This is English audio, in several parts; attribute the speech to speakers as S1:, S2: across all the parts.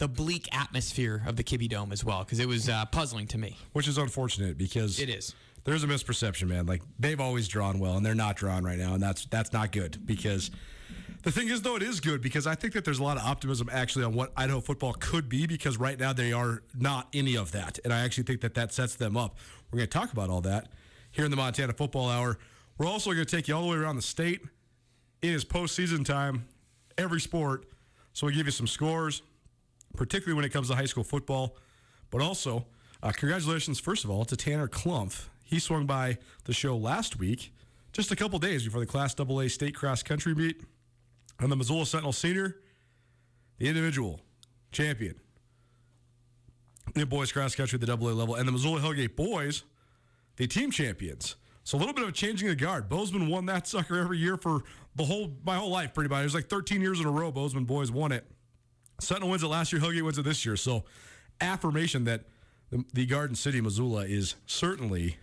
S1: the bleak atmosphere of the Kibbe Dome as well, because it was puzzling to me.
S2: Which is unfortunate because
S1: it is.
S2: There's a misperception, man. Like, they've always drawn well, and they're not drawn right now, and that's not good. Because the thing is, though, it is good because I think that there's a lot of optimism actually on what Idaho football could be, because right now they are not any of that, and I actually think that sets them up. We're going to talk about all that here in the Montana Football Hour. We're also going to take you all the way around the state. It is postseason time, every sport, so we give you some scores, particularly when it comes to high school football, but also congratulations, first of all, to Tanner Klumpf. He swung by the show last week, just a couple days before the Class AA state cross-country meet. And the Missoula Sentinel Senior, the individual champion in boys cross-country at the AA level. And the Missoula Hellgate boys, the team champions. So a little bit of a changing of the guard. Bozeman won that sucker every year for my whole life, pretty much. It was like 13 years in a row Bozeman boys won it. Sentinel wins it last year, Hellgate wins it this year. So affirmation that the Garden City, Missoula, is certainly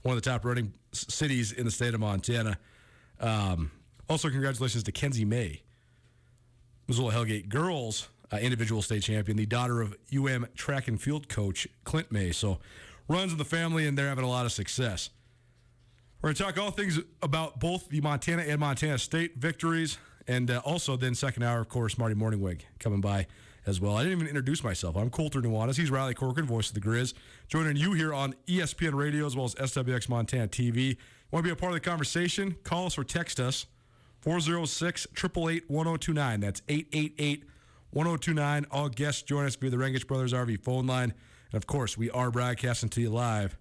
S2: one of the top running cities in the state of Montana. Also, congratulations to Kenzie May, Missoula Hellgate girls individual state champion, the daughter of UM track and field coach Clint May. So runs in the family, and they're having a lot of success. We're going to talk all things about both the Montana and Montana State victories, and also then second hour, of course, Marty Morningwig coming by as well. I didn't even introduce myself. I'm Coulter Nuanez. He's Riley Corcoran, voice of the Grizz, joining you here on ESPN Radio as well as SWX Montana TV. Want to be a part of the conversation? Call us or text us, 406-888-1029. That's 888-1029. All guests join us via the Rangich Brothers RV phone line. And, of course, we are broadcasting to you live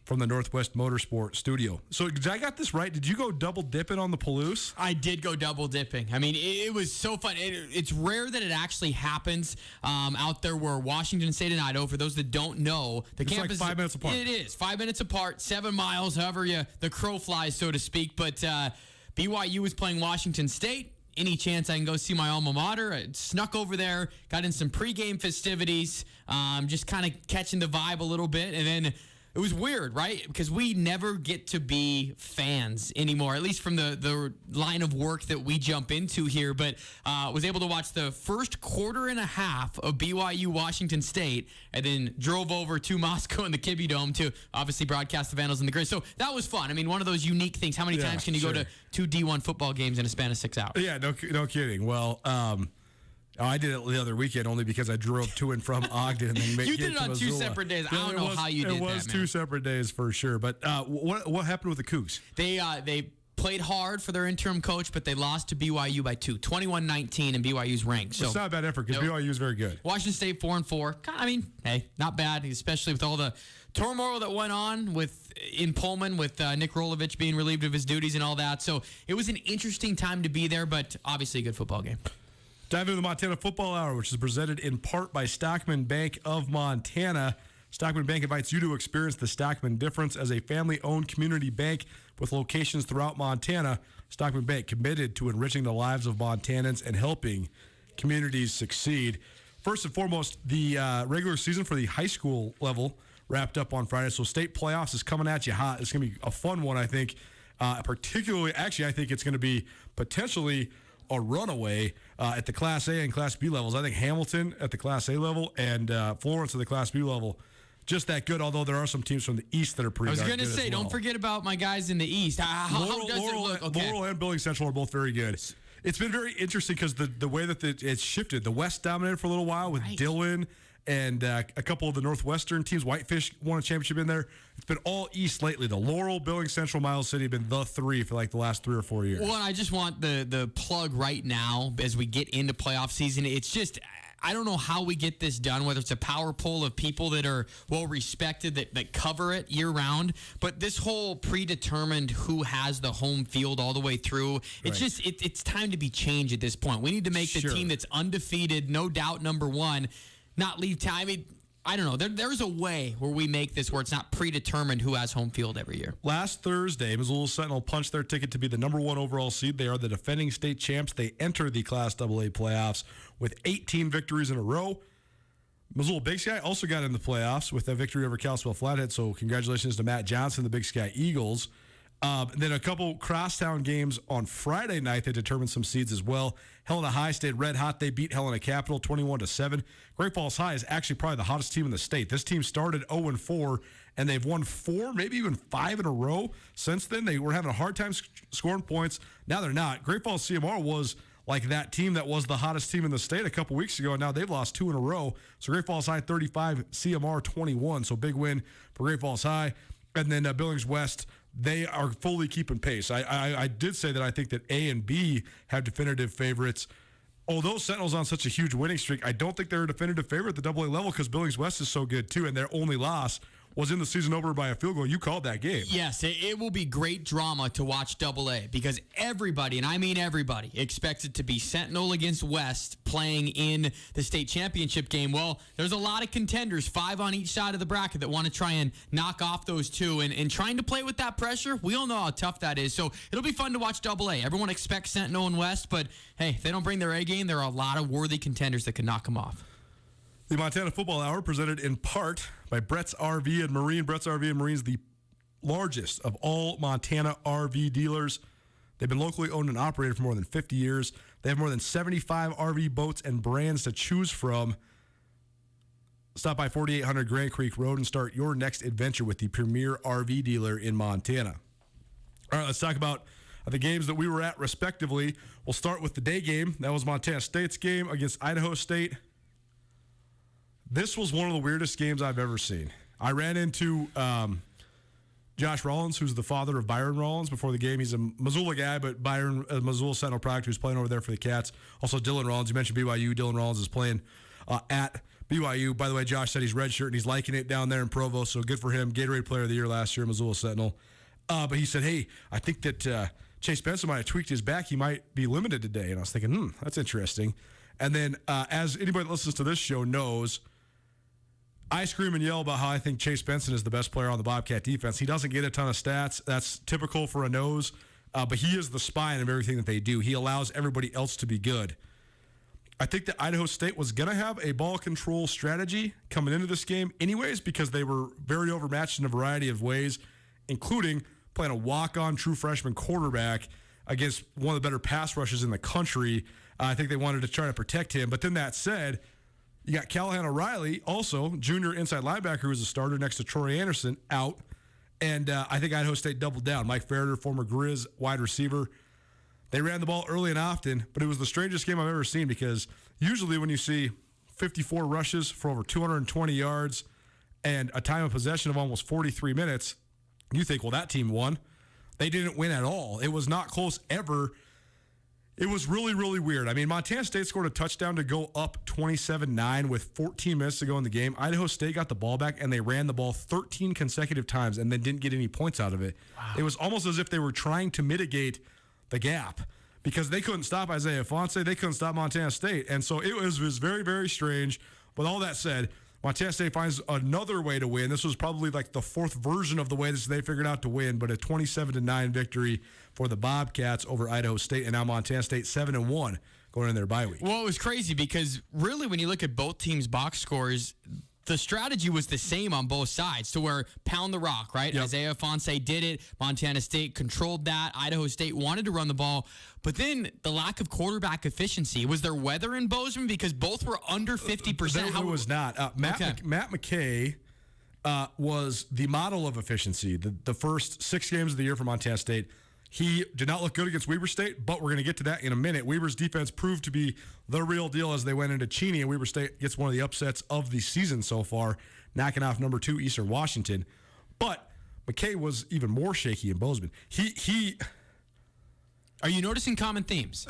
S2: from the Northwest Motorsport Studio. So, did I got this right? Did you go double dipping on the Palouse?
S1: I did go double dipping. I mean, it was so fun. It's rare that it actually happens out there where Washington State and Idaho, for those that don't know, the campus
S2: like 5 minutes apart.
S1: It is 5 minutes apart, 7 miles, however the crow flies, so to speak. But BYU was playing Washington State. Any chance I can go see my alma mater? I snuck over there, got in some pregame festivities, just kind of catching the vibe a little bit, and then it was weird, right? Because we never get to be fans anymore, at least from the line of work that we jump into here. But was able to watch the first quarter and a half of BYU Washington State, and then drove over to Moscow in the Kibbe Dome to obviously broadcast the Vandals and the Grizz. So that was fun. I mean, one of those unique things. How many times can you go to 2 D1 football games in a span of 6 hours?
S2: Yeah, no kidding. Well, I did it the other weekend only because I drove to and from Ogden and then
S1: you did it on 2 separate days. I don't know how you did that, man.
S2: It was 2 separate days for sure. But what happened with the Cougs?
S1: They played hard for their interim coach, but they lost to BYU by 2, 21-19, and BYU's ranked. So
S2: it's not a bad effort because BYU is very good.
S1: Washington State 4-4. I mean, hey, not bad, especially with all the turmoil that went on in Pullman with Nick Rolovich being relieved of his duties and all that. So it was an interesting time to be there, but obviously a good football game.
S2: Dive into the Montana Football Hour, which is presented in part by Stockman Bank of Montana. Stockman Bank invites you to experience the Stockman difference as a family-owned community bank with locations throughout Montana. Stockman Bank committed to enriching the lives of Montanans and helping communities succeed. First and foremost, the regular season for the high school level wrapped up on Friday, so state playoffs is coming at you hot. It's going to be a fun one, I think. Particularly, actually, I think it's going to be potentially a runaway at the Class A and Class B levels. I think Hamilton at the Class A level and Florence at the Class B level, just that good, although there are some teams from the East that are pretty good. I was going to say,
S1: don't forget about my guys in the East. How does it look? Okay.
S2: Laurel and Billings Central are both very good. It's been very interesting because the way that it's shifted. The West dominated for a little while with Dillon and a couple of the Northwestern teams. Whitefish won a championship in there. It's been all East lately. The Laurel, Billings Central, Miles City have been the three for like the last 3 or 4 years.
S1: Well, I just want the plug right now as we get into playoff season. It's just, I don't know how we get this done, whether it's a power poll of people that are well-respected that cover it year-round, but this whole predetermined who has the home field all the way through, it's just, it's time to be changed at this point. We need to make the team that's undefeated, no doubt number one, not leave time. I mean, I don't know. There's a way where we make this where it's not predetermined who has home field every year.
S2: Last Thursday, Missoula Sentinel punched their ticket to be the number 1 overall seed. They are the defending state champs. They enter the Class AA playoffs with 18 victories in a row. Missoula Big Sky also got in the playoffs with a victory over Kalispell Flathead, so congratulations to Matt Johnson, the Big Sky Eagles. Then a couple crosstown games on Friday night that determined some seeds as well. Helena High stayed red hot. They beat Helena Capital 21-7. Great Falls High is actually probably the hottest team in the state. This team started 0-4, and they've won 4, maybe even 5 in a row since then. They were having a hard time scoring points. Now they're not. Great Falls CMR was like that team that was the hottest team in the state a couple weeks ago, and now they've lost 2 in a row. So Great Falls High 35, CMR 21. So big win for Great Falls High. And then Billings West, they are fully keeping pace. I did say that I think that A and B have definitive favorites. Although Sentinel's on such a huge winning streak, I don't think they're a definitive favorite at the AA level because Billings West is so good too, and their only loss was in the season opener by a field goal. You called that game.
S1: Yes, it will be great drama to watch AA because everybody, and I mean everybody, expects it to be Sentinel against West playing in the state championship game. Well, there's a lot of contenders, 5 on each side of the bracket, that want to try and knock off those two. And trying to play with that pressure, we all know how tough that is. So it'll be fun to watch AA. Everyone expects Sentinel and West, but hey, if they don't bring their A game, there are a lot of worthy contenders that can knock them off.
S2: The Montana Football Hour presented in part by Brett's RV and Marine. Brett's RV and Marine is the largest of all Montana RV dealers. They've been locally owned and operated for more than 50 years. They have more than 75 RV boats and brands to choose from. Stop by 4800 Grand Creek Road and start your next adventure with the premier RV dealer in Montana. All right, let's talk about the games that we were at respectively. We'll start with the day game. That was Montana State's game against Idaho State. This was one of the weirdest games I've ever seen. I ran into Josh Rollins, who's the father of Byron Rollins, before the game. He's a Missoula guy, but Byron, a Missoula Sentinel product, who's playing over there for the Cats. Also, Dylan Rollins. You mentioned BYU. Dylan Rollins is playing at BYU. By the way, Josh said he's redshirt and he's liking it down there in Provo, so good for him. Gatorade Player of the Year last year, Missoula Sentinel. But he said, hey, I think that Chase Benson might have tweaked his back. He might be limited today. And I was thinking, that's interesting. And then as anybody that listens to this show knows, I scream and yell about how I think Chase Benson is the best player on the Bobcat defense. He doesn't get a ton of stats. That's typical for a nose, but he is the spine of everything that they do. He allows everybody else to be good. I think that Idaho State was going to have a ball control strategy coming into this game anyways because they were very overmatched in a variety of ways, including playing a walk-on true freshman quarterback against one of the better pass rushers in the country. I think they wanted to try to protect him. But then that said, you got Callahan O'Reilly, also junior inside linebacker, who's a starter next to Troy Anderson, out. And I think Idaho State doubled down. Mike Farrader, former Grizz wide receiver. They ran the ball early and often, but it was the strangest game I've ever seen because usually when you see 54 rushes for over 220 yards and a time of possession of almost 43 minutes, you think, well, that team won. They didn't win at all. It was not close ever. It was really, really weird. I mean, Montana State scored a touchdown to go up 27-9 with 14 minutes to go in the game. Idaho State got the ball back, and they ran the ball 13 consecutive times and then didn't get any points out of it. Wow. It was almost as if they were trying to mitigate the gap because they couldn't stop Isaiah Fonse. They couldn't stop Montana State. And so it was very, very strange. But all that said, Montana State finds another way to win. This was probably like the fourth version of the way that they figured out to win, but a 27-9 victory for the Bobcats over Idaho State, and now Montana State 7-1 going in their bye week.
S1: Well, it was crazy because really when you look at both teams' box scores, the strategy was the same on both sides to where pound the rock, right? Yep. Isaiah Fonse did it. Montana State controlled that. Idaho State wanted to run the ball. But then the lack of quarterback efficiency. Was there weather in Bozeman? Because both were under 50%.
S2: There was not. Matt McKay was the model of efficiency. The first 6 games of the year for Montana State, he did not look good against Weber State, but we're going to get to that in a minute. Weber's defense proved to be the real deal as they went into Cheney, and Weber State gets one of the upsets of the season so far, knocking off number 2 Eastern Washington. But McKay was even more shaky in Bozeman.
S1: Are you noticing common themes?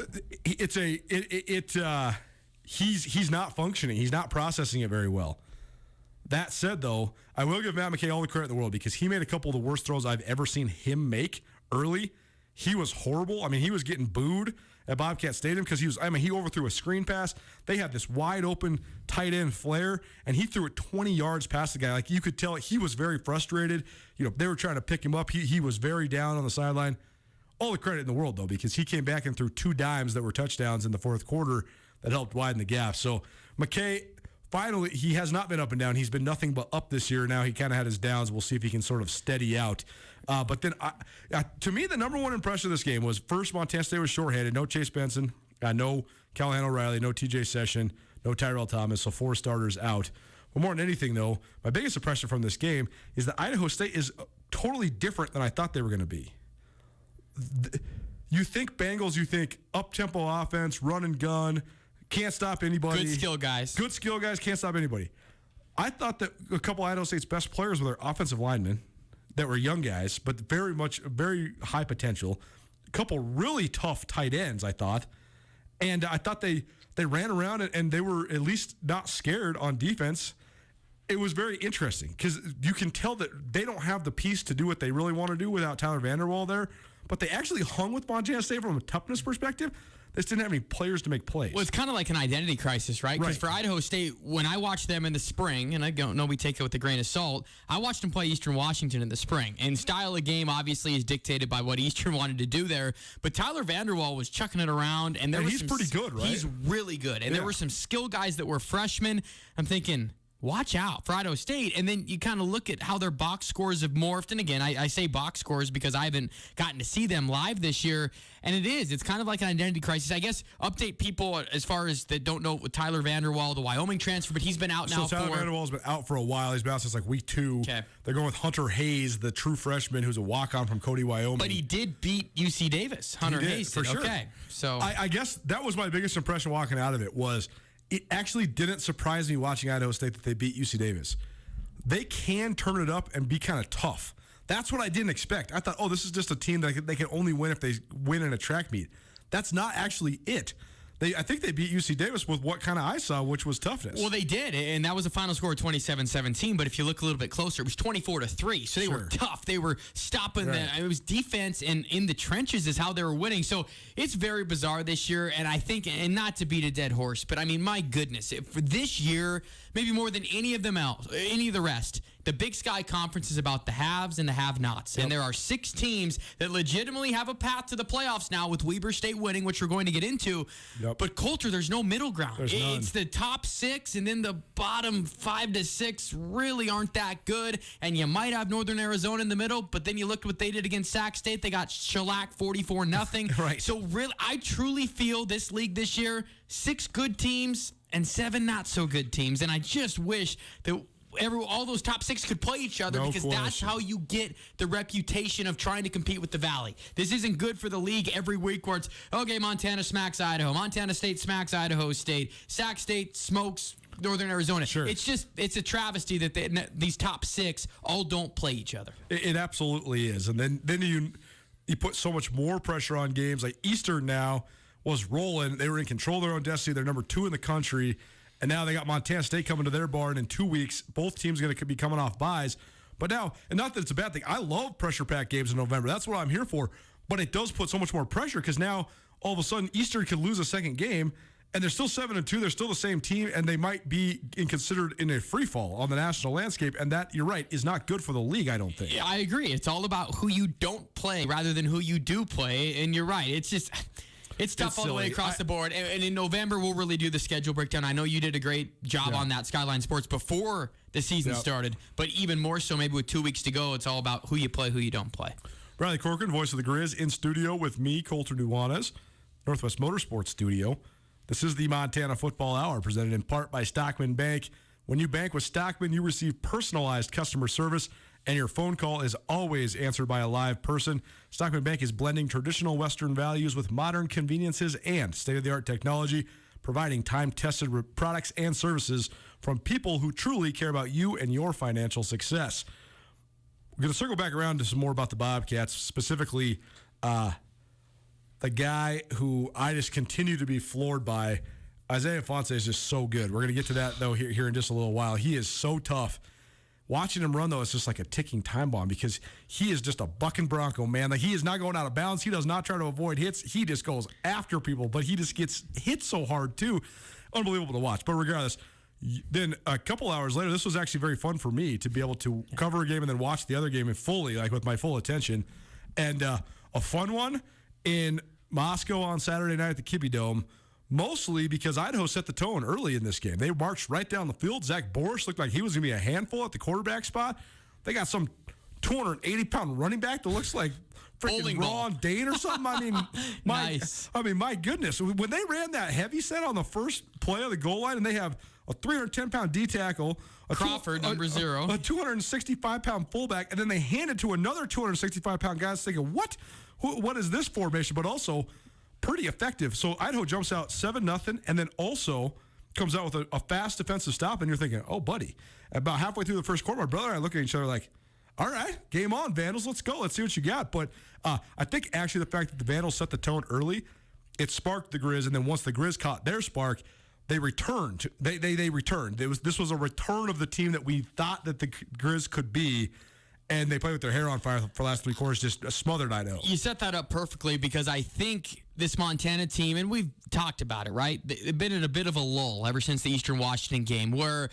S2: He's not functioning. He's not processing it very well. That said, though, I will give Matt McKay all the credit in the world because he made a couple of the worst throws I've ever seen him make early. He was horrible. I mean, he was getting booed at Bobcat Stadium because he overthrew a screen pass. They had this wide open tight end flare, and he threw it 20 yards past the guy. Like, you could tell he was very frustrated. You know, they were trying to pick him up. He was very down on the sideline. All the credit in the world, though, because he came back and threw 2 dimes that were touchdowns in the fourth quarter that helped widen the gap. So McKay finally, he has not been up and down. He's been nothing but up this year. Now he kind of had his downs. We'll see if he can sort of steady out. But then, to me, the number one impression of this game was, first, Montana State was shorthanded. No Chase Benson, no Callahan O'Reilly, no TJ Session, no Tyrell Thomas, so 4 starters out. But more than anything, though, my biggest impression from this game is that Idaho State is totally different than I thought they were going to be. You think Bengals, you think up-tempo offense, run and gun, can't stop anybody.
S1: Good skill guys.
S2: Good skill guys, can't stop anybody. I thought that a couple of Idaho State's best players were their offensive linemen that were young guys, but very high potential. A couple really tough tight ends, I thought. And I thought they ran around and they were at least not scared on defense. It was very interesting because you can tell that they don't have the piece to do what they really want to do without Tyler Vanderwall there, but they actually hung with Montana State from a toughness perspective. They just didn't have any players to make plays.
S1: Well, it's kind of like an identity crisis, right? Because for Idaho State, when I watched them in the spring, and I don't know, we take it with a grain of salt, I watched them play Eastern Washington in the spring. And style of game obviously is dictated by what Eastern wanted to do there. But Tyler Vanderwall was chucking it around. And
S2: he's pretty good, right?
S1: He's really good. And there were some skill guys that were freshmen. I'm thinking, watch out for Idaho State. And then you kind of look at how their box scores have morphed. And again, I say box scores because I haven't gotten to see them live this year. And it's kind of like an identity crisis. I guess update people as far as that don't know with Tyler Vanderwall, the Wyoming transfer, but he's been out now.
S2: So Tyler Vanderwall's been out for a while. He's been out since like week 2.
S1: Okay.
S2: They're going with Hunter Hayes, the true freshman who's a walk-on from Cody, Wyoming.
S1: But he did beat UC Davis. Hunter Hayes
S2: for sure.
S1: Okay. So
S2: I guess that was my biggest impression walking out of it was it actually didn't surprise me watching Idaho State that they beat UC Davis. They can turn it up and be kind of tough. That's what I didn't expect. I thought, this is just a team that they can only win if they win in a track meet. That's not actually it. I think they beat UC Davis with what kind of I saw, which was toughness.
S1: Well, they did, and that was a final score of 27-17. But if you look a little bit closer, it was 24-3. So they were tough. They were stopping them. It was defense, and in the trenches is how they were winning. So it's very bizarre this year. And I think, and not to beat a dead horse, but I mean, my goodness, for this year, maybe more than any of the rest, the Big Sky Conference is about the haves and the have-nots. Yep. And there are 6 teams that legitimately have a path to the playoffs now with Weber State winning, which we're going to get into.
S2: Yep.
S1: But Coulter, there's no middle ground.
S2: None.
S1: It's the top 6, and then the bottom 5 to 6 really aren't that good. And you might have Northern Arizona in the middle, but then you look what they did against Sac State. They got shellacked 44-0.
S2: Right.
S1: So really, I truly feel this league this year, 6 good teams and 7 not so good teams. And I just wish that all those top 6 could play each other because that's how you get the reputation of trying to compete with the Valley. This isn't good for the league every week where it's, okay, Montana smacks Idaho. Montana State smacks Idaho State. Sac State smokes Northern Arizona.
S2: Sure.
S1: It's a travesty that these top 6 all don't play each other.
S2: It absolutely is. And then you put so much more pressure on games. Like Eastern now was rolling. They were in control of their own destiny. They're number 2 in the country. And now they got Montana State coming to their barn in 2 weeks. Both teams are going to be coming off byes. But now, and not that it's a bad thing, I love pressure-packed games in November. That's what I'm here for. But it does put so much more pressure because now, all of a sudden, Eastern could lose a second game, and they're still 7-2. They're still the same team, and they might be considered in a free fall on the national landscape. And that, you're right, is not good for the league, I don't think.
S1: Yeah, I agree. It's all about who you don't play rather than who you do play. And you're right. It's just... It's tough all the way across the board. And in November, we'll really do the schedule breakdown. I know you did a great job on that, Skyline Sports, before the season started. But even more so, maybe with 2 weeks to go, it's all about who you play, who you don't play.
S2: Bradley Corcoran, voice of the Grizz, in studio with me, Coulter Nuanez, Northwest Motorsports Studio. This is the Montana Football Hour, presented in part by Stockman Bank. When you bank with Stockman, you receive personalized customer service, and your phone call is always answered by a live person. Stockman Bank is blending traditional Western values with modern conveniences and state-of-the-art technology, providing time-tested products and services from people who truly care about you and your financial success. We're going to circle back around to some more about the Bobcats, specifically the guy who I just continue to be floored by. Isaiah Fonse is just so good. We're going to get to that, though, here in just a little while. He is so tough. Watching him run, though, it's just like a ticking time bomb because he is just a bucking Bronco, man. Like, he is not going out of bounds. He does not try to avoid hits. He just goes after people, but he just gets hit so hard, too. Unbelievable to watch. But regardless, then a couple hours later, this was actually very fun for me to be able to cover a game and then watch the other game in fully, like with my full attention. And a fun one in Moscow on Saturday night at the Kibbie Dome. mostly because Idaho set the tone early in this game. They marched right down the field. Zach Boris looked like he was going to be a handful at the quarterback spot. They got some 280-pound running back that looks like freaking Ron Dane or something. I mean, my goodness. When they ran that heavy set on the first play of the goal line, and they have a 310-pound D tackle,
S1: Crawford, number 0,
S2: a 265-pound fullback, and then they hand it to another 265-pound guy thinking, what is this formation? But also pretty effective. So Idaho jumps out 7-0, and then also comes out with a fast defensive stop, and you're thinking, oh, buddy. About halfway through the first quarter, my brother and I look at each other like, all right, game on, Vandals. Let's go. Let's see what you got. But I think actually the fact that the Vandals set the tone early, it sparked the Grizz, and then once the Grizz caught their spark, they returned. They returned. This was a return of the team that we thought that the Grizz could be, and they played with their hair on fire for the last 3 quarters, just smothered Idaho.
S1: You set that up perfectly because I think this Montana team, and we've talked about it, right? They've been in a bit of a lull ever since the Eastern Washington game, where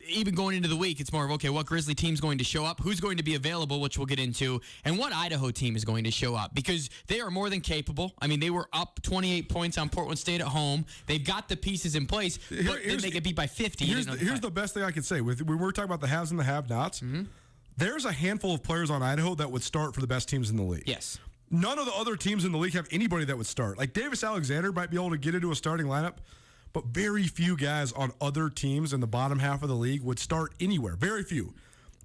S1: even going into the week, it's more of, okay, what Grizzly team's going to show up, who's going to be available, which we'll get into, and what Idaho team is going to show up, because they are more than capable. I mean, they were up 28 points on Portland State at home. They've got the pieces in place, but then they get beat by 50.
S2: Here's the best thing I can say. When we're talking about the haves and the have-nots, there's a handful of players on Idaho that would start for the best teams in the league.
S1: Yes.
S2: None of the other teams in the league have anybody that would start. Like Davis Alexander might be able to get into a starting lineup, but very few guys on other teams in the bottom half of the league would start anywhere. Very few.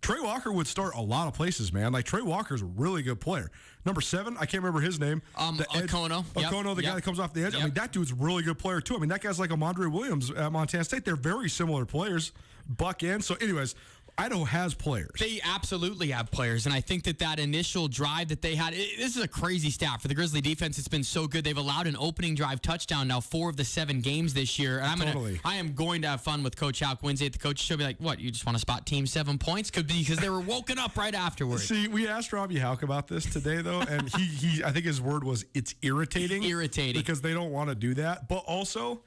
S2: Trey Walker would start a lot of places, man. Like, Trey Walker's a really good player. Number 7, I can't remember his name.
S1: Okono.
S2: Okono, the guy that comes off the edge. I mean, that dude's a really good player, too. I mean, that guy's like Amandre Williams at Montana State. They're very similar players, Buck and. So, anyways, Idaho has players.
S1: They absolutely have players, and I think that initial drive that they had, this is a crazy stat for the Grizzly defense. It's been so good. They've allowed an opening drive touchdown now 4 of the 7 games this year. And I am going to have fun with Coach Houck Wednesday at the coach show. Be like, what, you just want to spot team 7 points? Because they were woken up right afterwards.
S2: See, we asked Robbie Houck about this today, though, and he I think his word was, it's irritating.
S1: Irritating.
S2: Because they don't want to do that. But also,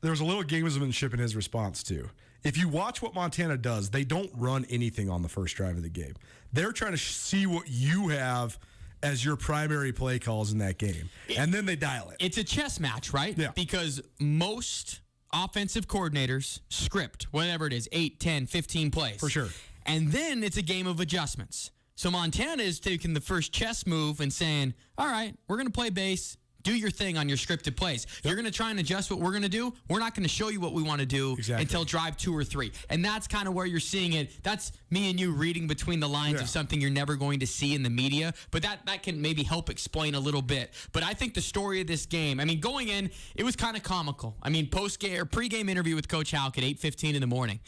S2: there was a little gamesmanship in his response, too. If you watch what Montana does, they don't run anything on the first drive of the game. They're trying to see what you have as your primary play calls in that game, and then they dial it.
S1: It's a chess match, right?
S2: Yeah.
S1: Because most offensive coordinators script, whatever it is, 8, 10, 15 plays.
S2: For sure.
S1: And then it's a game of adjustments. So Montana is taking the first chess move and saying, all right, we're going to play base. Do your thing on your scripted plays. Yep. You're going to try and adjust what we're going to do. We're not going to show you what we want to do until drive 2 or 3. And that's kind of where you're seeing it. That's me and you reading between the lines of something you're never going to see in the media. But that can maybe help explain a little bit. But I think the story of this game, I mean, going in, it was kind of comical. I mean, post-game or pre-game interview with Coach Houck at 8:15 in the morning.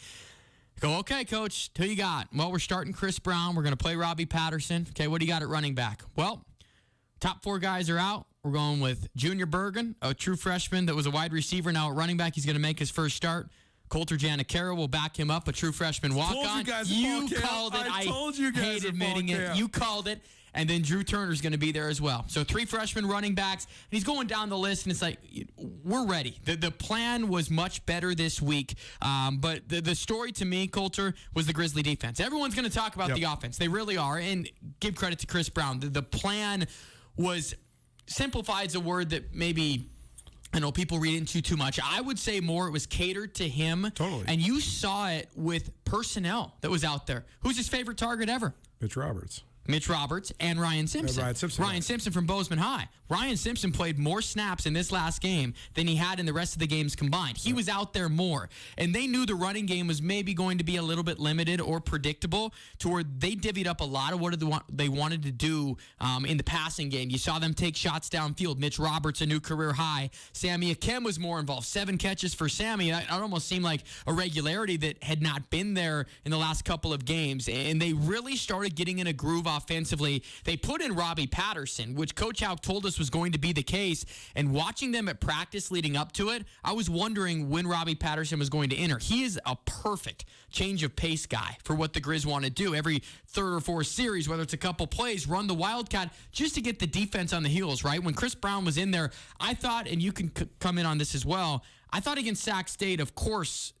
S1: Go, okay, Coach, who you got? Well, we're starting Chris Brown. We're going to play Robbie Patterson. Okay, what do you got at running back? Well, top 4 guys are out. We're going with Junior Bergen, a true freshman that was a wide receiver, now at running back. He's going to make his first start. Coulter Janikera will back him up, a true freshman walk-on. You called it. I told you guys. Hate admitting it. You called it. And then Drew Turner's going to be there as well. So 3 freshman running backs. And he's going down the list, and it's like, we're ready. The plan was much better this week. But the story to me, Coulter, was the Grizzly defense. Everyone's going to talk about the offense. They really are. And give credit to Chris Brown. The plan was... Simplified is a word that maybe, I know people read into too much. I would say more it was catered to him.
S2: Totally.
S1: And you saw it with personnel that was out there. Who's his favorite target ever?
S2: Mitch Roberts.
S1: Mitch Roberts and Ryan Simpson. Ryan Simpson from Bozeman High. Ryan Simpson played more snaps in this last game than he had in the rest of the games combined. He was out there more. And they knew the running game was maybe going to be a little bit limited or predictable to where they divvied up a lot of what they wanted to do in the passing game. You saw them take shots downfield. Mitch Roberts, a new career high. Sammy Akem was more involved. 7 catches for Sammy. It almost seemed like a regularity that had not been there in the last couple of games. And they really started getting in a groove offensively. They put in Robbie Patterson, which Coach Houck told us was going to be the case. And watching them at practice leading up to it, I was wondering when Robbie Patterson was going to enter. He is a perfect change of pace guy for what the Grizz want to do. Every 3rd or 4th series, whether it's a couple plays, run the Wildcat just to get the defense on the heels, right? When Chris Brown was in there, I thought, and you can come in on this as well, I thought against Sac State, of course,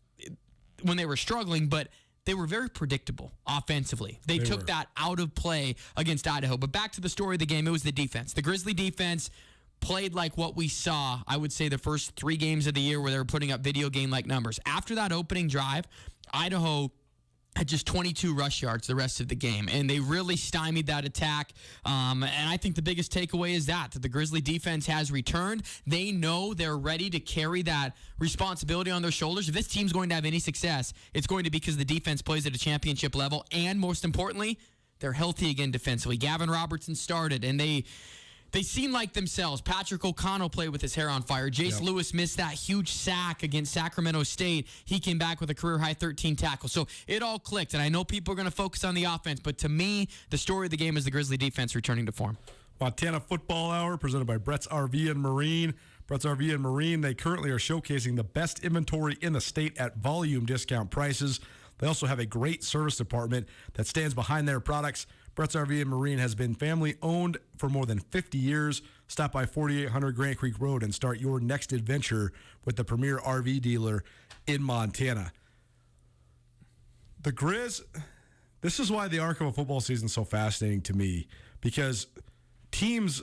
S1: when they were struggling, but they were very predictable offensively. They took that out of play against Idaho. But back to the story of the game, it was the defense. The Grizzly defense played like what we saw, I would say, the first 3 games of the year where they were putting up video game-like numbers. After that opening drive, Idaho had just 22 rush yards the rest of the game, and they really stymied that attack. And I think the biggest takeaway is that the Grizzly defense has returned. They know they're ready to carry that responsibility on their shoulders. If this team's going to have any success, it's going to be because the defense plays at a championship level, and most importantly, they're healthy again defensively. Gavin Robertson started, and they seem like themselves. Patrick O'Connell played with his hair on fire. Jace Lewis missed that huge sack against Sacramento State. He came back with a career-high 13 tackles. So it all clicked, and I know people are going to focus on the offense, but to me, the story of the game is the Grizzly defense returning to form.
S2: Montana Football Hour presented by Brett's RV and Marine. Brett's RV and Marine, they currently are showcasing the best inventory in the state at volume discount prices. They also have a great service department that stands behind their products. Brett's RV and Marine has been family-owned for more than 50 years. Stop by 4800 Grant Creek Road and start your next adventure with the premier RV dealer in Montana. The Grizz, this is why the arc of a football season is so fascinating to me, because teams,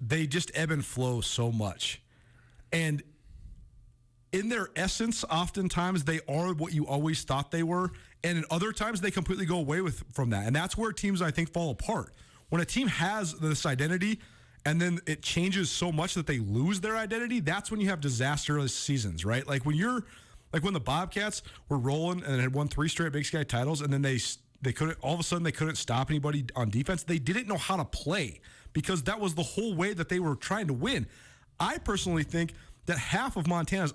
S2: they just ebb and flow so much. And in their essence, oftentimes they are what you always thought they were, and in other times they completely go away from that. And that's where teams, I think, fall apart. When a team has this identity and then it changes so much that they lose their identity, that's when you have disastrous seasons, right? Like when the Bobcats were rolling and had won 3 straight Big Sky titles, and then they couldn't, all of a sudden they couldn't stop anybody on defense. They didn't know how to play because that was the whole way that they were trying to win. I personally think that half of Montana's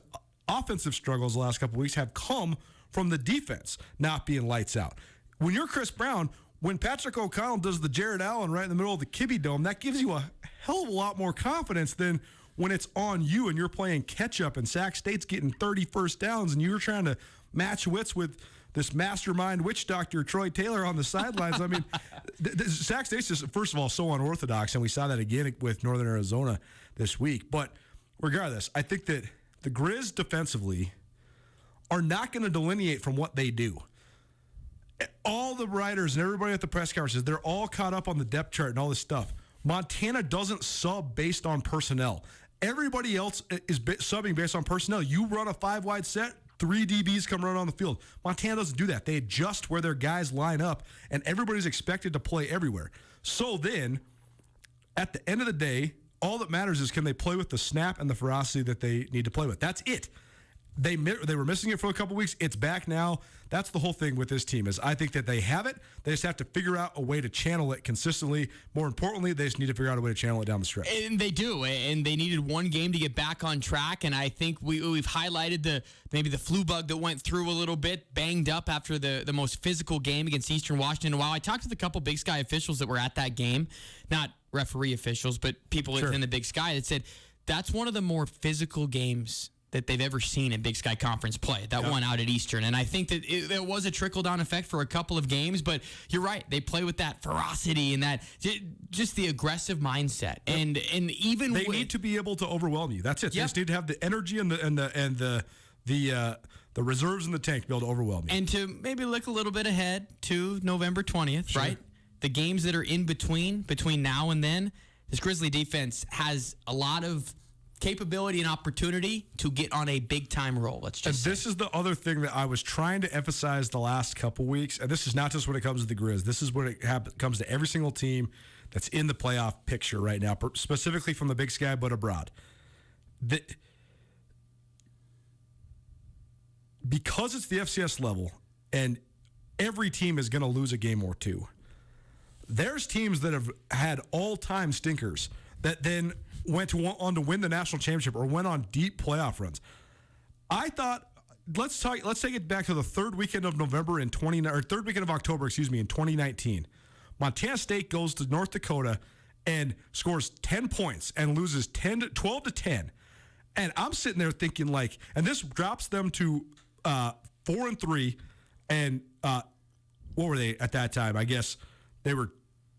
S2: offensive struggles the last couple of weeks have come from the defense not being lights out. When you're Chris Brown, when Patrick O'Connell does the Jared Allen right in the middle of the Kibbe Dome, that gives you a hell of a lot more confidence than when it's on you and you're playing catch-up and Sac State's getting 30 first downs and you're trying to match wits with this mastermind witch doctor, Troy Taylor, on the sidelines. I mean, Sac State's just, first of all, so unorthodox, and we saw that again with Northern Arizona this week. But regardless, I think that the Grizz defensively are not going to delineate from what they do. All the writers and everybody at the press conferences, they're all caught up on the depth chart and all this stuff. Montana doesn't sub based on personnel. Everybody else is subbing based on personnel. You run a 5-wide set, 3 DBs come run on the field. Montana doesn't do that. They adjust where their guys line up, and everybody's expected to play everywhere. So then, at the end of the day, all that matters is can they play with the snap and the ferocity that they need to play with. That's it. They were missing it for a couple weeks. It's back now. That's the whole thing with this team is I think that they have it. They just have to figure out a way to channel it consistently. More importantly, they just need to figure out a way to channel it down the stretch.
S1: And they do. And they needed one game to get back on track. And I think we've highlighted maybe the flu bug that went through a little bit, banged up after the most physical game against Eastern Washington. While I talked with a couple Big Sky officials that were at that game, not referee officials, but people within the Big Sky that said that's one of the more physical games that they've ever seen in Big Sky Conference play, that one out at Eastern. And I think that there was a trickle-down effect for a couple of games, but you're right. They play with that ferocity and that just the aggressive mindset. And even
S2: they need to be able to overwhelm you. That's it. They just need to have the energy and the reserves in the tank to be able to overwhelm you.
S1: And to maybe look a little bit ahead to November 20th, right? The games that are in between now and then, this Grizzly defense has a lot of capability and opportunity to get on a big-time roll.
S2: This is the other thing that I was trying to emphasize the last couple weeks, and this is not just when it comes to the Grizz. This is when it comes to every single team that's in the playoff picture right now, specifically from the Big Sky but abroad. Because it's the FCS level, and every team is going to lose a game or two, there's teams that have had all-time stinkers that then went on to win the national championship or went on deep playoff runs. I thought let's take it back to the third weekend of October in 2019. Montana State goes to North Dakota and scores 10 points and loses 12 to 10. And I'm sitting there thinking and this drops them to 4-3, and what were they at that time? I guess they were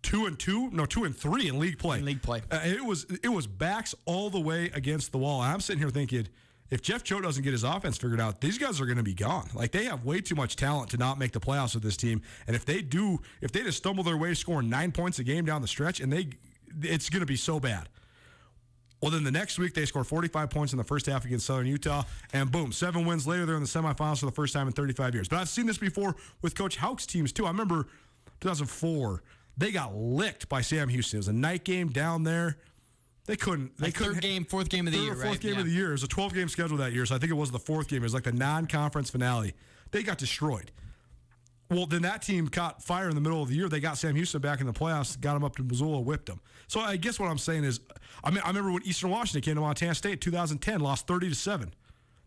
S2: 2-3 in league play. It was backs all the way against the wall. And I'm sitting here thinking, if Jeff Choate doesn't get his offense figured out, these guys are going to be gone. They have way too much talent to not make the playoffs with this team. And if they just stumble their way scoring 9 points a game down the stretch, and it's going to be so bad. Well, then the next week, they score 45 points in the first half against Southern Utah, and boom, 7 wins later, they're in the semifinals for the first time in 35 years. But I've seen this before with Coach Houck's teams, too. I remember 2004, they got licked by Sam Houston. It was a night game down there. They couldn't.
S1: Third game, fourth game of the year,
S2: right? Fourth game of the year. It was a 12-game schedule that year, so I think it was the fourth game. It was like the non-conference finale. They got destroyed. Well, then that team caught fire in the middle of the year. They got Sam Houston back in the playoffs, got him up to Missoula, whipped them. So I guess what I'm saying is, I remember when Eastern Washington came to Montana State in 2010, lost 30-7.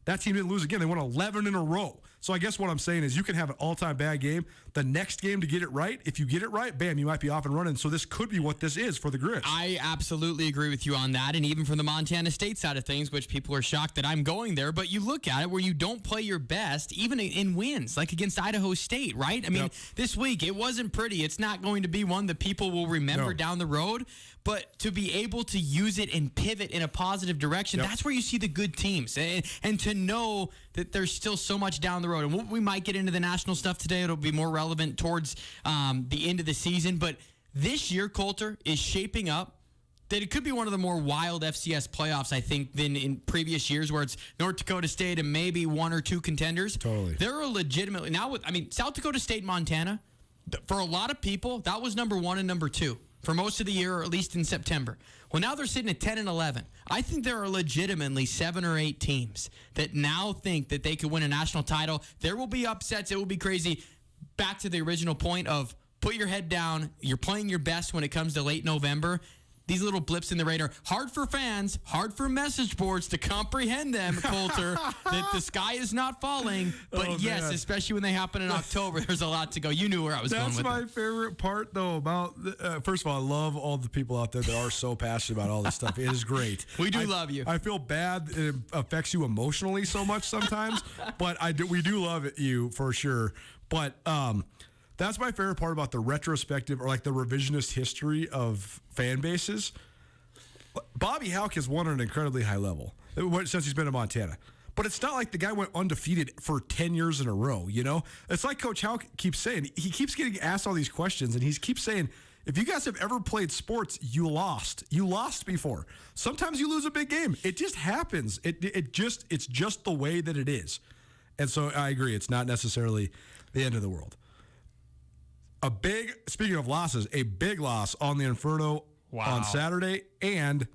S2: That team didn't lose again. They won 11 in a row. So I guess what I'm saying is you can have an all-time bad game. The next game to get it right, if you get it right, bam, you might be off and running. So this could be what this is for the Grizz.
S1: I absolutely agree with you on that. And even from the Montana State side of things, which people are shocked that I'm going there, but you look at it where you don't play your best, even in wins, like against Idaho State, right? I mean, This week, it wasn't pretty. It's not going to be one that people will remember down the road. But to be able to use it and pivot in a positive direction, that's where you see the good teams. And to know that there's still so much down the road. And we might get into the national stuff today. It'll be more relevant towards the end of the season. But this year, Coulter, is shaping up that it could be one of the more wild FCS playoffs, I think, than in previous years where it's North Dakota State and maybe one or two contenders.
S2: Totally.
S1: They're a legitimately, South Dakota State, Montana, for a lot of people, that was number 1 and number 2. For most of the year, or at least in September. Well, now they're sitting at 10 and 11. I think there are legitimately 7 or 8 teams that now think that they could win a national title. There will be upsets. It will be crazy. Back to the original point of put your head down. You're playing your best when it comes to late November. These little blips in the radar, hard for fans, hard for message boards to comprehend them, Coulter, that the sky is not falling. But yes, especially when they happen in October, there's a lot to go. You knew where I was going with it.
S2: That's my favorite part, though, about, first of all, I love all the people out there that are so passionate about all this stuff. It is great.
S1: We do love you.
S2: I feel bad it affects you emotionally so much sometimes, but we do love you for sure. But that's my favorite part about the retrospective or like the revisionist history of fan bases. Bobby Houck has won at an incredibly high level since he's been in Montana. But it's not like the guy went undefeated for 10 years in a row, you know? It's like Coach Houck keeps saying. He keeps getting asked all these questions, and he keeps saying, if you guys have ever played sports, you lost. You lost before. Sometimes you lose a big game. It just happens. It's just the way that it is. And so I agree. It's not necessarily the end of the world. Speaking of losses, a big loss on the Inferno on Saturday. And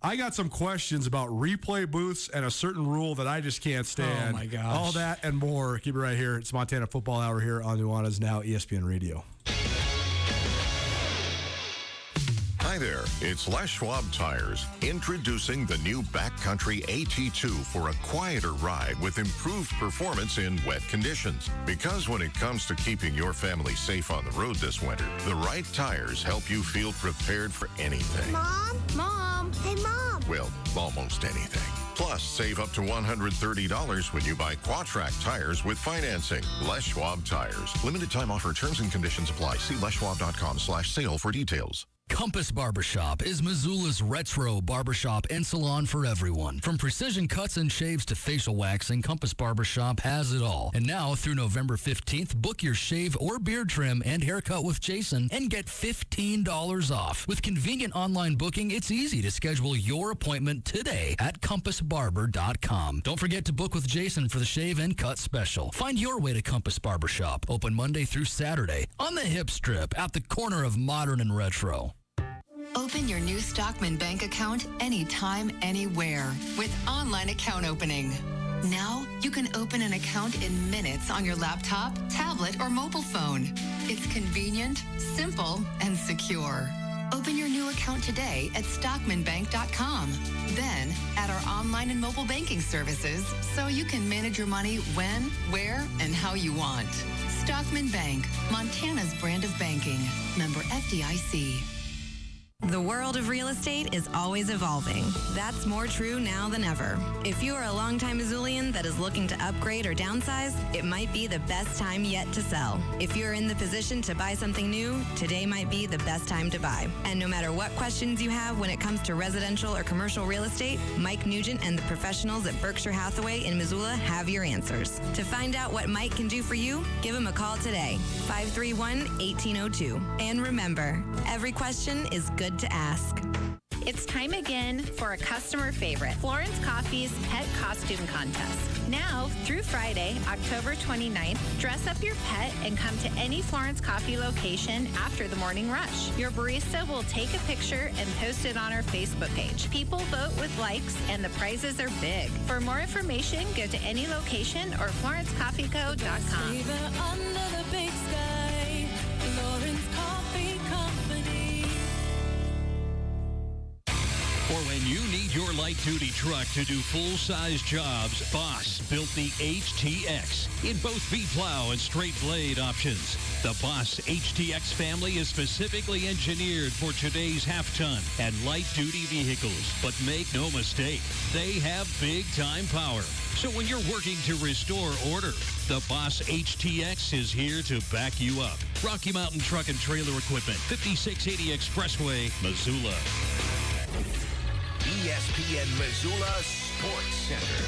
S2: I got some questions about replay booths and a certain rule that I just can't stand.
S1: Oh, my gosh.
S2: All that and more. Keep it right here. It's Montana Football Hour here on Nuanez, now ESPN Radio.
S3: Hi there, it's Les Schwab Tires, introducing the new Backcountry AT2 for a quieter ride with improved performance in wet conditions. Because when it comes to keeping your family safe on the road this winter, the right tires help you feel prepared for anything.
S4: Mom, hey Mom.
S3: Well, almost anything. Plus, save up to $130 when you buy Quatrack tires with financing. Les Schwab Tires. Limited time offer. Terms and conditions apply. See leschwab.com/sale for details.
S5: Compass Barbershop is Missoula's retro barbershop and salon for everyone. From precision cuts and shaves to facial waxing, Compass Barbershop has it all. And now through November 15th, book your shave or beard trim and haircut with Jason and get $15 off. With convenient online booking, it's easy to schedule your appointment today at compassbarber.com. Don't forget to book with Jason for the shave and cut special. Find your way to Compass Barbershop, open Monday through Saturday on the Hip Strip at the corner of Modern and Retro.
S6: Open your new Stockman Bank account anytime, anywhere with online account opening. Now, you can open an account in minutes on your laptop, tablet, or mobile phone. It's convenient, simple, and secure. Open your new account today at stockmanbank.com. Then, add our online and mobile banking services so you can manage your money when, where, and how you want. Stockman Bank, Montana's brand of banking. Member FDIC.
S7: The world of real estate is always evolving. That's more true now than ever. If you are a longtime Missoulian that is looking to upgrade or downsize, it might be the best time yet to sell. If you're in the position to buy something new, today might be the best time to buy. And no matter what questions you have when it comes to residential or commercial real estate, Mike Nugent and the professionals at Berkshire Hathaway in Missoula have your answers. To find out what Mike can do for you, give him a call today, 531-1802. And remember, every question is good to ask.
S8: It's time again for a customer favorite, Florence Coffee's Pet Costume Contest. Now, through Friday, October 29th, dress up your pet and come to any Florence Coffee location after the morning rush. Your barista will take a picture and post it on our Facebook page. People vote with likes, and the prizes are big. For more information, go to any location or FlorenceCoffeeCo.com.
S9: Under the big sky, Florence Coffee Company.
S10: For when you need your light-duty truck to do full-size jobs, Boss built the HTX in both V-plow and straight blade options. The Boss HTX family is specifically engineered for today's half-ton and light-duty vehicles. But make no mistake, they have big-time power. So when you're working to restore order, the Boss HTX is here to back you up. Rocky Mountain Truck and Trailer Equipment, 5680 Expressway, Missoula.
S11: ESPN Missoula Sports Center.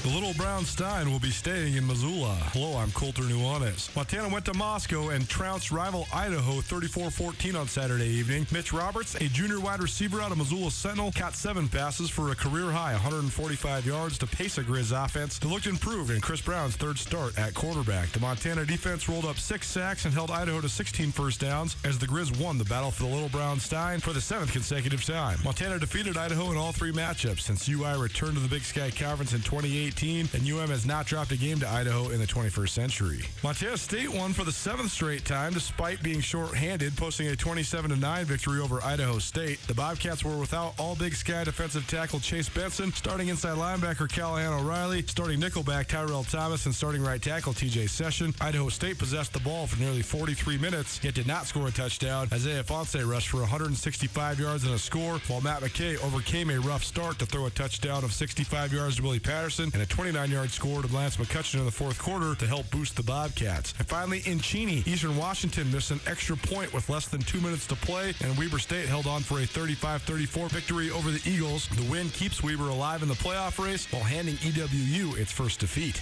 S2: The Little Brown Stein will be staying in Missoula. Hello, I'm Coulter Nuanez. Montana went to Moscow and trounced rival Idaho 34-14 on Saturday evening. Mitch Roberts, a junior wide receiver out of Missoula Sentinel, caught 7 passes for a career-high 145 yards to pace a Grizz offense that looked improved in Chris Brown's third start at quarterback. The Montana defense rolled up 6 sacks and held Idaho to 16 first downs as the Grizz won the battle for the Little Brown Stein for the 7th consecutive time. Montana defeated Idaho in all 3 matchups since UI returned to the Big Sky Conference in 2018. And UM has not dropped a game to Idaho in the 21st century. Montana State won for the 7th straight time despite being short-handed, posting a 27-9 victory over Idaho State. The Bobcats were without all Big Sky defensive tackle Chase Benson, starting inside linebacker Callahan O'Reilly, starting nickelback Tyrell Thomas, and starting right tackle TJ Session. Idaho State possessed the ball for nearly 43 minutes, yet did not score a touchdown. Isaiah Fonse rushed for 165 yards and a score, while Matt McKay overcame a rough start to throw a touchdown of 65 yards to Willie Patterson and a 29-yard score to Lance McCutcheon in the fourth quarter to help boost the Bobcats. And finally, in Cheney, Eastern Washington missed an extra point with less than 2 minutes to play, and Weber State held on for a 35-34 victory over the Eagles. The win keeps Weber alive in the playoff race while handing EWU its first defeat.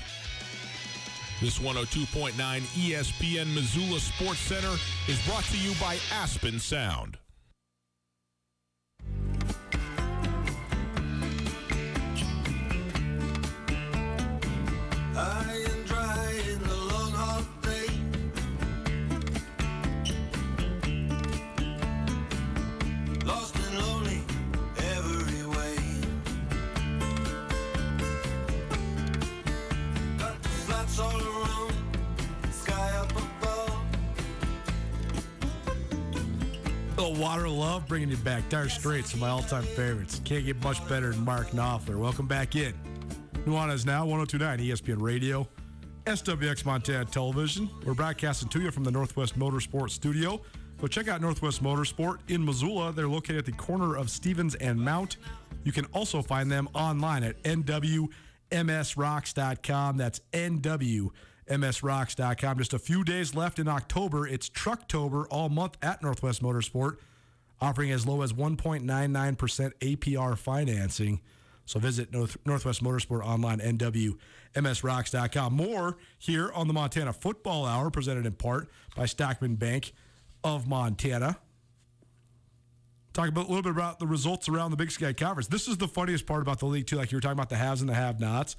S12: This 102.9 ESPN Missoula Sports Center is brought to you by Aspen Sound.
S13: High and dry in the long hot day, lost and lonely every way. Got the flats all around, sky up above.
S2: Oh, Water Love bringing you back. Dire Straits, my all-time favorites. Can't get much better than Mark Knopfler. Welcome back in. Nuanez now, 102.9 ESPN Radio, SWX Montana Television. We're broadcasting to you from the Northwest Motorsport Studio. Go check out Northwest Motorsport in Missoula. They're located at the corner of Stevens and Mount. You can also find them online at nwmsrocks.com. That's nwmsrocks.com. Just a few days left in October. It's Trucktober all month at Northwest Motorsport, offering as low as 1.99% APR financing. So visit Northwest Motorsport online, nwmsrocks.com. More here on the Montana Football Hour, presented in part by Stockman Bank of Montana. Talk a little bit about the results around the Big Sky Conference. This is the funniest part about the league, too. Like you were talking about the haves and the have-nots.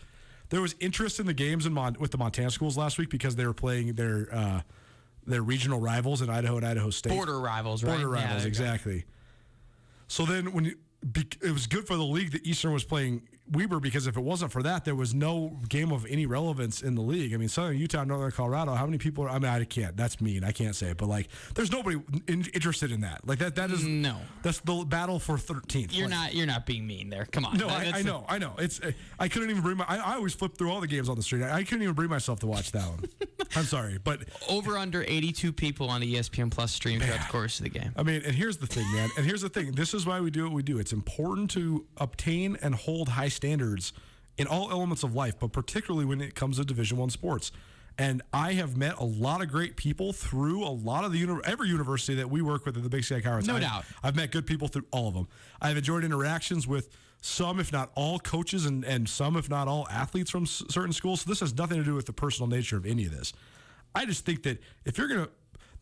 S2: There was interest in the games with the Montana schools last week because they were playing their regional rivals in Idaho and Idaho State.
S1: Border rivals, right?
S2: Border rivals, exactly. So then it was good for the league that Eastern was playing Weber, because if it wasn't for that, there was no game of any relevance in the league. I mean, Southern Utah, Northern Colorado, how many people I can't. That's mean. I can't say it. But, there's nobody interested in that. That is... No. That's the battle for 13th.
S1: You're not being mean there. Come on.
S2: No, I know. It's I couldn't even bring I always flip through all the games on the street. I couldn't even bring myself to watch that one. I'm sorry, but...
S1: Over under 82 people on the ESPN Plus stream throughout the course of the game.
S2: I mean, and here's the thing, man. This is why we do what we do. It's important to obtain and hold high standards in all elements of life, but particularly when it comes to Division I sports. And I have met a lot of great people through a lot of every university that we work with at the Big Sky Conference.
S1: No doubt.
S2: I've met good people through all of them. I've enjoyed interactions with some, if not all, coaches and some, if not all, athletes from certain schools. So this has nothing to do with the personal nature of any of this. I just think that if you're going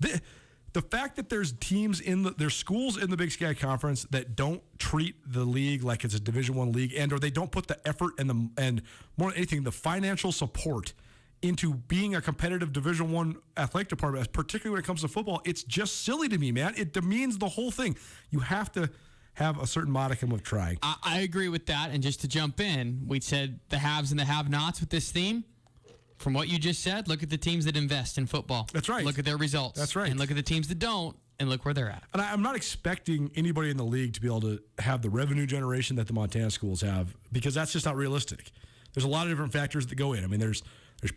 S2: to... the fact that there's teams there's schools in the Big Sky Conference that don't treat the league like it's a Division I league, or they don't put the effort and more than anything, the financial support into being a competitive Division I athletic department, particularly when it comes to football. It's just silly to me, man. It demeans the whole thing. You have to have a certain modicum of trying.
S1: I agree with that. And just to jump in, we said the haves and the have-nots with this theme. From what you just said, look at the teams that invest in football.
S2: That's right.
S1: Look at their results.
S2: That's right.
S1: And look at the teams that don't, and look where they're at.
S2: And I'm not expecting anybody in the league to be able to have the revenue generation that the Montana schools have, because that's just not realistic. There's a lot of different factors that go in. I mean, there's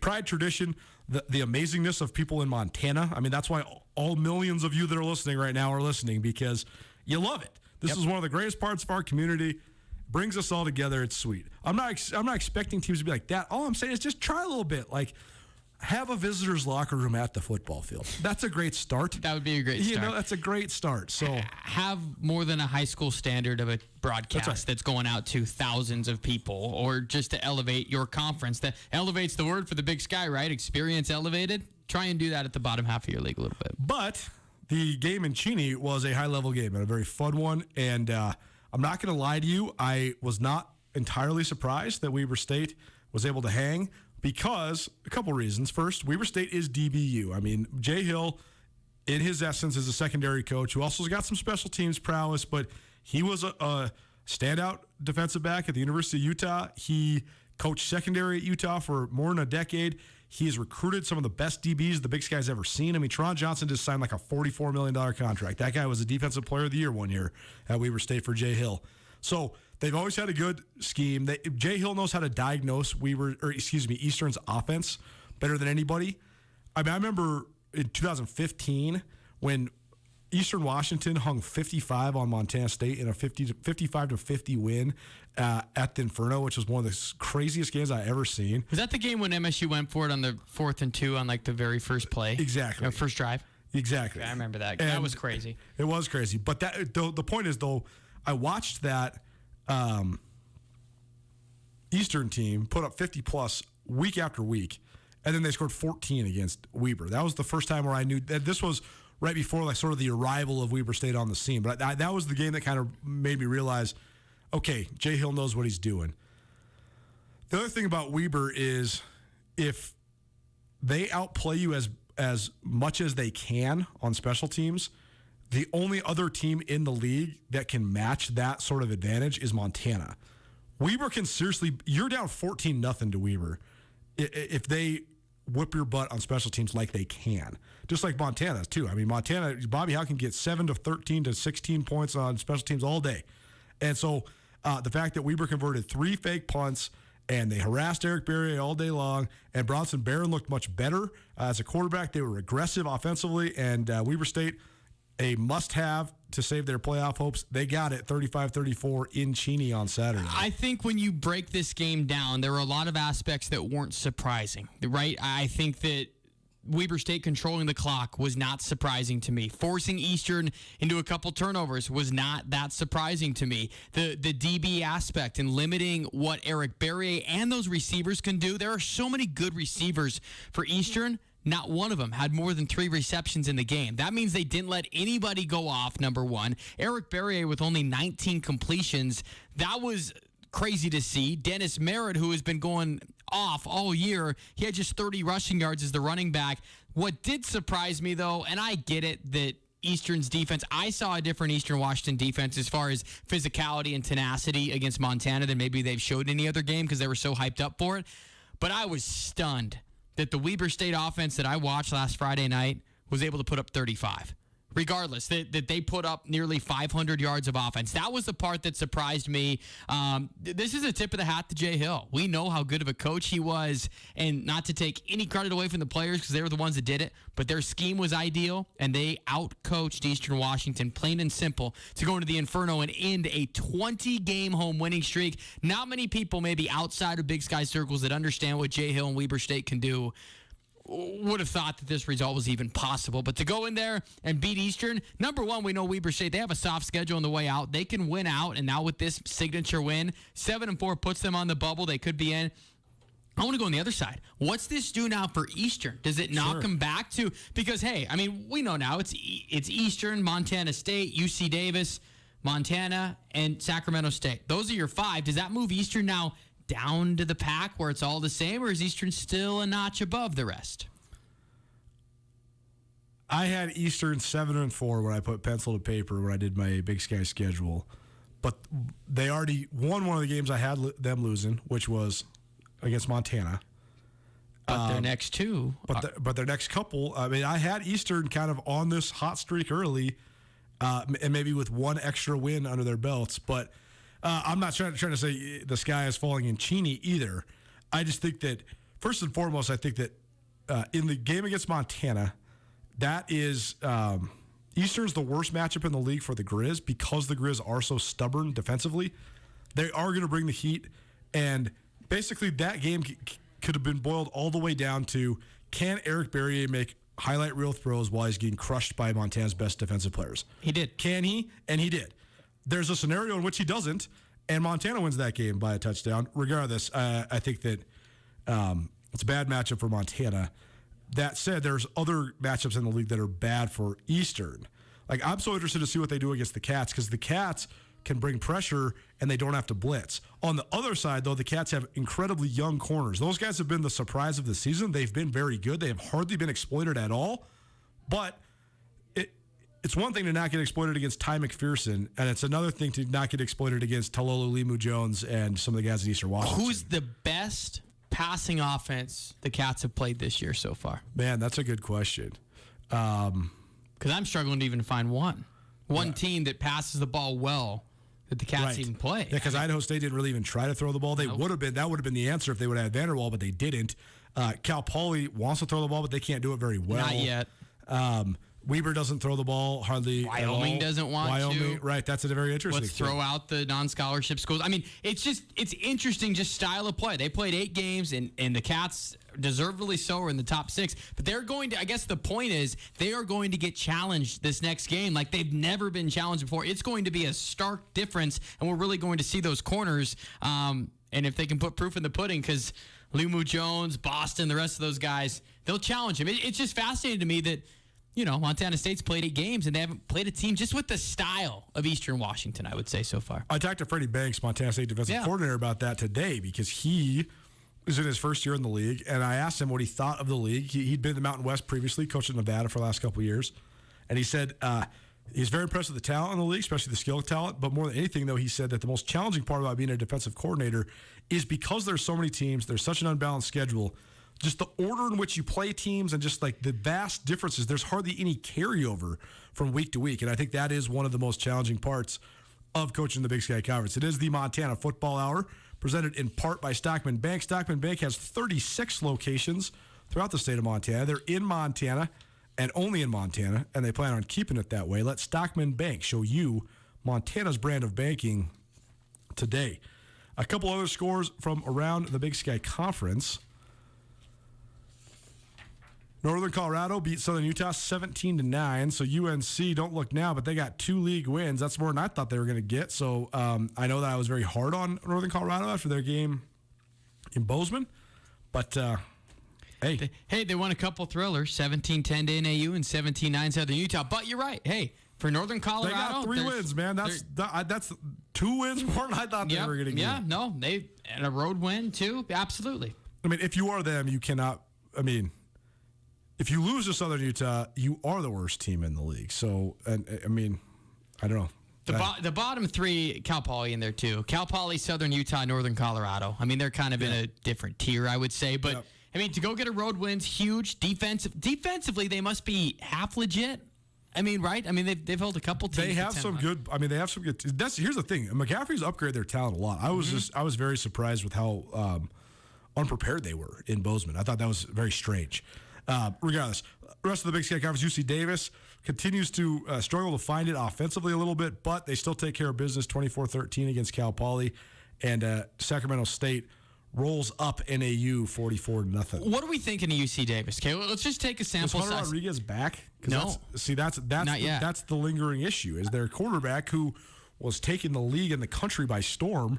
S2: pride, tradition, the amazingness of people in Montana. I mean, that's why all millions of you that are listening right now are listening, because you love it. This is one of the greatest parts of our community. Brings us all together. It's sweet. I'm not expecting teams to be like that. All I'm saying is just try a little bit. Like, have a visitor's locker room at the football field. That's a great start.
S1: That would be a great start.
S2: You know, that's a great start. So
S1: have more than a high school standard of a broadcast that's going out to thousands of people, or just to elevate your conference. That elevates the word for the Big Sky, right? Experience elevated. Try and do that at the bottom half of your league a little bit.
S2: But the game in Cheney was a high-level game and a very fun one. And I'm not going to lie to you. I was not entirely surprised that Weber State was able to hang, because a couple reasons. First, Weber State is DBU. I mean, Jay Hill, in his essence, is a secondary coach who also has got some special teams prowess, but he was a standout defensive back at the University of Utah. He coached secondary at Utah for more than a decade. He has recruited some of the best DBs the Big Sky's ever seen. I mean, Teron Johnson just signed like a $44 million contract. That guy was a defensive player of the year one year at Weber State for Jay Hill. So they've always had a good scheme. Jay Hill knows how to diagnose Eastern's offense better than anybody. I mean, I remember in 2015 when Eastern Washington hung 55 on Montana State in a 55-50 win at the Inferno, which was one of the craziest games I ever seen.
S1: Was that the game when MSU went for it on the 4th and 2 on like the very first play?
S2: Exactly.
S1: First drive?
S2: Exactly.
S1: Yeah, I remember that.
S2: And
S1: that was crazy.
S2: It was crazy. But the point is, though, I watched that Eastern team put up 50-plus week after week, and then they scored 14 against Weber. That was the first time where I knew that this was right before like sort of the arrival of Weber State on the scene. But that was the game that kind of made me realize, okay, Jay Hill knows what he's doing. The other thing about Weber is if they outplay you as much as they can on special teams, the only other team in the league that can match that sort of advantage is Montana. Weber can seriously, you're down 14-0 to Weber if they whip your butt on special teams like they can. Just like Montana, too. I mean, Montana, Bobby Howe can get 7 to 13 to 16 points on special teams all day. And so the fact that Weber converted 3 fake punts and they harassed Eric Berry all day long, and Bronson Barron looked much better as a quarterback. They were aggressive offensively, and Weber State, a must-have to save their playoff hopes. They got it 35-34 in Cheney on Saturday.
S1: I think when you break this game down, there were a lot of aspects that weren't surprising, right? I think that Weber State controlling the clock was not surprising to me. Forcing Eastern into a couple turnovers was not that surprising to me. The DB aspect and limiting what Eric Berry and those receivers can do. There are so many good receivers for Eastern. Not one of them had more than 3 receptions in the game. That means they didn't let anybody go off, number one. Eric Berrier with only 19 completions. That was crazy to see. Dennis Merritt, who has been going off all year, he had just 30 rushing yards as the running back. What did surprise me, though, and I get it that Eastern's defense, I saw a different Eastern Washington defense as far as physicality and tenacity against Montana than maybe they've showed in any other game because they were so hyped up for it. But I was stunned that the Weber State offense that I watched last Friday night was able to put up 35. Regardless, that they put up nearly 500 yards of offense. That was the part that surprised me. This is a tip of the hat to Jay Hill. We know how good of a coach he was, and not to take any credit away from the players because they were the ones that did it, but their scheme was ideal, and they out-coached Eastern Washington, plain and simple, to go into the Inferno and end a 20-game home winning streak. Not many people, maybe outside of Big Sky circles, that understand what Jay Hill and Weber State can do would have thought that this result was even possible. But to go in there and beat Eastern, number one, we know Weber State, they have a soft schedule on the way out. They can win out, and now with this signature win, 7-4 puts them on the bubble. They could be in. I want to go on the other side. What's this do now for Eastern? Does it knock them back to, because, hey, I mean, we know now it's Eastern, Montana State, UC Davis, Montana, and Sacramento State. Those are your 5. Does that move Eastern now down to the pack where it's all the same, or is Eastern still a notch above the rest?
S2: I had Eastern 7-4 when I put pencil to paper when I did my Big Sky schedule. But they already won one of the games I had them losing, which was against Montana.
S1: But their next 2.
S2: But their next couple, I mean, I had Eastern kind of on this hot streak early, and maybe with one extra win under their belts. But I'm not trying to say the sky is falling in Cheney either. I just think that, first and foremost, I think that in the game against Montana, that is Eastern's the worst matchup in the league for the Grizz because the Grizz are so stubborn defensively. They are going to bring the heat, and basically that game could have been boiled all the way down to, can Eric Berrier make highlight reel throws while he's getting crushed by Montana's best defensive players?
S1: He did.
S2: Can he? And he did. There's a scenario in which he doesn't, and Montana wins that game by a touchdown. Regardless, I think that it's a bad matchup for Montana. That said, there's other matchups in the league that are bad for Eastern. Like, I'm so interested to see what they do against the Cats, because the Cats can bring pressure and they don't have to blitz. On the other side, though, the Cats have incredibly young corners. Those guys have been the surprise of the season. They've been very good. They have hardly been exploited at all. But it's one thing to not get exploited against Ty McPherson, and it's another thing to not get exploited against Talolo Limu-Jones and some of the guys at Eastern Washington.
S1: Who's the best passing offense the Cats have played this year so far?
S2: Man, that's a good question.
S1: Because I'm struggling to even find one team that passes the ball well that the Cats even play.
S2: Yeah, because Idaho State didn't really even try to throw the ball. They would have been. That would have been the answer if they would have had Vanderwall, but they didn't. Cal Poly wants to throw the ball, but they can't do it very well.
S1: Not yet.
S2: Weber doesn't throw the ball hardly.
S1: Wyoming doesn't want to.
S2: Right? That's a very interesting.
S1: Let's throw out the non-scholarship schools. I mean, it's interesting, just style of play. They played 8 games, and the Cats, deservedly so, are in the top 6. But they're going to. I guess the point is they are going to get challenged this next game like they've never been challenged before. It's going to be a stark difference, and we're really going to see those corners. And if they can put proof in the pudding, because Limu-Jones, Boston, the rest of those guys, they'll challenge him. It's just fascinating to me that, you know, Montana State's played 8 games, and they haven't played a team just with the style of Eastern Washington, I would say, so far.
S2: I talked to Freddie Banks, Montana State defensive coordinator, about that today, because he is in his first year in the league, and I asked him what he thought of the league. He'd been in the Mountain West previously, coached in Nevada for the last couple of years, and he said he's very impressed with the talent in the league, especially the skill talent, but more than anything, though, he said that the most challenging part about being a defensive coordinator is because there's so many teams, there's such an unbalanced schedule, just the order in which you play teams and just like the vast differences. There's hardly any carryover from week to week. And I think that is one of the most challenging parts of coaching the Big Sky Conference. It is the Montana Football Hour, presented in part by Stockman Bank. Stockman Bank has 36 locations throughout the state of Montana. They're in Montana and only in Montana, and they plan on keeping it that way. Let Stockman Bank show you Montana's brand of banking today. A couple other scores from around the Big Sky Conference. Northern Colorado beat Southern Utah 17-9. So UNC, don't look now, but they got 2 league wins. That's more than I thought they were going to get. So I know that I was very hard on Northern Colorado after their game in Bozeman. But, hey.
S1: They won a couple thrillers, 17-10 to NAU and 17-9 Southern Utah. But you're right. Hey, for Northern Colorado,
S2: they got 3 wins, man. That's 2 wins more than I thought they were going to get.
S1: Yeah, no, and a road win too. Absolutely.
S2: I mean, if you are them, you cannot. I mean, if you lose to Southern Utah, you are the worst team in the league. So, and I mean, I don't know.
S1: The bottom 3, Cal Poly in there too. Cal Poly, Southern Utah, Northern Colorado. I mean, they're kind of in a different tier, I would say. But I mean, to go get a road win's huge. Defensively, they must be half legit. I mean, right? I mean, they've held a couple teams.
S2: They have some good. I mean, they have some good. Here's the thing. McCaffrey's upgraded their talent a lot. I was very surprised with how unprepared they were in Bozeman. I thought that was very strange. Regardless, the rest of the Big Sky Conference, UC Davis continues to struggle to find it offensively a little bit, but they still take care of business 24-13 against Cal Poly, and Sacramento State rolls up NAU 44-0.
S1: What are we thinking of UC Davis? Okay, well, let's just take a sample size.
S2: Is Hunter Rodriguez back?
S1: No.
S2: That's the lingering issue. Is their quarterback who was taking the league and the country by storm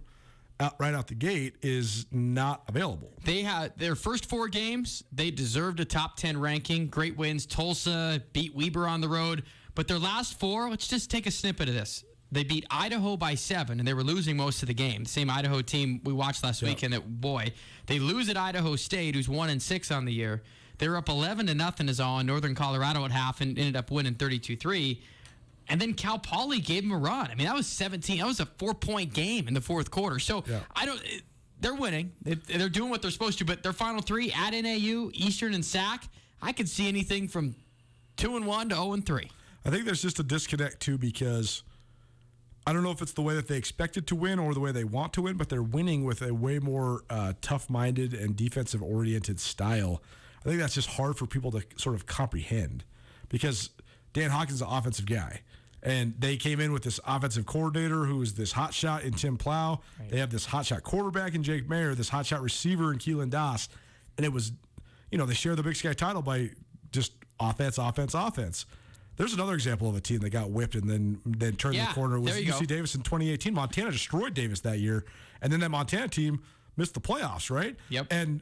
S2: right out the gate is not available.
S1: They had their first 4 games. They deserved a top 10 ranking. Great wins. Tulsa beat Weber on the road. But their last 4, let's just take a snippet of this. They beat Idaho by 7, and they were losing most of the game. The same Idaho team we watched last weekend. That boy, they lose at Idaho State, who's 1-6 on the year. They were up 11-0 is all in Northern Colorado at half, and ended up winning 32-3. And then Cal Poly gave them a run. I mean, that was 17. That was a 4-point game in the fourth quarter. So they're winning. They're doing what they're supposed to. But their final 3 at NAU, Eastern, and SAC, I could see anything from 2-1 to 0-3.
S2: I think there's just a disconnect too, because I don't know if it's the way that they expected to win or the way they want to win, but they're winning with a way more tough-minded and defensive-oriented style. I think that's just hard for people to sort of comprehend, because Dan Hawkins is an offensive guy, and they came in with this offensive coordinator who is this hotshot in Tim Plow. Right. They have this hotshot quarterback in Jake Mayer, this hotshot receiver in Keelan Doss, and it was, they share the Big Sky title by just offense. There's another example of a team that got whipped and then turned the corner. It was UC Davis in 2018. Montana destroyed Davis that year, and then that Montana team missed the playoffs, right?
S1: Yep.
S2: And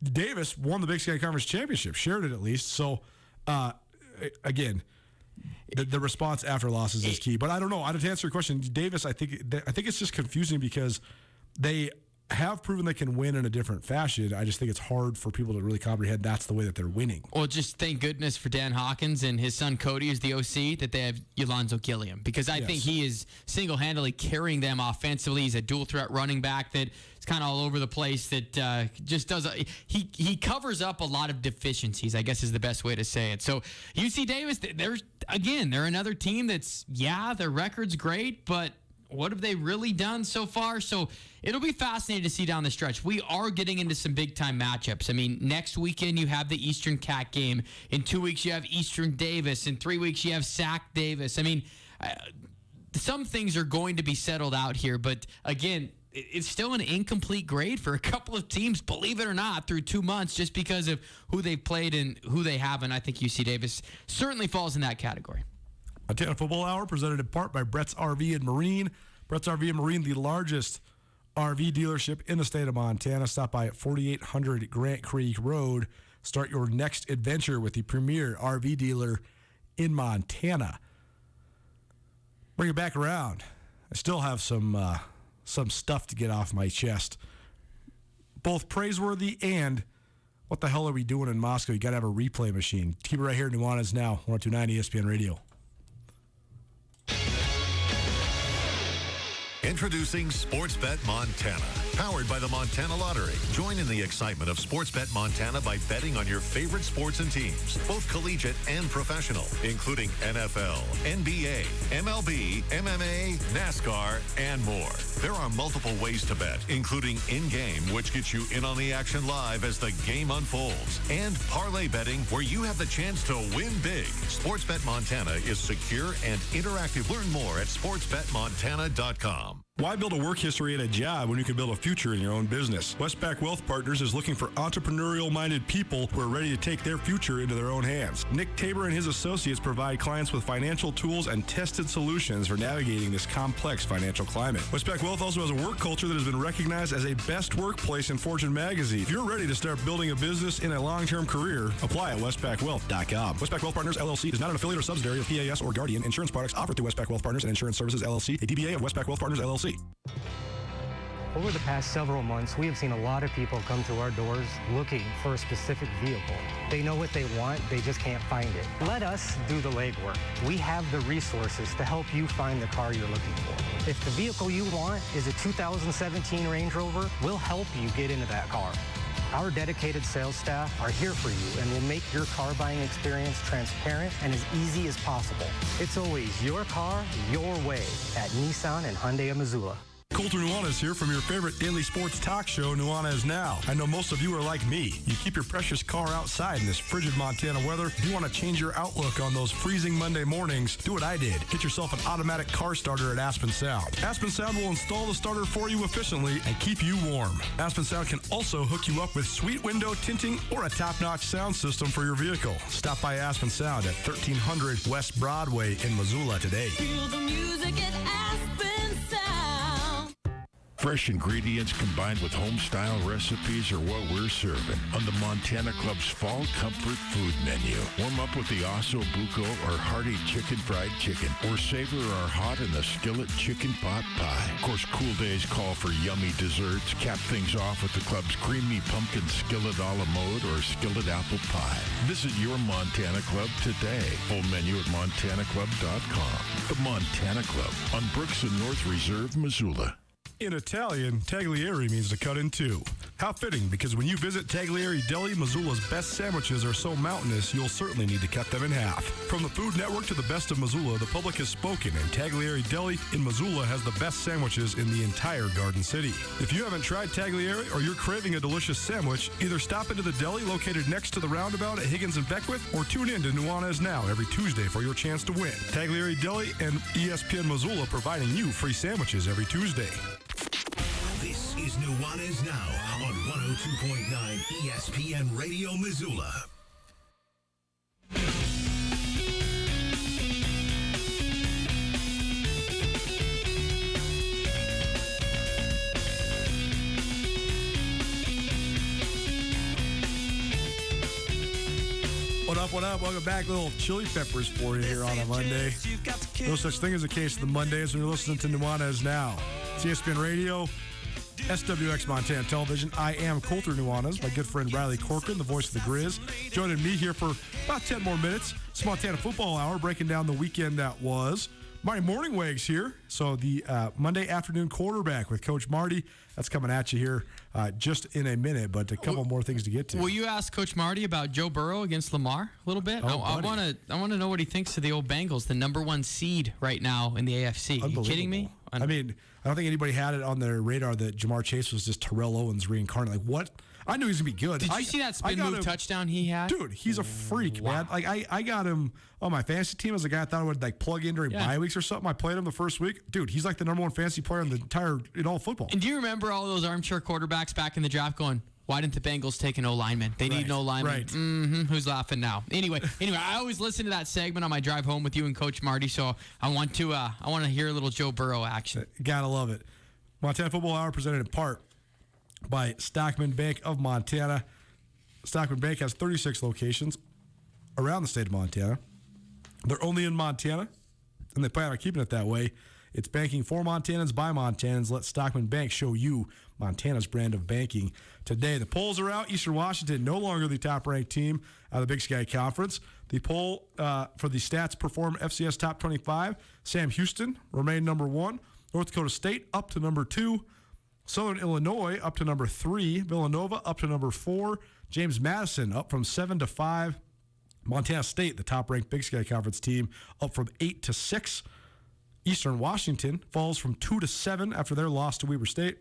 S2: Davis won the Big Sky Conference Championship, shared it at least. So, again, the response after losses is key. But I don't know. To answer your question, Davis, I think it's just confusing because they have proven they can win in a different fashion. I just think it's hard for people to really comprehend that's the way that they're winning.
S1: Well, just thank goodness for Dan Hawkins and his son Cody is the OC that they have Yolonzo Gilliam, because I think he is single-handedly carrying them offensively. He's a dual-threat running back that is kind of all over the place, that just does he covers up a lot of deficiencies, I guess is the best way to say it. So UC Davis, they're another team that's, their record's great, but what have they really done so far? So it'll be fascinating to see down the stretch. We are getting into some big-time matchups. I mean, next weekend you have the Eastern Cat game. In 2 weeks you have Eastern Davis. In 3 weeks you have Sac Davis. I mean, some things are going to be settled out here. But, again, it's still an incomplete grade for a couple of teams, believe it or not, through 2 months just because of who they've played and who they haven't. I think UC Davis certainly falls in that category.
S2: Montana Football Hour presented in part by Brett's RV and Marine. Brett's RV and Marine, the largest RV dealership in the state of Montana. Stop by at 4800 Grant Creek Road. Start your next adventure with the premier RV dealer in Montana. Bring it back around. I still have some stuff to get off my chest. Both praiseworthy and what the hell are we doing in Moscow? You got to have a replay machine. Keep it right here. Nuanez now, 102.9 ESPN Radio.
S3: Introducing Sportsbet Montana, powered by the Montana Lottery. Join in the excitement of Sportsbet Montana by betting on your favorite sports and teams, both collegiate and professional, including NFL, NBA, MLB, MMA, NASCAR, and more. There are multiple ways to bet, including in-game, which gets you in on the action live as the game unfolds, and parlay betting, where you have the chance to win big. Sportsbet Montana is secure and interactive. Learn more at sportsbetmontana.com.
S14: Why build a work history at a job when you can build a future in your own business? Westpac Wealth Partners is looking for entrepreneurial-minded people who are ready to take their future into their own hands. Nick Tabor and his associates provide clients with financial tools and tested solutions for navigating this complex financial climate. Westpac Wealth also has a work culture that has been recognized as a best workplace in Fortune magazine. If you're ready to start building a business in a long-term career, apply at westpacwealth.com. Westpac Wealth Partners, LLC is not an affiliate or subsidiary of PAS or Guardian. Insurance products offered through Westpac Wealth Partners and Insurance Services, LLC, a DBA of Westpac Wealth Partners, LLC.
S15: Over the past several months, we have seen a lot of people come to our doors looking for a specific vehicle. They know what they want, they just can't find it. Let us do the legwork. We have the resources to help you find the car you're looking for. If the vehicle you want is a 2017 Range Rover, we'll help you get into that car. Our dedicated sales staff are here for you and will make your car buying experience transparent and as easy as possible. It's always your car, your way at Nissan and Hyundai of Missoula.
S14: Colter Nuanez here from your favorite daily sports talk show, Nuanez Now. I know most of you are like me. You keep your precious car outside in this frigid Montana weather. If you want to change your outlook on those freezing Monday mornings, do what I did. Get yourself an automatic car starter at Aspen Sound. Aspen Sound will install the starter for you efficiently and keep you warm. Aspen Sound can also hook you up with sweet window tinting or a top-notch sound system for your vehicle. Stop by Aspen Sound at 1300 West Broadway in Missoula today.
S9: Feel the music at Aspen Sound.
S16: Fresh ingredients combined with home-style recipes are what we're serving on the Montana Club's Fall Comfort Food Menu. Warm up with the Osso Buco or hearty chicken fried chicken, or savor our hot in the skillet chicken pot pie. Of course, cool days call for yummy desserts. Cap things off with the club's creamy pumpkin skillet a la mode or skillet apple pie. Visit your Montana Club today. Full menu at montanaclub.com. The Montana Club on Brooks and North Reserve, Missoula.
S14: In Italian, tagliere means to cut in two. How fitting, because when you visit Tagliere Deli, Missoula's best sandwiches are so mountainous, you'll certainly need to cut them in half. From the Food Network to the best of Missoula, the public has spoken, and Tagliere Deli in Missoula has the best sandwiches in the entire Garden City. If you haven't tried Tagliere or you're craving a delicious sandwich, either stop into the deli located next to the roundabout at Higgins and Beckwith, or tune in to Nuanez Now every Tuesday for your chance to win. Tagliere Deli and ESPN Missoula providing you free sandwiches every Tuesday.
S11: This is Nuanez Now on 102.9 ESPN Radio Missoula.
S2: What up, what up? Welcome back. Little chili peppers for you here on a Monday. No such thing as a case of the Mondays when you're listening to Nuanez Now. It's ESPN Radio, SWX Montana Television. I am Colter Nuanez, my good friend Riley Corcoran, the voice of the Grizz. Joining me here for about 10 more minutes. It's Montana Football Hour, breaking down the weekend that was. Marty Morningweg's here. So the Monday afternoon quarterback with Coach Marty. That's coming at you here just in a minute, but a couple more things to get to.
S1: Will you ask Coach Marty about Joe Burrow against Lamar a little bit?
S2: Oh,
S1: I want to know what he thinks of the old Bengals, the number 1 seed right now in the AFC. Are you kidding me?
S2: I mean, I don't think anybody had it on their radar that Jamar Chase was just Terrell Owens reincarnate. Like, what? I knew he was going to be good.
S1: Did you see that spin move touchdown he had?
S2: Dude, he's a freak, man. Like, I got him on my fantasy team as a guy I thought I would like plug in during bye weeks or something. I played him the first week. Dude, he's like the number 1 fantasy player in all football.
S1: And do you remember all those armchair quarterbacks back in the draft going, why didn't the Bengals take an O-lineman? They need an O-lineman.
S2: Right.
S1: Mm-hmm. Who's laughing now? Anyway, I always listen to that segment on my drive home with you and Coach Marty, so I want to hear a little Joe Burrow action.
S2: Gotta love it. Montana Football Hour presented in part by Stockman Bank of Montana. Stockman Bank has 36 locations around the state of Montana. They're only in Montana, and they plan on keeping it that way. It's banking for Montanans by Montanans. Let Stockman Bank show you Montana's brand of banking today. The polls are out. Eastern Washington no longer the top-ranked team out of the Big Sky Conference. The poll for the Stats Perform FCS Top 25, Sam Houston remained number 1. North Dakota State up to number 2. Southern Illinois up to number 3. Villanova up to number 4. James Madison up from 7 to 5. Montana State, the top-ranked Big Sky Conference team, up from 8 to 6. Eastern Washington falls from 2 to 7 after their loss to Weber State.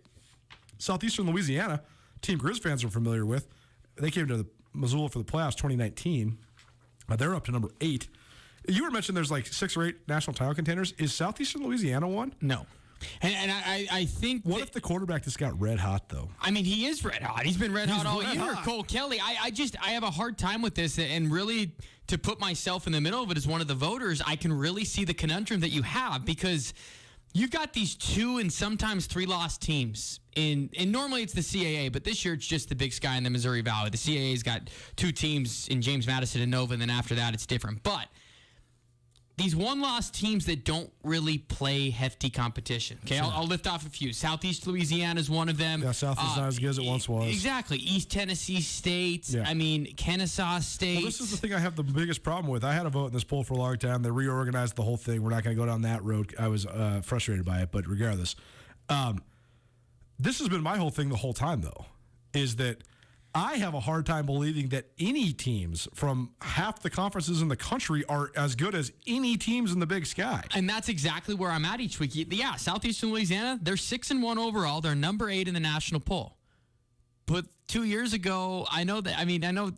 S2: Southeastern Louisiana, team Grizz fans are familiar with. They came to Missoula for the playoffs 2019. They're up to number 8. You were mentioning there's like 6 or 8 national title contenders. Is Southeastern Louisiana one?
S1: No. And I think...
S2: What if the quarterback just got red hot, though?
S1: I mean, he is red hot. He's been red hot all year.
S2: Hot.
S1: Cole Kelly. I have a hard time with this, and really to put myself in the middle of it as one of the voters, I can really see the conundrum that you have, because you've got these 2 and sometimes 3 lost teams. And normally it's the CAA, but this year it's just the Big Sky and the Missouri Valley. The CAA's got 2 teams in James Madison and Nova, and then after that it's different. But these 1-loss teams that don't really play hefty competition. Okay,
S2: Sure.
S1: I'll lift off a few. Southeast Louisiana is one of them.
S2: Yeah, South is not as good as it once was.
S1: Exactly. East Tennessee State.
S2: Yeah.
S1: I mean, Kennesaw State.
S2: Well, this is the thing I have the biggest problem with. I had a vote in this poll for a long time. They reorganized the whole thing. We're not going to go down that road. I was frustrated by it, but regardless. This has been my whole thing the whole time, though, is that I have a hard time believing that any teams from half the conferences in the country are as good as any teams in the Big Sky.
S1: And that's exactly where I'm at each week. Yeah, Southeastern Louisiana, they're 6-1 overall. They're number 8 in the national poll. But 2 years ago, I know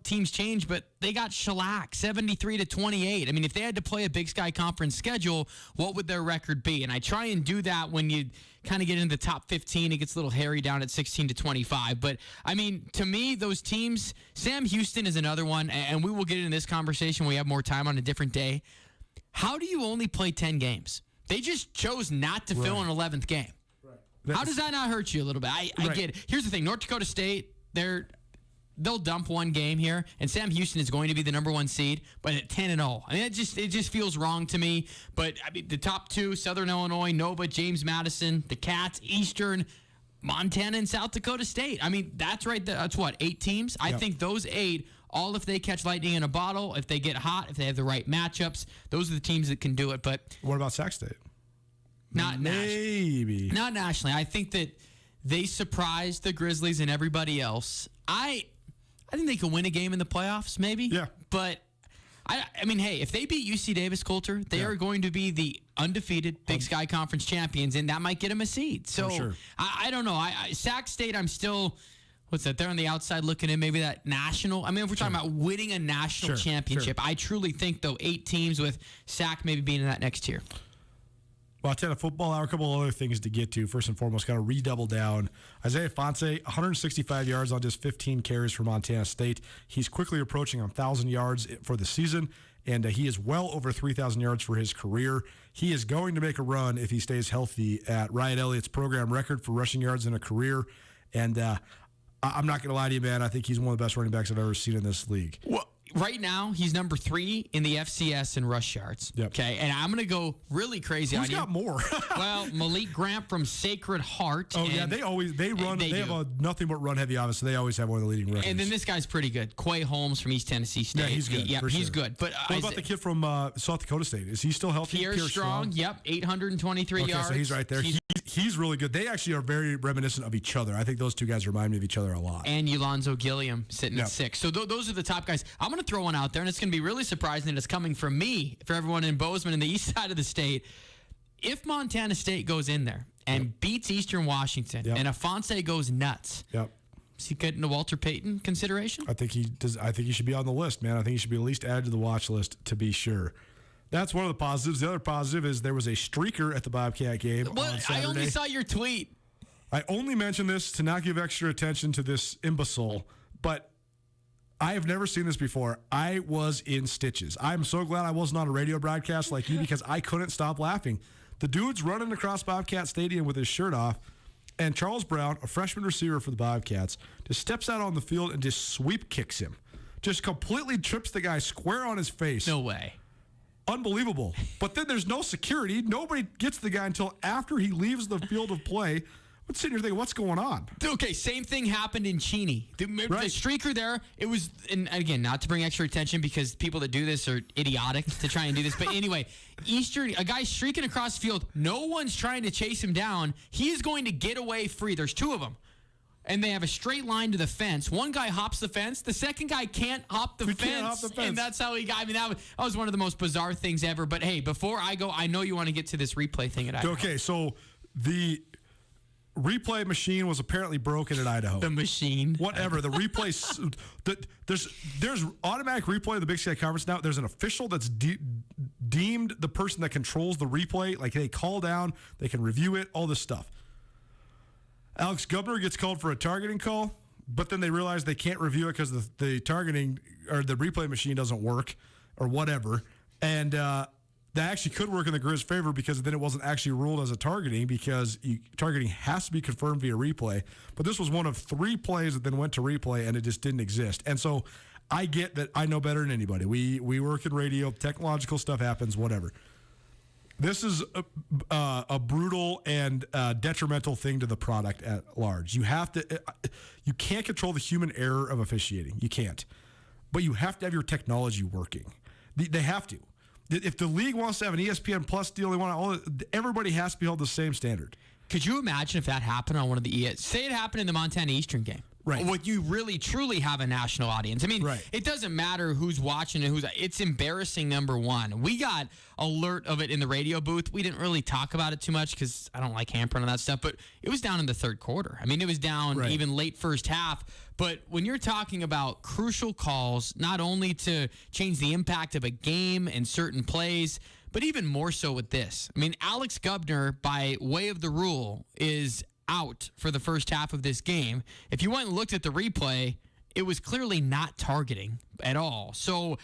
S1: teams change, but they got shellacked 73-28. I mean, if they had to play a Big Sky Conference schedule, what would their record be? And I try and do that when you kind of get into the top 15. It gets a little hairy down at 16-25. But, I mean, to me, those teams, Sam Houston is another one, and we will get into this conversation when we have more time on a different day. How do you only play 10 games? They just chose not to fill an 11th game. How does that not hurt you a little bit? I get it. Here's the thing. North Dakota State, they'll dump one game here, and Sam Houston is going to be the number 1 seed, but at 10-0. I mean, it just feels wrong to me. But I mean, the top 2, Southern Illinois, Nova, James Madison, the Cats, Eastern, Montana, and South Dakota State. I mean, that's right. That's what, 8 teams? I think those 8, all if they catch lightning in a bottle, if they get hot, if they have the right matchups, those are the teams that can do it. But
S2: what about Sac State?
S1: Not nationally. I think that they surprised the Grizzlies and everybody else. I think they can win a game in the playoffs, maybe.
S2: Yeah.
S1: But I mean, hey, if they beat UC Davis, Coulter, they are going to be the undefeated Big Sky Conference champions, and that might get them a seed. So
S2: sure.
S1: I don't know. Sac State, I'm still. What's that? They're on the outside looking in, maybe that national. I mean, if we're talking about winning a national championship, I truly think, though, 8 teams with Sac maybe being in that next tier.
S2: Montana football hour, a couple other things to get to. First and foremost, got to redouble down. Isaiah Fonse, 165 yards on just 15 carries for Montana State. He's quickly approaching 1,000 yards for the season, and he is well over 3,000 yards for his career. He is going to make a run if he stays healthy at Ryan Elliott's program record for rushing yards in a career. And I'm not going to lie to you, man. I think he's one of the best running backs I've ever seen in this league.
S1: Well, right now, he's number 3 in the FCS in rush yards. Yep. Okay, and I'm going to go really crazy on you.
S2: Who's got more?
S1: Well, Malik Grant from Sacred Heart.
S2: Oh, yeah, they run. They have a nothing but run heavy, obviously. They always have one of the leading records.
S1: And then this guy's pretty good. Quay Holmes from East Tennessee State.
S2: Yeah, he's good.
S1: He's good. But
S2: what about the kid from South Dakota State? Is he still healthy?
S1: Pierre Strong. Yep, 823 yards.
S2: Okay, so he's right there. He's really good. They actually are very reminiscent of each other. I think those two guys remind me of each other a lot.
S1: And Yolonzo Gilliam sitting at 6. So those are the top guys. I'm going to throw one out there, and it's going to be really surprising that it's coming from me for everyone in Bozeman and the east side of the state. If Montana State goes in there and beats Eastern Washington and Afonso goes nuts, is he getting a Walter Payton consideration?
S2: I think he does. I think he should be on the list, man. I think he should be at least added to the watch list to be sure. That's one of the positives. The other positive is there was a streaker at the Bobcat game on Saturday.
S1: I only saw your tweet.
S2: I only mentioned this to not give extra attention to this imbecile, but I have never seen this before. I was in stitches. I'm so glad I wasn't on a radio broadcast like you because I couldn't stop laughing. The dude's running across Bobcat Stadium with his shirt off, and Charles Brown, a freshman receiver for the Bobcats, just steps out on the field and just sweep kicks him. Just completely trips the guy square on his face.
S1: No way.
S2: Unbelievable. But then there's no security. Nobody gets the guy until after he leaves the field of play. I'm sitting here thinking, what's going on?
S1: Okay, same thing happened in Cheney. The streaker there, it was, and again, not to bring extra attention because people that do this are idiotic to try and do this. But anyway, a guy streaking across the field, no one's trying to chase him down. He is going to get away free. There's 2 of them. And they have a straight line to the fence. One guy hops the fence. The second guy can't hop the fence. And that's how he got. I mean, that was one of the most bizarre things ever. But hey, before I go, I know you want to get to this replay thing at Idaho.
S2: Okay, so the replay machine was apparently broken at Idaho.
S1: The machine.
S2: Whatever. The replay. There's automatic replay of the Big Sky Conference now. There's an official that's deemed the person that controls the replay. Like they call down, they can review it, all this stuff. Alex Gubner gets called for a targeting call, but then they realize they can't review it because the targeting or the replay machine doesn't work or whatever. And that actually could work in the Grizz' favor because then it wasn't actually ruled as a targeting because targeting has to be confirmed via replay. But this was one of 3 plays that then went to replay and it just didn't exist. And so I get that I know better than anybody. We work in radio, technological stuff happens, whatever. This is a brutal and detrimental thing to the product at large. You can't control the human error of officiating. You can't. But you have to have your technology working. They have to. If the league wants to have an ESPN Plus deal, everybody has to be held to the same standard.
S1: Could you imagine if that happened on one of the say it happened in the Montana Eastern game?
S2: Right.
S1: Would you really, truly have a national audience? I mean, It doesn't matter who's watching and it's embarrassing, number one. We got alert of it in the radio booth. We didn't really talk about it too much because I don't like hampering on that stuff, but it was down in the 3rd quarter. I mean, it was down even late first half. But when you're talking about crucial calls, not only to change the impact of a game and certain plays, but even more so with this. I mean, Alex Gubner, by way of the rule, is out for the first half of this game. If you went and looked at the replay, it was clearly not targeting at all. So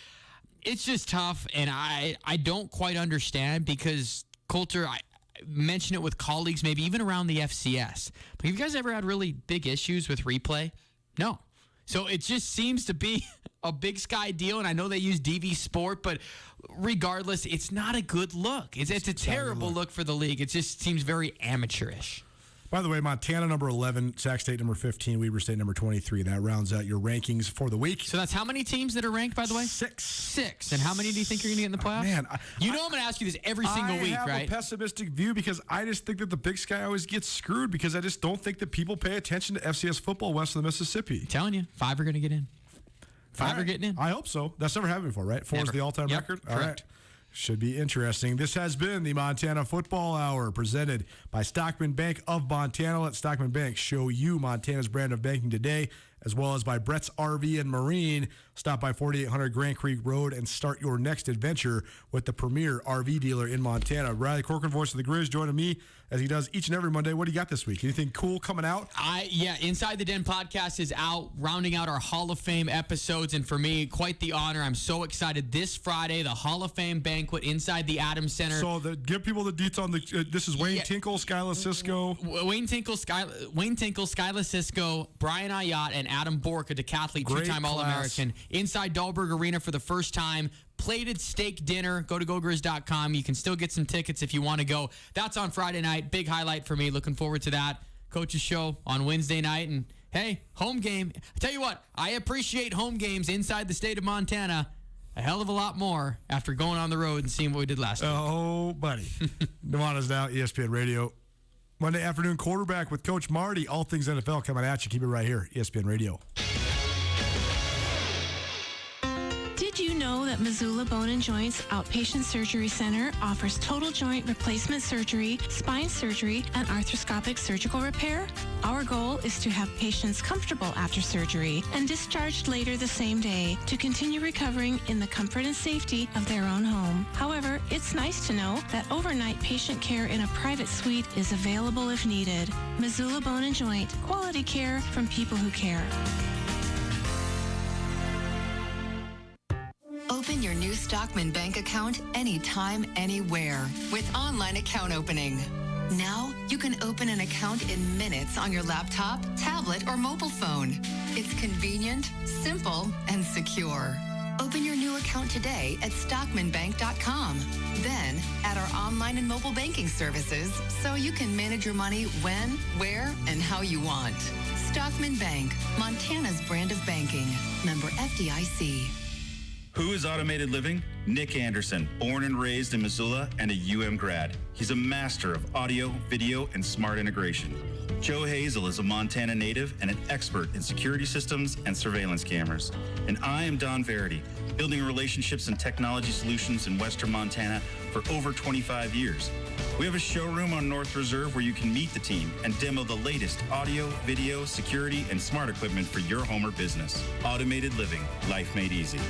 S1: it's just tough, and I don't quite understand because, Coulter, mention it with colleagues, maybe even around the FCS. But have you guys ever had really big issues with replay? No. So it just seems to be a Big Sky deal, and I know they use DV Sport, but regardless, it's not a good look. It's a terrible look for the league. It just seems very amateurish.
S2: By the way, Montana number 11, Sac State number 15, Weber State number 23. That rounds out your rankings for the week.
S1: So that's how many teams that are ranked, by the way?
S2: 6.
S1: And how many do you think you're going to get in the playoffs?
S2: Man,
S1: I'm going to ask you this every single week, right?
S2: I have a pessimistic view because I just think that the Big Sky always gets screwed because I just don't think that people pay attention to FCS football west of the Mississippi.
S1: I'm telling you, 5 are going to get in. 5 are getting in.
S2: I hope so. That's never happened before, right? 4 is the all-time record? All right. Should be interesting. This has been the Montana Football Hour presented by Stockman Bank of Montana. Let Stockman Bank show you Montana's brand of banking today, as well as by Brett's RV and Marine. Stop by 4800 Grand Creek Road and start your next adventure with the premier RV dealer in Montana. Riley Corcoran, voice of the Grizz, joining me as he does each and every Monday. What do you got this week? Anything cool coming out?
S1: Inside the Den podcast is out, rounding out our Hall of Fame episodes, and for me, quite the honor. I'm so excited. This Friday, the Hall of Fame banquet inside the Adams Center.
S2: So give people the deets on the. This is Wayne Tinkle, Skyla Cisco.
S1: Wayne Tinkle, Skyla Cisco, Brian Ayat, and Adam Bork, a decathlete, two-time All-American. Inside Dahlberg Arena for the first time. Plated steak dinner. Go to gogrizz.com. You can still get some tickets if you want to go. That's on Friday night. Big highlight for me. Looking forward to that. Coach's show on Wednesday night. And, hey, home game. I tell you what, I appreciate home games inside the state of Montana a hell of a lot more after going on the road and seeing what we did last week.
S2: Oh, buddy. Nuanez now, ESPN Radio. Monday afternoon quarterback with Coach Marty. All things NFL coming at you. Keep it right here, ESPN Radio.
S17: Did you know that Missoula Bone and Joints Outpatient Surgery Center offers total joint replacement surgery, spine surgery, and arthroscopic surgical repair? Our goal is to have patients comfortable after surgery and discharged later the same day to continue recovering in the comfort and safety of their own home. However, it's nice to know that overnight patient care in a private suite is available if needed. Missoula Bone and Joint, quality care from people who care.
S6: Open your new Stockman Bank account anytime, anywhere with online account opening. Now, you can open an account in minutes on your laptop, tablet, or mobile phone. It's convenient, simple, and secure. Open your new account today at stockmanbank.com. Then, add our online and mobile banking services so you can manage your money when, where, and how you want. Stockman Bank, Montana's brand of banking. Member FDIC.
S18: Who is Automated Living? Nick Anderson, born and raised in Missoula and a UM grad. He's a master of audio, video, and smart integration. Joe Hazel is a Montana native and an expert in security systems and surveillance cameras. And I am Don Verity, building relationships and technology solutions in Western Montana for over 25 years. We have a showroom on North Reserve where you can meet the team and demo the latest audio, video, security, and smart equipment for your home or business. Automated Living, life made easy.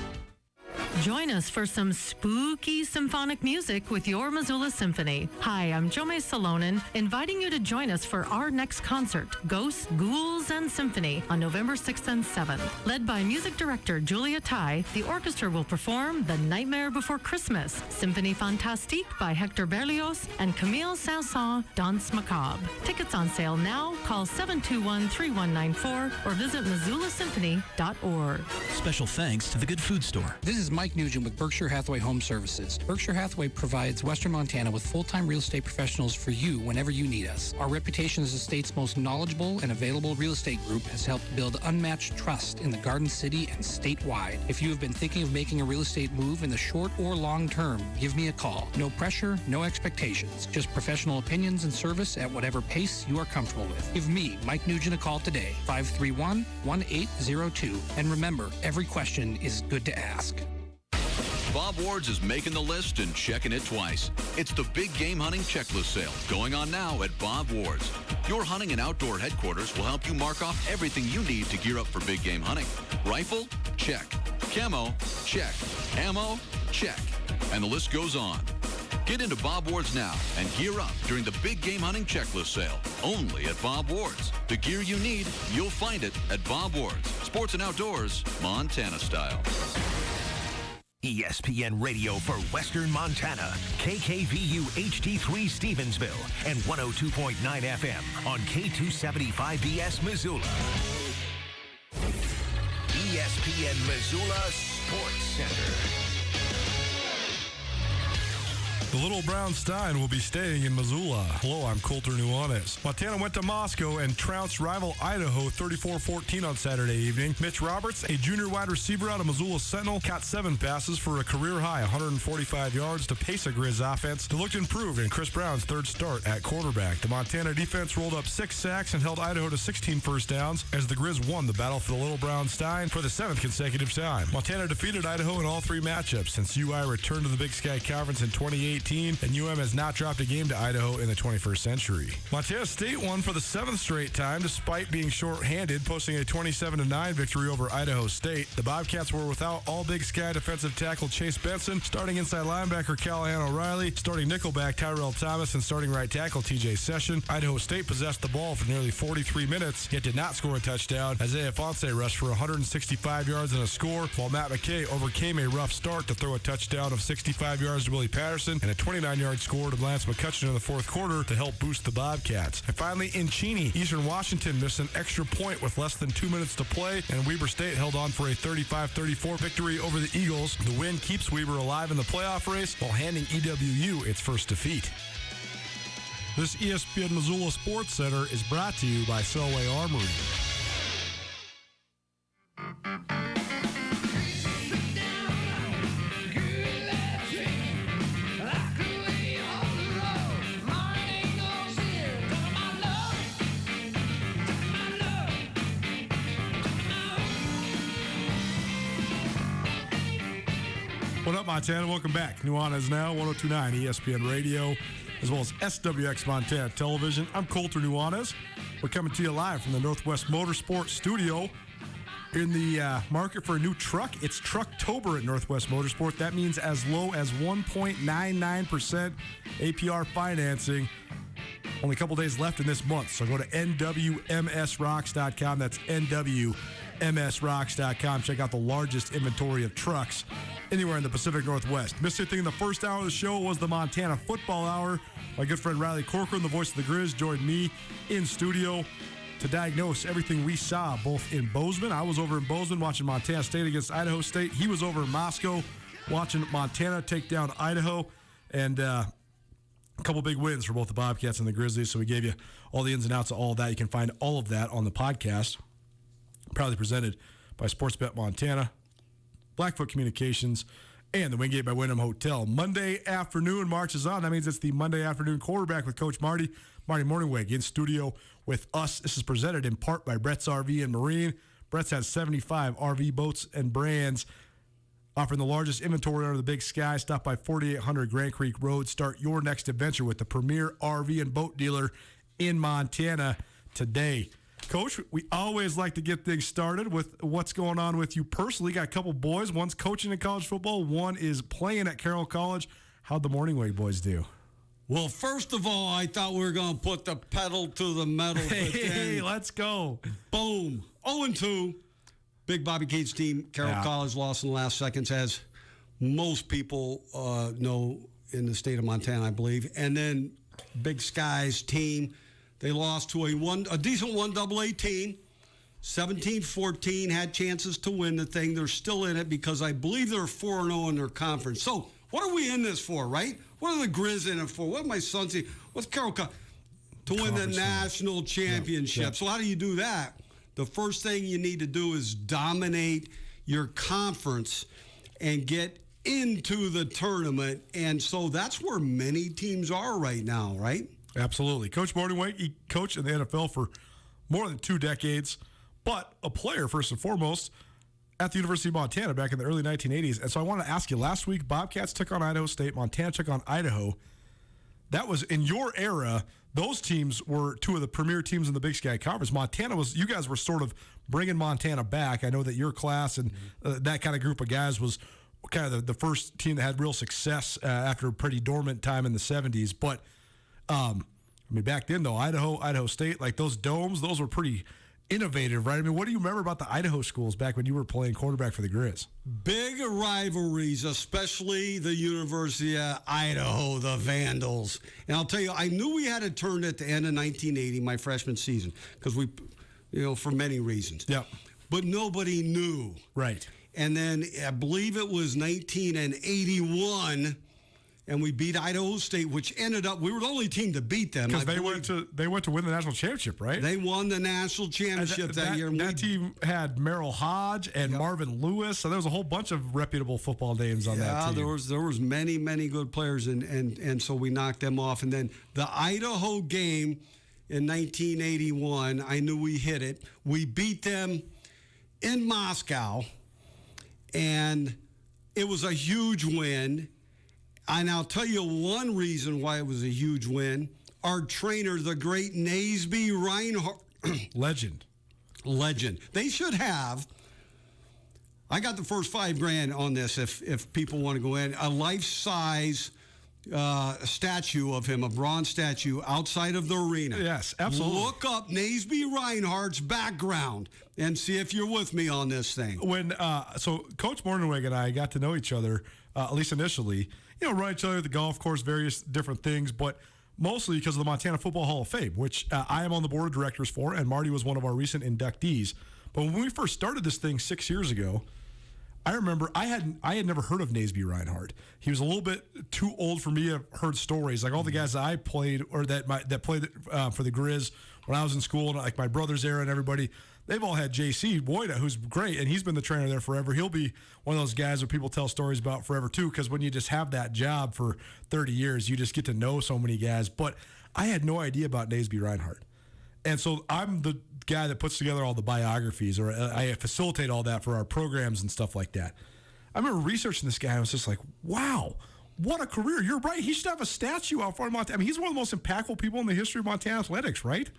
S19: Join us for some spooky symphonic music with your Missoula Symphony. Hi, I'm Jome Salonen, inviting you to join us for our next concert, Ghosts, Ghouls, and Symphony, on November 6th and 7th. Led by music director Julia Tai, the orchestra will perform The Nightmare Before Christmas, Symphonie Fantastique by Hector Berlioz, and Camille Saint-Saëns, Danse Macabre. Tickets on sale now. Call 721-3194 or visit MissoulaSymphony.org.
S20: Special thanks to the Good Food Store.
S21: This is Mike Nugent with Berkshire Hathaway Home Services. Berkshire Hathaway provides Western Montana with full-time real estate professionals for you whenever you need us. Our reputation as the state's most knowledgeable and available real estate group has helped build unmatched trust in the Garden City and statewide. If you have been thinking of making a real estate move in the short or long term, give me a call. No pressure, no expectations. Just professional opinions and service at whatever pace you are comfortable with. Give me, Mike Nugent, a call today, 531-1802. And remember, every question is good to ask.
S22: Bob Ward's is making the list and checking it twice. It's the Big Game Hunting Checklist Sale going on now at Bob Ward's. Your hunting and outdoor headquarters will help you mark off everything you need to gear up for big game hunting. Rifle? Check. Camo? Check. Ammo? Check. And the list goes on. Get into Bob Ward's now and gear up during the Big Game Hunting Checklist Sale, only at Bob Ward's. The gear you need, you'll find it at Bob Ward's. Sports and outdoors, Montana style.
S11: ESPN Radio for Western Montana, KKVU HD3 Stevensville, and 102.9 FM on K275BS Missoula. ESPN Missoula Sports Center.
S14: The Little Brown Stein will be staying in Missoula. Hello, I'm Coulter Nuanez. Montana went to Moscow and trounced rival Idaho 34-14 on Saturday evening. Mitch Roberts, a junior wide receiver out of Missoula Sentinel, caught 7 passes for a career-high 145 yards to pace a Grizz offense that looked improved in Chris Brown's third start at quarterback. The Montana defense rolled up 6 sacks and held Idaho to 16 first downs as the Grizz won the battle for the Little Brown Stein for the 7th consecutive time. Montana defeated Idaho in all 3 matchups since UI returned to the Big Sky Conference in 2018. And UM has not dropped a game to Idaho in the 21st century. Montana State won for the 7th straight time despite being short-handed, posting a 27-9 victory over Idaho State. The Bobcats were without all Big Sky defensive tackle Chase Benson, starting inside linebacker Callahan O'Reilly, starting nickelback Tyrell Thomas, and starting right tackle TJ Session. Idaho State possessed the ball for nearly 43 minutes, yet did not score a touchdown. Isaiah Fonse rushed for 165 yards and a score, while Matt McKay overcame a rough start to throw a touchdown of 65 yards to Willie Patterson and a 29-yard score to Lance McCutcheon in the fourth quarter to help boost the Bobcats. And finally, in Cheney, Eastern Washington missed an extra point with less than 2 minutes to play, and Weber State held on for a 35-34 victory over the Eagles. The win keeps Weber alive in the playoff race while handing EWU its first defeat. This ESPN Missoula Sports Center is brought to you by Selway Armory. What up, Montana? Welcome back. Nuanez now, 102.9 ESPN Radio, as well as SWX Montana Television. I'm Coulter Nuanez. We're coming to you live from the Northwest Motorsport Studio. In the market for a new truck, it's Trucktober at Northwest Motorsport. That means as low as 1.99% APR financing. Only a couple days left in this month, so go to NWMSRocks.com. That's NWMSRocks.com. Check out the largest inventory of trucks anywhere in the Pacific Northwest. Missed anything in the first hour of the show was the Montana Football Hour. My good friend Riley Corcoran, the voice of the Grizz, joined me in studio to diagnose everything we saw both in Bozeman. I was over in Bozeman watching Montana State against Idaho State. He was over in Moscow watching Montana take down Idaho. And a couple big wins for both the Bobcats and the Grizzlies. So we gave you all the ins and outs of all of that. You can find all of that on the podcast. Proudly presented by Sportsbet Montana, Blackfoot Communications, and the Wingate by Wyndham Hotel. Monday afternoon marches on. That means it's the Monday afternoon quarterback with Coach Marty Morningweg in studio with us. This is presented in part by Brett's RV and Marine. Brett's has 75 RV boats and brands, offering the largest inventory under the Big Sky. Stop by 4800 Grand Creek Road. Start your next adventure with the premier RV and boat dealer in Montana today. Coach, we always like to get things started with what's going on with you personally. Got a couple boys. One's coaching in college football. One is playing at Carroll College. How'd the Morningweg boys do?
S4: Well, first of all, I thought we were going to put the pedal to the metal.
S14: Hey, let's go.
S4: Boom. 0-2. Big Bobby Cates team. Carroll College lost in the last seconds, as most people know in the state of Montana, I believe. And then Big Sky's team, they lost to a decent 1AA team, 17-14, had chances to win the thing. They're still in it because I believe they're 4-0 in their conference. So what are we in this for, right? What are the Grizz in it for? What are my sons saying? What's Carroll to win the national championship?
S14: Yep.
S4: So how do you do that? The first thing you need to do is dominate your conference and get into the tournament. And so that's where many teams are right now, right?
S14: Absolutely. Coach Morningweg, he coached in the NFL for more than 2 decades, but a player first and foremost at the University of Montana back in the early 1980s. And so I want to ask you, last week, Bobcats took on Idaho State, Montana took on Idaho. That was in your era. Those teams were 2 of the premier teams in the Big Sky Conference. You guys were sort of bringing Montana back. I know that your class and that kind of group of guys was kind of the first team that had real success after a pretty dormant time in the 70s. But, back then, though, Idaho State, like those domes, those were pretty
S2: innovative, right? I mean, what do you remember about the Idaho schools back when you were playing quarterback for the Grizz?
S4: Big rivalries, especially the University of Idaho, the Vandals. And I'll tell you, I knew we had it turned at the end of 1980, my freshman season, because we, for many reasons.
S2: Yeah.
S4: But nobody knew.
S2: Right.
S4: And then I believe it was 1981, and we beat Idaho State, which ended up, we were the only team to beat them.
S2: Because they went to win the national championship, right?
S4: They won the national championship that year.
S2: That team had Merrill Hodge and Marvin Lewis, so there was a whole bunch of reputable football names on that team.
S4: Yeah, there was many good players, and so we knocked them off. And then the Idaho game in 1981, I knew we hit it. We beat them in Moscow, and it was a huge win. And I'll tell you one reason why it was a huge win. Our trainer, the great Naseby Reinhardt.
S2: Legend.
S4: They should have, I got the first $5,000 on this if people want to go in, a life-size statue of him, a bronze statue outside of the arena.
S2: Yes, absolutely.
S4: Look up Naseby Reinhardt's background and see if you're with me on this thing.
S2: When so Coach Morningweg and I got to know each other, at least initially, run each other at the golf course, various different things, but mostly because of the Montana Football Hall of Fame, which I am on the board of directors for, and Marty was one of our recent inductees. But when we first started this thing 6 years ago, I remember I had never heard of Naseby Reinhardt. He was a little bit too old for me to heard stories. Like all the guys that I played or that played for the Grizz when I was in school, and like my brother's era and everybody, they've all had J.C. Boyda, who's great, and he's been the trainer there forever. He'll be one of those guys that people tell stories about forever too, because when you just have that job for 30 years, you just get to know so many guys. But I had no idea about Naseby Reinhardt. And so I'm the guy that puts together all the biographies, or I facilitate all that for our programs and stuff like that. I remember researching this guy, and I was just like, wow, what a career. You're right. He should have a statue out front of Montana. I mean, he's one of the most impactful people in the history of Montana athletics, right?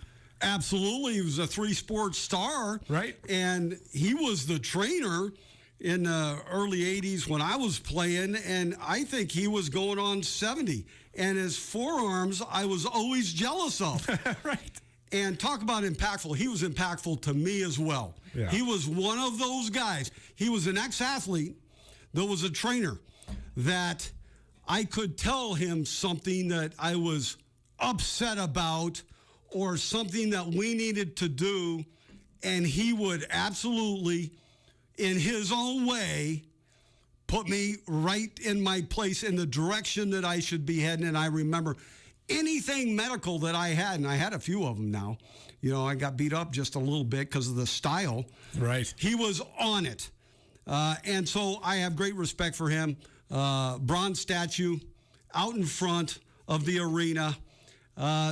S4: Absolutely. He was a 3-sport star.
S2: Right.
S4: And he was the trainer in the early 80s when I was playing, and I think he was going on 70. And his forearms, I was always jealous of.
S2: Right.
S4: And talk about impactful. He was impactful to me as well.
S2: Yeah.
S4: He was one of those guys. He was an ex-athlete that was a trainer that I could tell him something that I was upset about or something that we needed to do, and he would absolutely, in his own way, put me right in my place in the direction that I should be heading. And I remember anything medical that I had, and I had a few of them now. I got beat up just a little bit because of the style.
S2: Right.
S4: He was on it. And so I have great respect for him. Bronze statue out in front of the arena.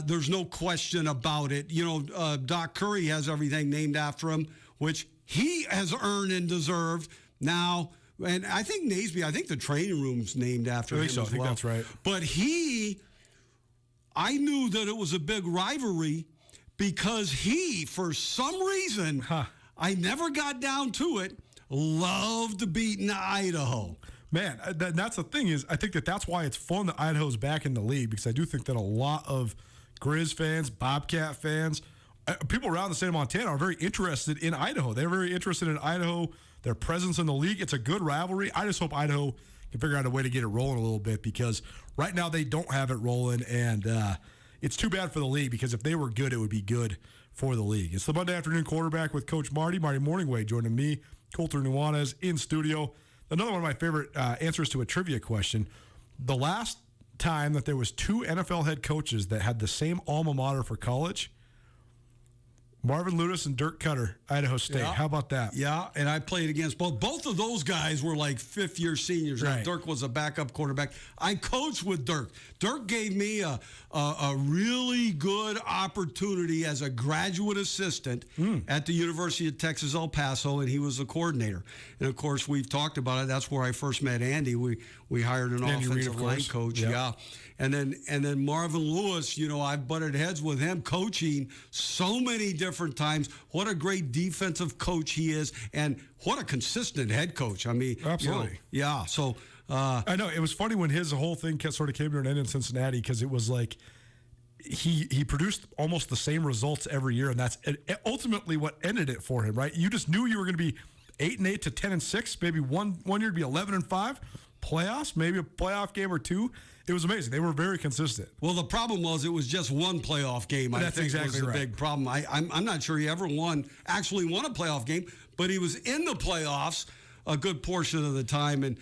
S4: There's no question about it. Doc Curry has everything named after him, which he has earned and deserved now. And I think Naseby, the training room's named after him as well.
S2: I think that's right.
S4: But I knew that it was a big rivalry because he, for some reason, I never got down to it, loved beating Idaho.
S2: Man, that's the thing is, I think that's why it's fun that Idaho's back in the league, because I do think that a lot of Grizz fans, Bobcat fans, people around the state of Montana are very interested in Idaho. They're very interested in Idaho, their presence in the league. It's a good rivalry. I just hope Idaho can figure out a way to get it rolling a little bit, because right now they don't have it rolling, and it's too bad for the league, because if they were good, it would be good for the league. It's the Monday Afternoon Quarterback with Coach Marty Morningway, joining me, Colter Nuanez, in studio. Another one of my favorite answers to a trivia question. The last time that there was 2 NFL head coaches that had the same alma mater for college, Marvin Lewis and Dirk Cutter, Idaho State.
S4: Yeah.
S2: How about that?
S4: Yeah, and I played against both. Both of those guys were like fifth-year seniors.
S2: Right.
S4: Dirk was a backup quarterback. I coached with Dirk. Dirk gave me a really good opportunity as a graduate assistant at the University of Texas El Paso, and he was the coordinator. And, of course, we've talked about it. That's where I first met Andy. We hired an
S2: Andy Reid,
S4: offensive
S2: of
S4: line
S2: course.
S4: coach.
S2: Yep.
S4: Yeah. And then Marvin Lewis, I've butted heads with him coaching so many different times. What a great defensive coach he is, and what a consistent head coach. I mean,
S2: absolutely.
S4: Yeah. So
S2: I know it was funny when his whole thing sort of came to an end in Cincinnati, because it was like he produced almost the same results every year, and that's ultimately what ended it for him, right? You just knew you were going to be 8-8 to 10-6, maybe one year to be 11-5, playoffs, maybe a playoff game or two. It was amazing. They were very consistent.
S4: Well, the problem was it was just one playoff game.
S2: That's exactly
S4: was
S2: right.
S4: The big problem. I'm not sure he ever actually won a playoff game, but he was in the playoffs a good portion of the time. And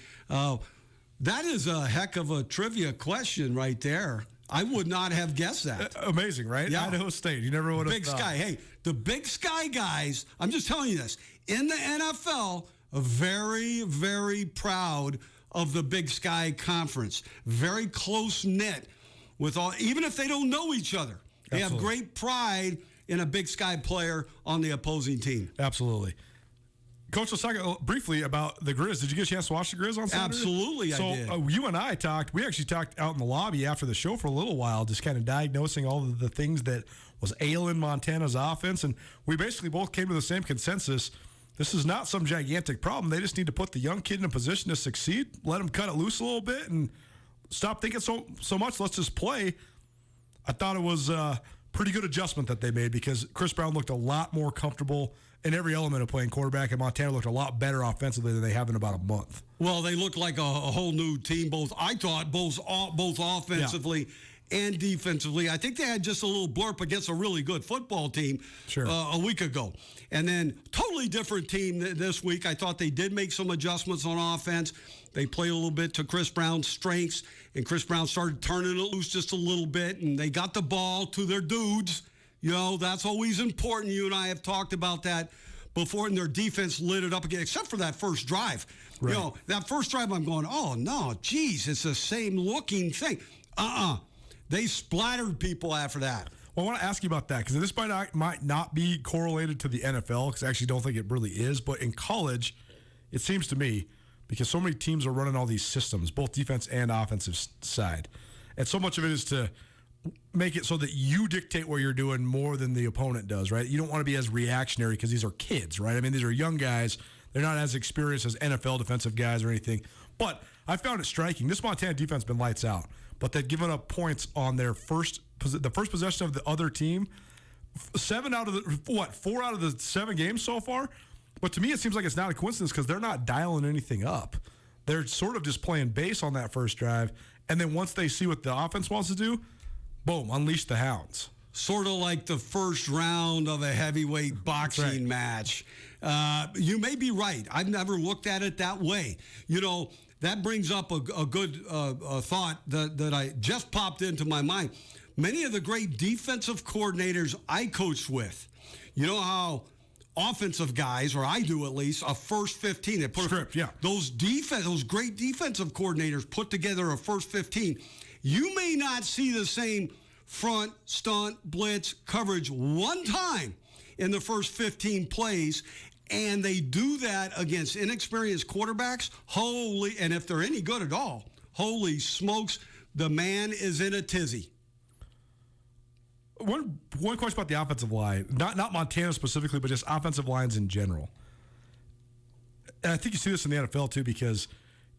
S4: that is a heck of a trivia question right there. I would not have guessed that.
S2: Amazing, right?
S4: Yeah.
S2: Idaho State. You never would have
S4: Big
S2: thought.
S4: Sky. Hey, the Big Sky guys, I'm just telling you this. In the NFL, very, very proud of the Big Sky Conference. Very close-knit with all, even if they don't know each other. They have great pride in a Big Sky player on the opposing team.
S2: Absolutely. Coach, let's talk briefly about the Grizz. Did you get a chance to watch the Grizz on Saturday?
S4: Absolutely,
S2: so,
S4: I did.
S2: You and I talked. We actually talked out in the lobby after the show for a little while, just kind of diagnosing all of the things that was ailing Montana's offense. And we basically both came to the same consensus. This is not some gigantic problem. They just need to put the young kid in a position to succeed, let him cut it loose a little bit, and stop thinking so much. Let's just play. I thought it was a pretty good adjustment that they made because Chris Brown looked a lot more comfortable in every element of playing quarterback, and Montana looked a lot better offensively than they have in about a month.
S4: Well, they look like a whole new team. Both offensively and defensively. I think they had just a little blurb against a really good football team a week ago. And then totally different team this week. I thought they did make some adjustments on offense. They played a little bit to Chris Brown's strengths, and Chris Brown started turning it loose just a little bit, and they got the ball to their dudes. You know, that's always important. You and I have talked about that before, and their defense lit it up again, except for that first drive. Right. You know, that first drive, I'm going, oh, no, geez, it's the same looking thing. They splattered people after that.
S2: Well, I want to ask you about that because this might not be correlated to the NFL because I actually don't think it really is. But in college, it seems to me, because so many teams are running all these systems, both defense and offensive side, and so much of it is to make it so that you dictate what you're doing more than the opponent does, right? You don't want to be as reactionary because these are kids, right? I mean, these are young guys. They're not as experienced as NFL defensive guys or anything. But I found it striking. This Montana defense has been lights out, but they've given up points on the first possession of the other team. 4 out of the 7 games so far? But to me, it seems like it's not a coincidence because they're not dialing anything up. They're sort of just playing base on that first drive, and then once they see what the offense wants to do, boom, unleash the hounds.
S4: Sort of like the first round of a heavyweight boxing match. You may be right. I've never looked at it that way. You know, that brings up a good thought that I just popped into my mind. Many of the great defensive coordinators I coached with, you know how offensive guys, or I do at least, a first 15. They put
S2: script, yeah.
S4: Those great defensive coordinators put together a first 15. You may not see the same front, stunt, blitz coverage one time in the first 15 plays, and they do that against inexperienced quarterbacks. And if they're any good at all, holy smokes, the man is in a tizzy.
S2: One question about the offensive line, not Montana specifically, but just offensive lines in general. And I think you see this in the NFL too, because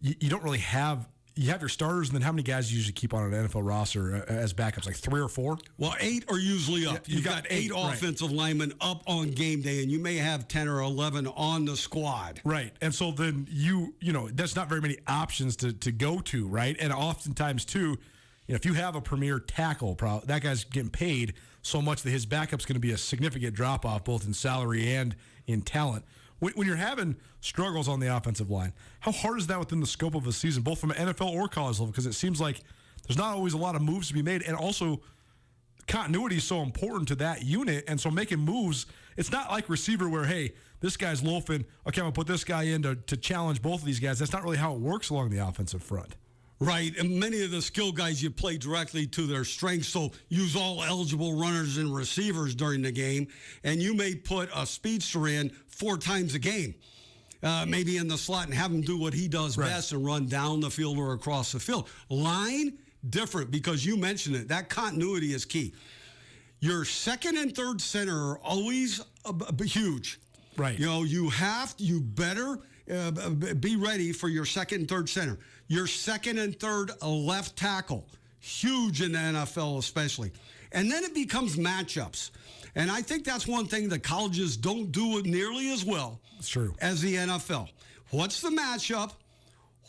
S2: you don't really have. You have your starters, and then how many guys do you usually keep on an NFL roster as backups? Like 3 or 4?
S4: Well, 8 are usually up.
S2: Yeah,
S4: You've got 8 offensive linemen up on game day, and you may have 10 or 11 on the squad.
S2: Right. And so then you know, that's not very many options to go to, right? And oftentimes, too, if you have a premier tackle, that guy's getting paid so much that his backup's going to be a significant drop-off, both in salary and in talent. When you're having struggles on the offensive line, how hard is that within the scope of a season, both from an NFL or college level? Because it seems like there's not always a lot of moves to be made, and also continuity is so important to that unit. And so making moves, it's not like receiver where, hey, this guy's loafing, okay, I'm going to put this guy in to challenge both of these guys. That's not really how it works along the offensive front.
S4: Right, and many of the skill guys you play directly to their strengths, so use all eligible runners and receivers during the game, and you may put a speedster in 4 times a game, maybe in the slot, and have him do what he does best and run down the field or across the field. Line, different, because you mentioned it. That continuity is key. Your second and third center are always huge.
S2: Right.
S4: You know, you better be ready for your second and third center. Your second and third left tackle, huge in the NFL especially. And then it becomes matchups. And I think that's one thing that colleges don't do it nearly as well as the NFL. What's the matchup?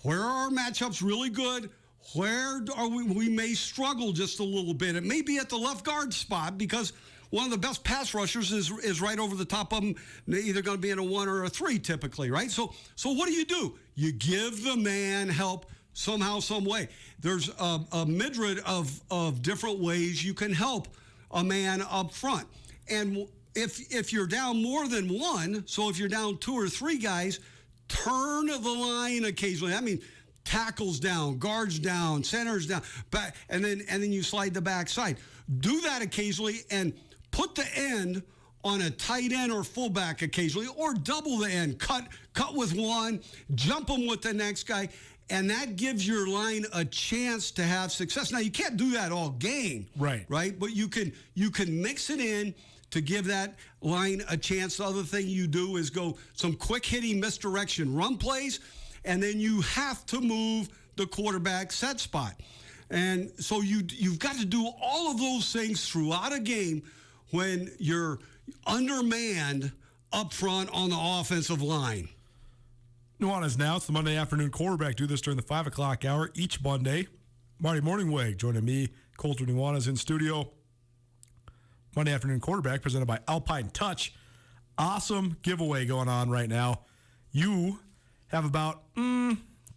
S4: Where are our matchups really good? Where are we may struggle just a little bit. It may be at the left guard spot because one of the best pass rushers is right over the top of them. They're either going to be in a 1 or a 3 typically, right? So what do? You give the man help somehow, some way. There's a myriad of different ways you can help a man up front. And if you're down more than one, so if you're down 2 or 3 guys, turn the line occasionally. I mean, tackles down, guards down, centers down, back, and then you slide the backside. Do that occasionally and put the end on a tight end or fullback occasionally, or double the end. Cut with one, jump them with the next guy, and that gives your line a chance to have success. Now, you can't do that all game, right? But you can mix it in to give that line a chance. The other thing you do is go some quick hitting misdirection run plays, and then you have to move the quarterback set spot. And so you've got to do all of those things throughout a game when you're undermanned up front on the offensive line.
S2: Nuanez now. It's the Monday afternoon quarterback. Do this during the 5 o'clock hour each Monday. Marty Morningweg joining me, Colter Nuanez in studio. Monday afternoon quarterback presented by Alpine Touch. Awesome giveaway going on right now. You have about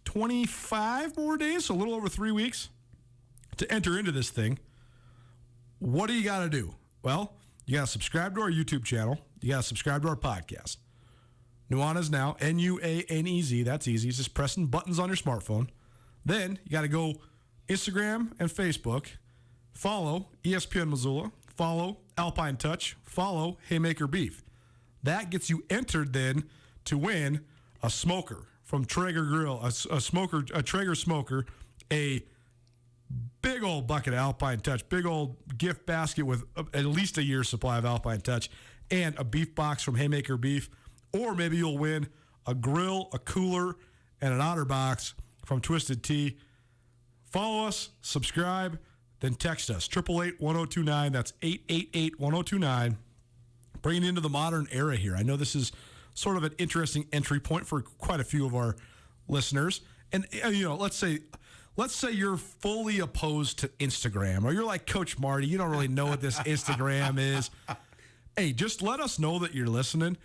S2: 25 more days, so a little over 3 weeks to enter into this thing. What do you got to do? Well, you got to subscribe to our YouTube channel. You got to subscribe to our podcast. Nuanez now, Nuanez. That's easy. It's just pressing buttons on your smartphone. Then you got to go Instagram and Facebook. Follow ESPN Missoula. Follow Alpine Touch. Follow Haymaker Beef. That gets you entered then to win a smoker from Traeger Grill, a Traeger smoker, a big old bucket of Alpine Touch, big old gift basket with at least a year's supply of Alpine Touch, and a beef box from Haymaker Beef. Or maybe you'll win a grill, a cooler, and an otter box from Twisted Tea. Follow us, subscribe, then text us. 888-1029. That's 888-1029. Bringing it into the modern era here. I know this is sort of an interesting entry point for quite a few of our listeners. And, let's say you're fully opposed to Instagram, or you're like Coach Marty. You don't really know what this Instagram is. Hey, just let us know that you're listening.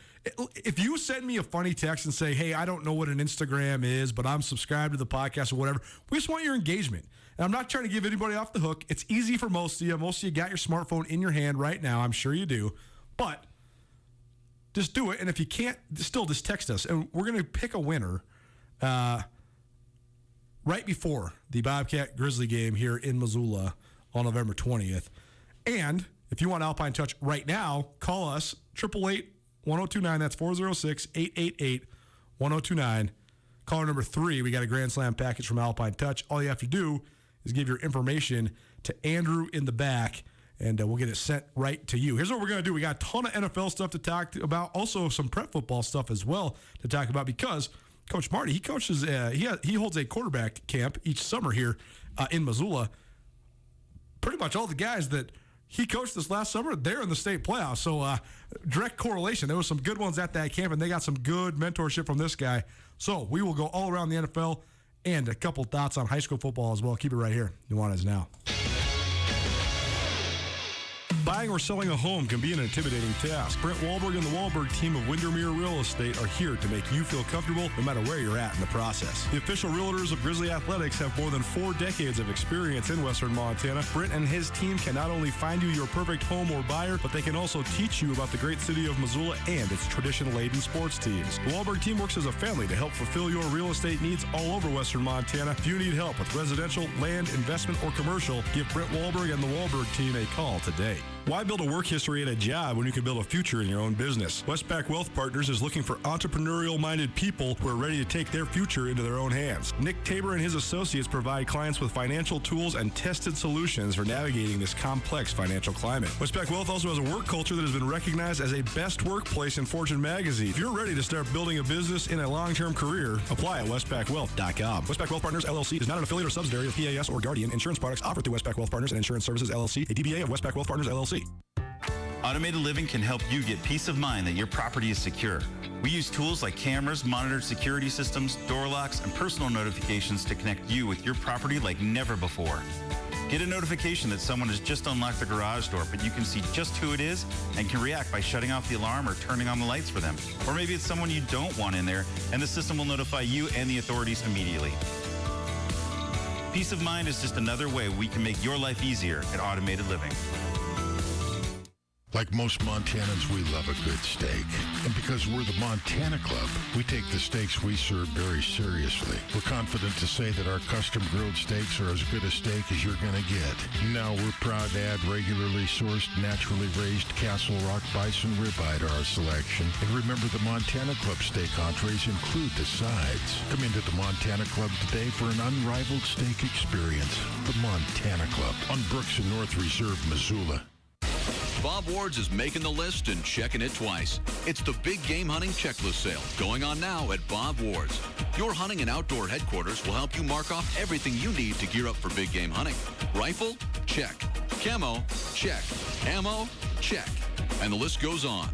S2: If you send me a funny text and say, hey, I don't know what an Instagram is, but I'm subscribed to the podcast or whatever, we just want your engagement. And I'm not trying to give anybody off the hook. It's easy for most of you. Most of you got your smartphone in your hand right now. I'm sure you do. But just do it. And if you can't, still just text us. And we're going to pick a winner right before the Bobcat Grizzly game here in Missoula on November 20th. And if you want Alpine Touch right now, call us, 888-1029. That's 406-888-1029. Caller number 3, we got a Grand Slam package from Alpine Touch. All you have to do is give your information to Andrew in the back, and we'll get it sent right to you. Here's what we're going to do. We got a ton of NFL stuff to talk about, also some prep football stuff as well to talk about, because Coach Marty, he coaches, he holds a quarterback camp each summer here in Missoula. Pretty much all the guys that he coached this last summer, they're in the state playoffs. So direct correlation. There were some good ones at that camp, and they got some good mentorship from this guy. So we will go all around the NFL and a couple thoughts on high school football as well. Keep it right here. Nuanez now.
S14: Buying or selling a home can be an intimidating task. Brent Wahlberg and the Wahlberg team of Windermere Real Estate are here to make you feel comfortable no matter where you're at in the process. The official realtors of Grizzly Athletics have more than 4 decades of experience in Western Montana. Brent and his team can not only find you your perfect home or buyer, but they can also teach you about the great city of Missoula and its tradition-laden sports teams. The Wahlberg team works as a family to help fulfill your real estate needs all over Western Montana. If you need help with residential, land, investment, or commercial, give Brent Wahlberg and the Wahlberg team a call today. Why build a work history at a job when you can build a future in your own business? Westpac Wealth Partners is looking for entrepreneurial-minded people who are ready to take their future into their own hands. Nick Tabor and his associates provide clients with financial tools and tested solutions for navigating this complex financial climate. Westpac Wealth also has a work culture that has been recognized as a best workplace in Fortune magazine. If you're ready to start building a business in a long-term career, apply at westpacwealth.com. Westpac Wealth Partners, LLC is not an affiliate or subsidiary of PAS or Guardian. Insurance products offered through Westpac Wealth Partners and Insurance Services, LLC, a DBA of Westpac Wealth Partners, LLC.
S18: Automated Living can help you get peace of mind that your property is secure. We use tools like cameras, monitored security systems, door locks, and personal notifications to connect you with your property like never before. Get a notification that someone has just unlocked the garage door, but you can see just who it is and can react by shutting off the alarm or turning on the lights for them. Or maybe it's someone you don't want in there, and the system will notify you and the authorities immediately. Peace of mind is just another way we can make your life easier at Automated Living.
S16: Like most Montanans, we love a good steak. And because we're the Montana Club, we take the steaks we serve very seriously. We're confident to say that our custom grilled steaks are as good a steak as you're going to get. Now we're proud to add regularly sourced, naturally raised Castle Rock bison ribeye to our selection. And remember, the Montana Club steak entrees include the sides. Come into the Montana Club today for an unrivaled steak experience. The Montana Club on Brooks and North Reserve, Missoula.
S22: Bob Ward's is making the list and checking it twice. It's the Big Game Hunting Checklist Sale going on now at Bob Ward's. Your hunting and outdoor headquarters will help you mark off everything you need to gear up for big game hunting. Rifle? Check. Camo? Check. Ammo? Check. And the list goes on.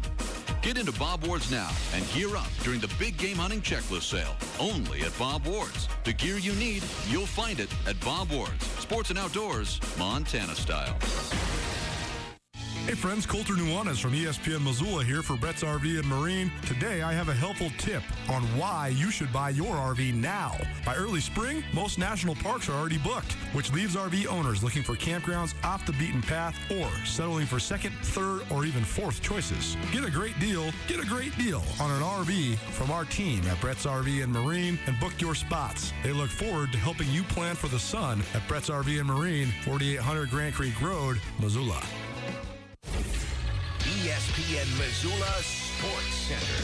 S22: Get into Bob Ward's now and gear up during the Big Game Hunting Checklist Sale, only at Bob Ward's. The gear you need, you'll find it at Bob Ward's. Sports and outdoors, Montana style.
S2: Hey friends, Colter Nuanez from ESPN Missoula here for Brett's RV and Marine. Today I have a helpful tip on why you should buy your RV now. By early spring, most national parks are already booked, which leaves RV owners looking for campgrounds off the beaten path or settling for second, third, or even fourth choices. Get a great deal on an RV from our team at Brett's RV and Marine and book your spots. They look forward to helping you plan for the sun at Brett's RV and Marine, 4800 Grand Creek Road, Missoula.
S11: ESPN Missoula Sports Center.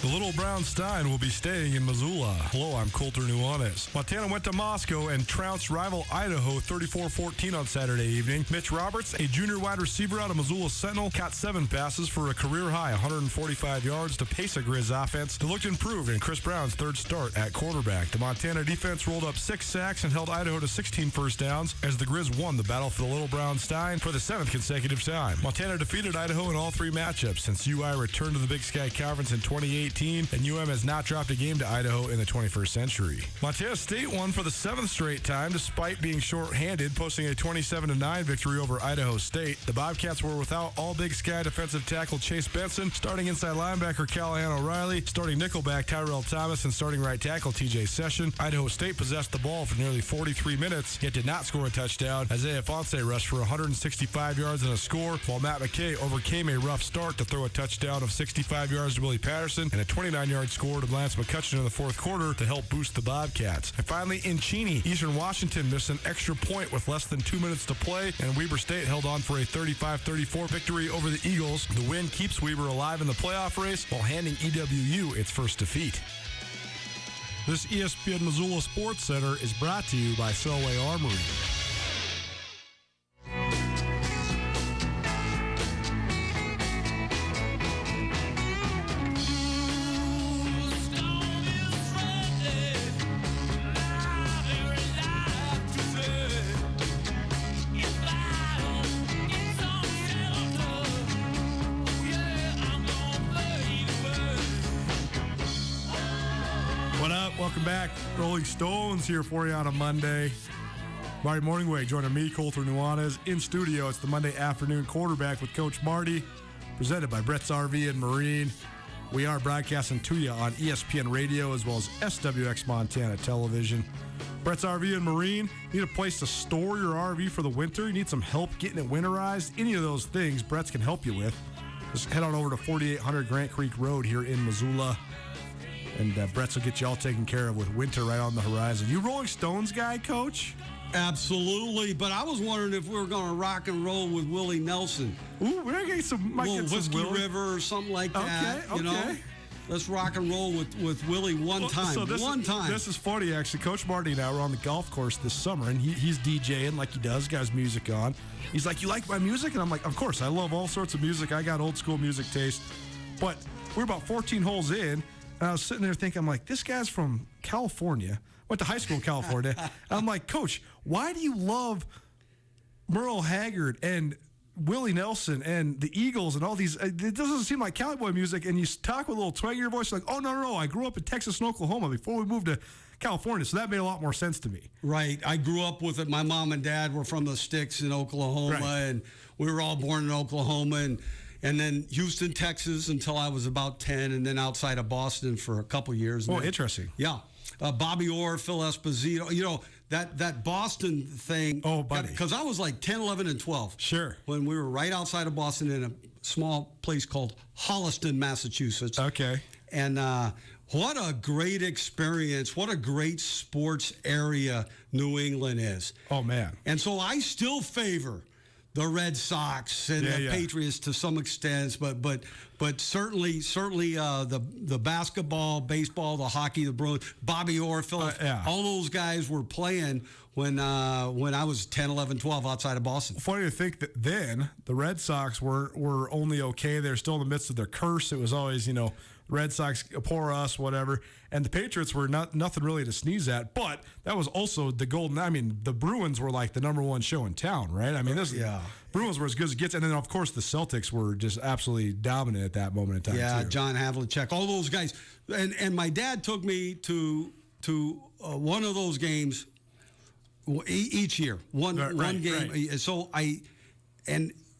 S2: The Little Brown Stein will be staying in Missoula. Hello, I'm Colter Nuanez. Montana went to Moscow and trounced rival Idaho 34-14 on Saturday evening. Mitch Roberts, a junior wide receiver out of Missoula Sentinel, caught 7 passes for a career-high 145 yards to pace a Grizz offense that looked improved in Chris Brown's third start at quarterback. The Montana defense rolled up 6 sacks and held Idaho to 16 first downs as the Grizz won the battle for the Little Brown Stein for the 7th consecutive time. Montana defeated Idaho in all 3 matchups since UI returned to the Big Sky Conference in 2018. And UM has not dropped a game to Idaho in the 21st century. Montana State won for the 7th straight time despite being short-handed, posting a 27-9 victory over Idaho State. The Bobcats were without all Big Sky defensive tackle Chase Benson, starting inside linebacker Callahan O'Reilly, starting nickelback Tyrell Thomas, and starting right tackle TJ Session. Idaho State possessed the ball for nearly 43 minutes, yet did not score a touchdown. Isaiah Fonse rushed for 165 yards and a score, while Matt McKay overcame a rough start to throw a touchdown of 65 yards to Willie Patterson and a 29-yard score to Lance McCutcheon in the fourth quarter to help boost the Bobcats. And finally, in Cheney, Eastern Washington missed an extra point with less than 2 minutes to play, and Weber State held on for a 35-34 victory over the Eagles. The win keeps Weber alive in the playoff race while handing EWU its first defeat. This ESPN Missoula Sports Center is brought to you by Selway Armory. Welcome back. Rolling Stones here for you on a Monday. Marty Morningway joining me, Colter Nuanez, in studio. It's the Monday afternoon quarterback with Coach Marty, presented by Brett's RV and Marine. We are broadcasting to you on ESPN Radio as well as SWX Montana Television. Brett's RV and Marine, need a place to store your RV for the winter? You need some help getting it winterized? Any of those things, Brett's can help you with. Just head on over to 4800 Grant Creek Road here in Missoula. And Brett's will get you all taken care of with winter right on the horizon. You Rolling Stones guy, Coach?
S4: Absolutely, but I was wondering if we were going to rock and roll with Willie Nelson.
S2: Ooh, we're going to get some
S4: Whiskey River or something like that.
S2: Okay.
S4: You know? Let's rock and roll with Willie one time.
S2: So this is funny, actually. Coach Marty and I were on the golf course this summer, and he's DJing like he does, got his music on. He's like, "You like my music?" And I'm like, "Of course, I love all sorts of music. I got old school music taste." But we're about 14 holes in, and I was sitting there thinking, I'm like, this guy's from California, went to high school in California. And I'm like, Coach, why do you love Merle Haggard and Willie Nelson and the Eagles and all these? It doesn't seem like cowboy music. And you talk with a little twang in your voice, like, "Oh, no, I grew up in Texas and Oklahoma before we moved to California." So that made a lot more sense to me.
S4: Right. I grew up with it. My mom and dad were from the sticks in Oklahoma, and we were all born in Oklahoma, and then Houston, Texas until I was about 10, and then outside of Boston for a couple years.
S2: Oh, interesting.
S4: Yeah. Bobby Orr, Phil Esposito, you know, that Boston thing.
S2: Oh, buddy.
S4: Because I was like 10, 11, and 12.
S2: Sure.
S4: When we were right outside of Boston in a small place called Holliston, Massachusetts.
S2: Okay.
S4: And what a great experience. What a great sports area New England is.
S2: Oh, man.
S4: And so I still favor the Red Sox and the Patriots to some extent, but certainly the basketball, baseball, the hockey, the Bruins, Bobby Orr, Phillips, all those guys were playing when I was 10, 11, 12 outside of Boston.
S2: Funny to think that then the Red Sox were only okay. They're still in the midst of their curse. It was always, Red Sox, poor us, whatever. And the Patriots were nothing really to sneeze at. But that was also the the Bruins were like the number one show in town, right? I mean, Bruins were as good as it gets. And then, of course, the Celtics were just absolutely dominant at that moment in time, too.
S4: John Havlicek, all those guys. And my dad took me to one of those games each year, one game. Right.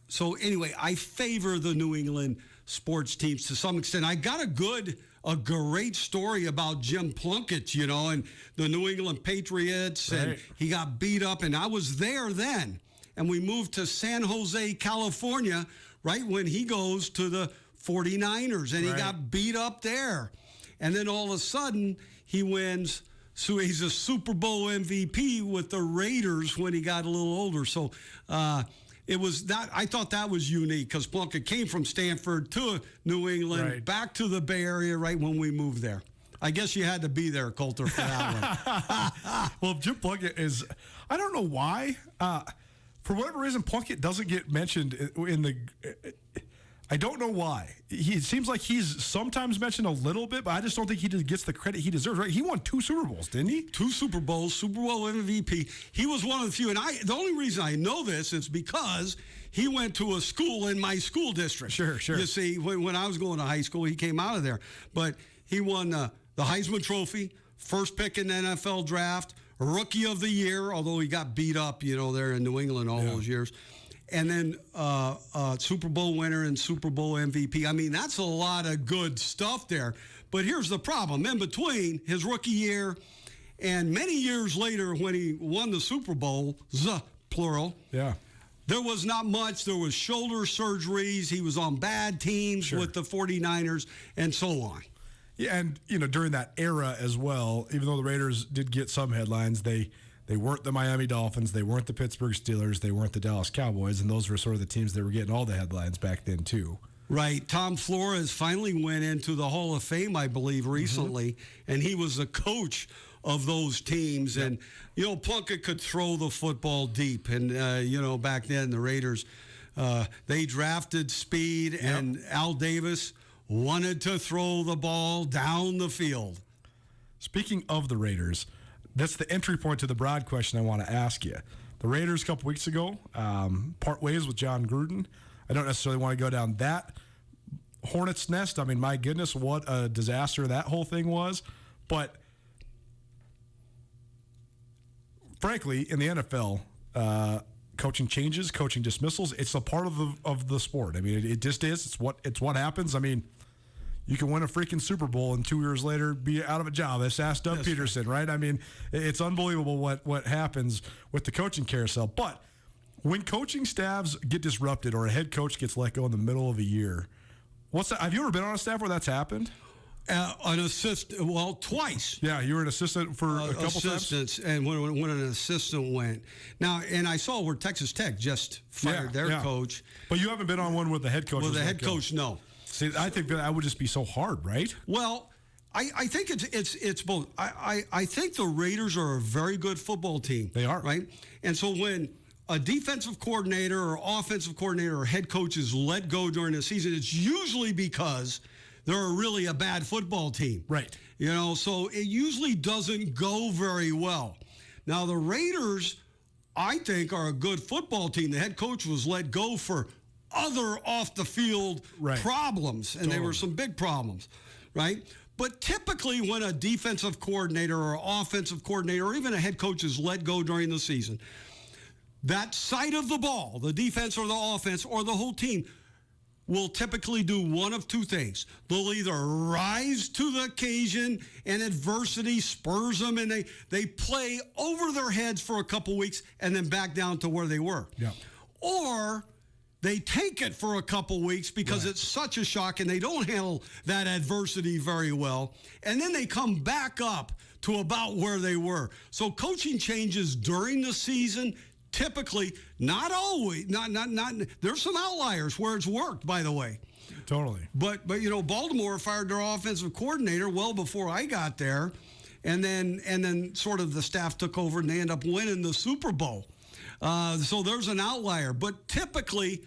S4: So anyway, I favor the New England sports teams to some extent. I got a great story about Jim Plunkett, and the New England Patriots, and he got beat up, and I was there then. And we moved to San Jose, California, right when he goes to the 49ers, and he got beat up there. And then all of a sudden, he wins. So he's a Super Bowl MVP with the Raiders when he got a little older. So it was that. I thought that was unique because Plunkett came from Stanford to New England, back to the Bay Area right when we moved there. I guess you had to be there, Coulter, for that one.
S2: Well, Jim Plunkett is, I don't know why. For whatever reason, Plunkett doesn't get mentioned in the. I don't know why. It seems like he's sometimes mentioned a little bit, but I just don't think he gets the credit he deserves. Right? He won 2 Super Bowls, didn't he?
S4: 2 Super Bowls, Super Bowl MVP. He was one of the few, and the only reason I know this is because he went to a school in my school district.
S2: Sure.
S4: You see, when I was going to high school, he came out of there, but he won the Heisman Trophy, first pick in the NFL draft, Rookie of the Year, although he got beat up, there in New England all those years. And then Super Bowl winner and Super Bowl MVP. I mean, that's a lot of good stuff there. But here's the problem. In between his rookie year and many years later when he won the Super Bowl, plural, there was not much. There was shoulder surgeries. He was on bad teams with the 49ers and so on.
S2: Yeah, and, during that era as well, even though the Raiders did get some headlines, they weren't the Miami Dolphins. They weren't the Pittsburgh Steelers. They weren't the Dallas Cowboys. And those were sort of the teams that were getting all the headlines back then, too.
S4: Right. Tom Flores finally went into the Hall of Fame, I believe, recently. And he was the coach of those teams. And, Plunkett could throw the football deep. And, back then, the Raiders, they drafted speed. And Al Davis wanted to throw the ball down the field.
S2: Speaking of the Raiders, that's the entry point to the broad question I want to ask you. The Raiders a couple weeks ago part ways with John Gruden. I don't necessarily want to go down that hornet's nest. I mean, my goodness, what a disaster that whole thing was. But frankly, in the NFL, coaching changes, coaching dismissals, it's a part of the sport. I mean, it just is. It's what happens. I mean, you can win a freaking Super Bowl and 2 years later be out of a job. Let's ask Doug Peterson, right? I mean, it's unbelievable what happens with the coaching carousel. But when coaching staffs get disrupted or a head coach gets let go in the middle of a year, what's that? Have you ever been on a staff where that's happened?
S4: An assistant, well, twice.
S2: Yeah, you were an assistant for a couple
S4: assistants, and when an assistant went. Now, and I saw where Texas Tech just fired their coach.
S2: But you haven't been on one with the head coach.
S4: With the head coach, no.
S2: See, I think that would just be so hard, right?
S4: Well, I think it's both. I think the Raiders are a very good football team.
S2: They are.
S4: Right? And so when a defensive coordinator or offensive coordinator or head coach is let go during the season, it's usually because they're really a bad football team.
S2: Right.
S4: You know, so it usually doesn't go very well. Now, the Raiders, I think, are a good football team. The head coach was let go for other off-the-field problems, and they were some big problems, right? But typically when a defensive coordinator or offensive coordinator or even a head coach is let go during the season, that side of the ball, the defense or the offense or the whole team, will typically do one of two things. They'll either rise to the occasion and adversity spurs them and they play over their heads for a couple weeks and then back down to where they were.
S2: Yeah.
S4: Or they take it for a couple weeks because it's such a shock and they don't handle that adversity very well. And then they come back up to about where they were. So coaching changes during the season, typically, not always, not. There's some outliers where it's worked, by the way.
S2: Totally.
S4: But you know, Baltimore fired their offensive coordinator well before I got there, and then sort of the staff took over and they end up winning the Super Bowl. So there's an outlier, but typically,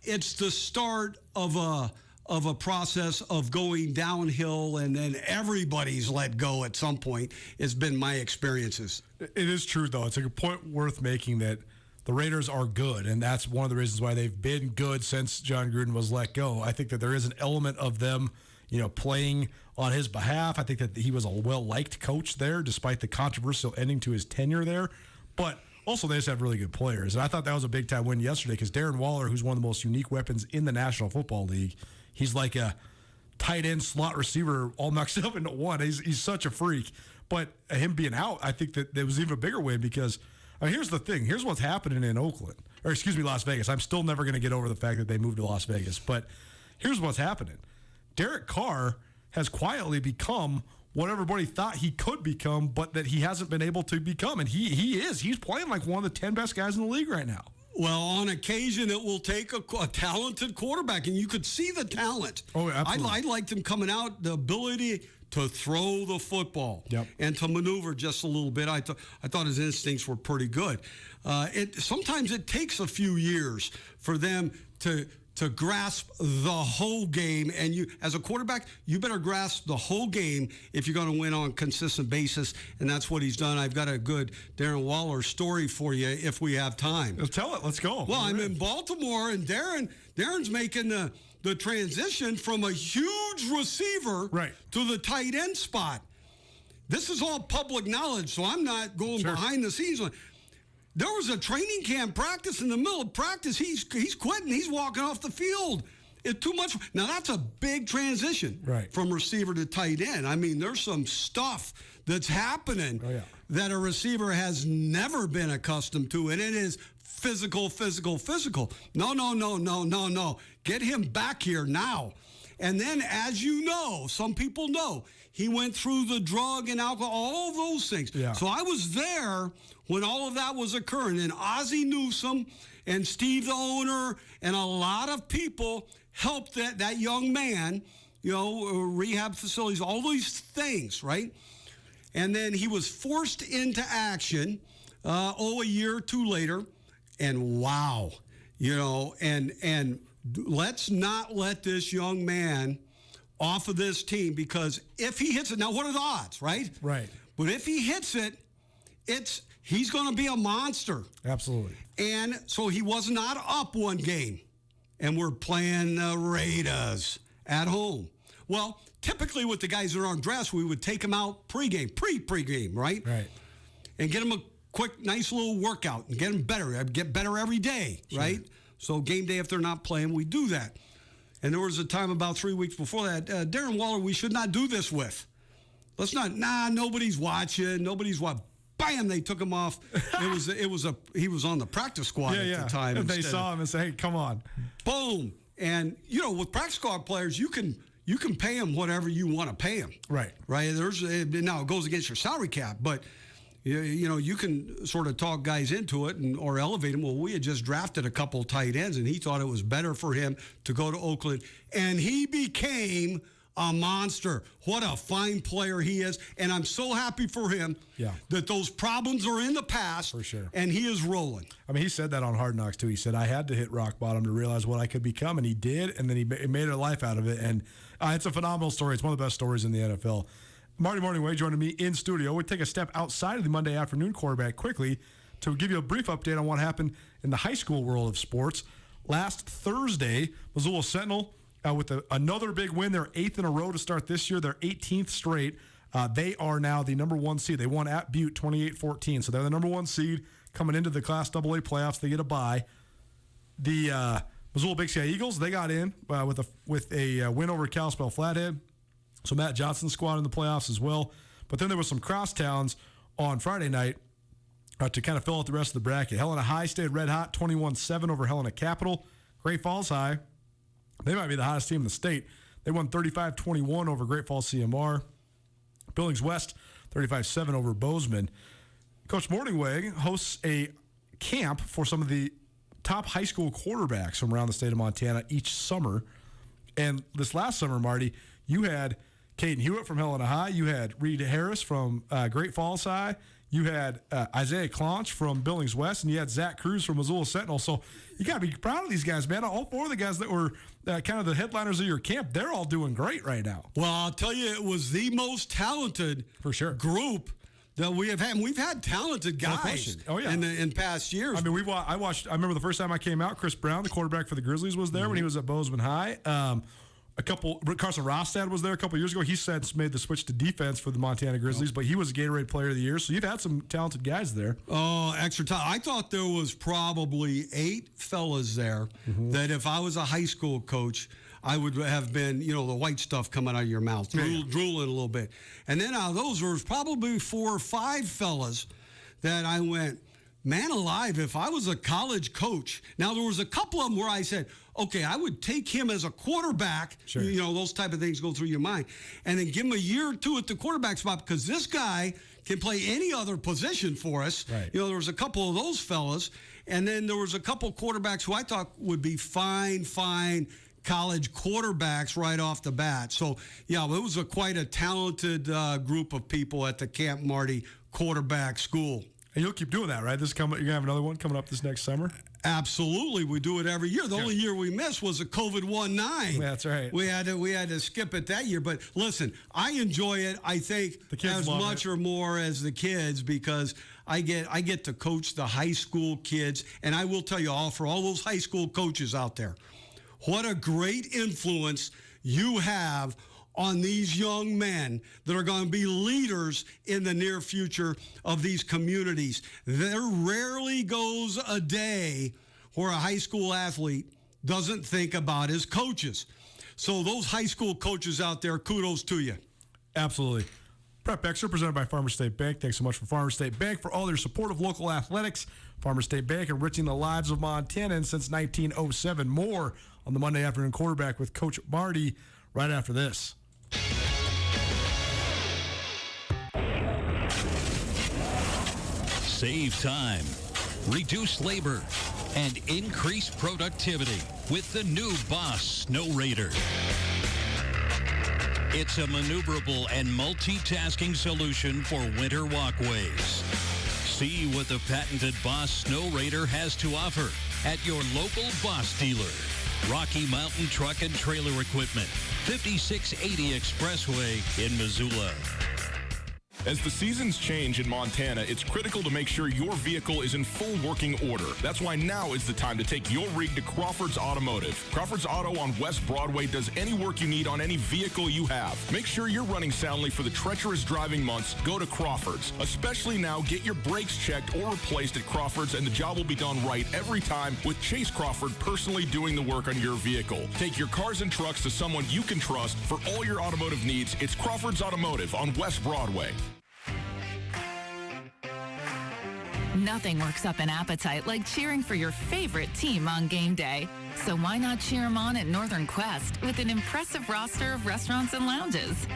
S4: it's the start of a process of going downhill, and then everybody's let go at some point. It's been my experiences.
S2: It is true, though. It's a point worth making that the Raiders are good, and that's one of the reasons why they've been good since John Gruden was let go. I think that there is an element of them, you know, playing on his behalf. I think that he was a well-liked coach there, despite the controversial ending to his tenure there. But also, they just have really good players. And I thought that was a big-time win yesterday because Darren Waller, who's one of the most unique weapons in the National Football League, he's like a tight end slot receiver all mixed up into one. He's such a freak. But him being out, I think that there was even a bigger win because, I mean, here's the thing. Here's what's happening in Las Vegas. I'm still never going to get over the fact that they moved to Las Vegas. But here's what's happening. Derek Carr has quietly become what everybody thought he could become, but that he hasn't been able to become. And he is. He's playing like one of the 10 best guys in the league right now.
S4: Well, on occasion, it will take a talented quarterback, and you could see the talent.
S2: Oh, absolutely.
S4: I liked him coming out, the ability to throw the football and to maneuver just a little bit. I thought his instincts were pretty good. Sometimes it takes a few years for them to grasp the whole game, and you, as a quarterback, you better grasp the whole game if you're going to win on a consistent basis, and that's what he's done. I've got a good Darren Waller story for you if we have time.
S2: Let's tell it. Let's go.
S4: Well, I'm in Baltimore, and Darren's making the transition from a huge receiver to the tight end spot. This is all public knowledge, so I'm not going behind the scenes. There was a training camp practice. In the middle of practice, he's quitting. He's walking off the field. It's too much. Now, that's a big transition from receiver to tight end. I mean, there's some stuff that's happening that a receiver has never been accustomed to, and it is physical. No. Get him back here now. And then, as you know, some people know, he went through the drug and alcohol, all of those things. Yeah. So I was there when all of that was occurring. And Ozzie Newsome and Steve, the owner, and a lot of people helped that young man, you know, rehab facilities, all these things, right? And then he was forced into action, a year or two later. And wow, you know, and let's not let this young man off of this team, because if he hits it, now what are the odds, right?
S2: Right.
S4: But if he hits it, he's going to be a monster.
S2: Absolutely.
S4: And so he was not up one game, and we're playing the Raiders at home. Well, typically with the guys that aren't dressed, we would take them out pregame, right?
S2: Right.
S4: And get them a quick, nice little workout and get them better. Get better every day, right? So game day, if they're not playing, we do that. And there was a time about 3 weeks before that, Darren Waller, we should not do this with. Let's not, nobody's watching, Bam, they took him off. He was on the practice squad at the time.
S2: And they saw him and said, hey, come on.
S4: Boom. And, you know, with practice squad players, you can you can pay him whatever you want to pay him.
S2: Right.
S4: Right. Now it goes against your salary cap, but you can sort of talk guys into it or elevate them. Well, we had just drafted a couple tight ends, and he thought it was better for him to go to Oakland, and he became a monster. What a fine player he is, and I'm so happy for him that those problems are in the past,
S2: for sure,
S4: and he is rolling.
S2: I mean, he said that on Hard Knocks, too. He said, I had to hit rock bottom to realize what I could become, and he did, and then he made a life out of it, and it's a phenomenal story. It's one of the best stories in the NFL. Marty Morningway joining me in studio. We take a step outside of the Monday afternoon quarterback quickly to give you a brief update on what happened in the high school world of sports. Last Thursday, Missoula Sentinel with another big win. They're 8th in a row to start this year. They're 18th straight. They are now the number 1 seed. They won at Butte 28-14. So they're the number 1 seed coming into the Class AA playoffs. They get a bye. The Missoula Big Sky Eagles, they got in with a win over Kalispell Flathead. So Matt Johnson's squad in the playoffs as well. But then there was some crosstowns on Friday night to kind of fill out the rest of the bracket. Helena High stayed red hot, 21-7 over Helena Capital. Great Falls High, they might be the hottest team in the state. They won 35-21 over Great Falls CMR. Billings West, 35-7 over Bozeman. Coach Morningway hosts a camp for some of the top high school quarterbacks from around the state of Montana each summer. And this last summer, Marty, you had Caden Hewitt from Helena High. You had Reed Harris from Great Falls High. You had Isaiah Clonch from Billings West, and you had Zach Cruz from Missoula Sentinel. So you got to be proud of these guys, man. All 4 of the guys that were kind of the headliners of your camp, they're all doing great right now.
S4: Well, I'll tell you, it was the most talented group that we have had. And we've had talented guys in past years.
S2: I mean, I remember the first time I came out, Chris Brown, the quarterback for the Grizzlies, was there when he was at Bozeman High. Carson Rostad was there a couple years ago. He's since made the switch to defense for the Montana Grizzlies, but he was a Gatorade Player of the Year. So you've had some talented guys there.
S4: Oh, extra time. I thought there was probably 8 fellas there that if I was a high school coach, I would have been, the white stuff coming out of your mouth, drooling a little bit. And then out of those, there was probably 4 or 5 fellas that I went, man alive, if I was a college coach. Now, there was a couple of them where I said, okay, I would take him as a quarterback. Sure. Those type of things go through your mind. And then give him a year or 2 at the quarterback spot because this guy can play any other position for us. Right. There was a couple of those fellas. And then there was a couple quarterbacks who I thought would be fine college quarterbacks right off the bat. So, it was quite a talented group of people at the Camp Marty quarterback school.
S2: And you'll keep doing that, right? You're going to have another one coming up this next summer?
S4: Absolutely. We do it every year. The only year we missed was a COVID-19.
S2: That's right.
S4: We had to skip it that year. But listen, I enjoy it, I think,
S2: the kids
S4: as much or more as the kids because I get to coach the high school kids. And I will tell you for all those high school coaches out there, what a great influence you have on these young men that are going to be leaders in the near future of these communities. There rarely goes a day where a high school athlete doesn't think about his coaches. So those high school coaches out there, kudos to you.
S2: Absolutely. Prep Extra presented by Farmers State Bank. Thanks so much for Farmers State Bank for all their support of local athletics. Farmers State Bank enriching the lives of Montanans since 1907. More on the Monday afternoon quarterback with Coach Marty right after this.
S10: Save time, reduce labor, and increase productivity with the new Boss Snow Raider. It's a maneuverable and multitasking solution for winter walkways. See what the patented Boss Snow Raider has to offer at your local Boss dealer. Rocky Mountain Truck and Trailer Equipment, 5680 Expressway in Missoula.
S12: As the seasons change in Montana, it's critical to make sure your vehicle is in full working order. That's why now is the time to take your rig to Crawford's Automotive. Crawford's Auto on West Broadway does any work you need on any vehicle you have. Make sure you're running soundly for the treacherous driving months. Go to Crawford's. Especially now, get your brakes checked or replaced at Crawford's and the job will be done right every time with Chase Crawford personally doing the work on your vehicle. Take your cars and trucks to someone you can trust for all your automotive needs. It's Crawford's Automotive on West Broadway.
S5: Nothing works up an appetite like cheering for your favorite team on game day. So why not cheer them on at Northern Quest with an impressive roster of restaurants and lounges?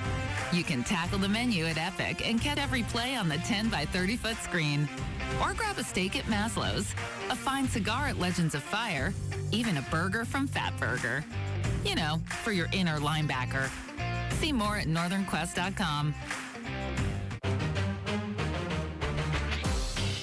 S5: You can tackle the menu at Epic and catch every play on the 10 by 30-foot screen. Or grab a steak at Maslow's, a fine cigar at Legends of Fire, even a burger from Fat Burger. You know, for your inner linebacker. See more at northernquest.com.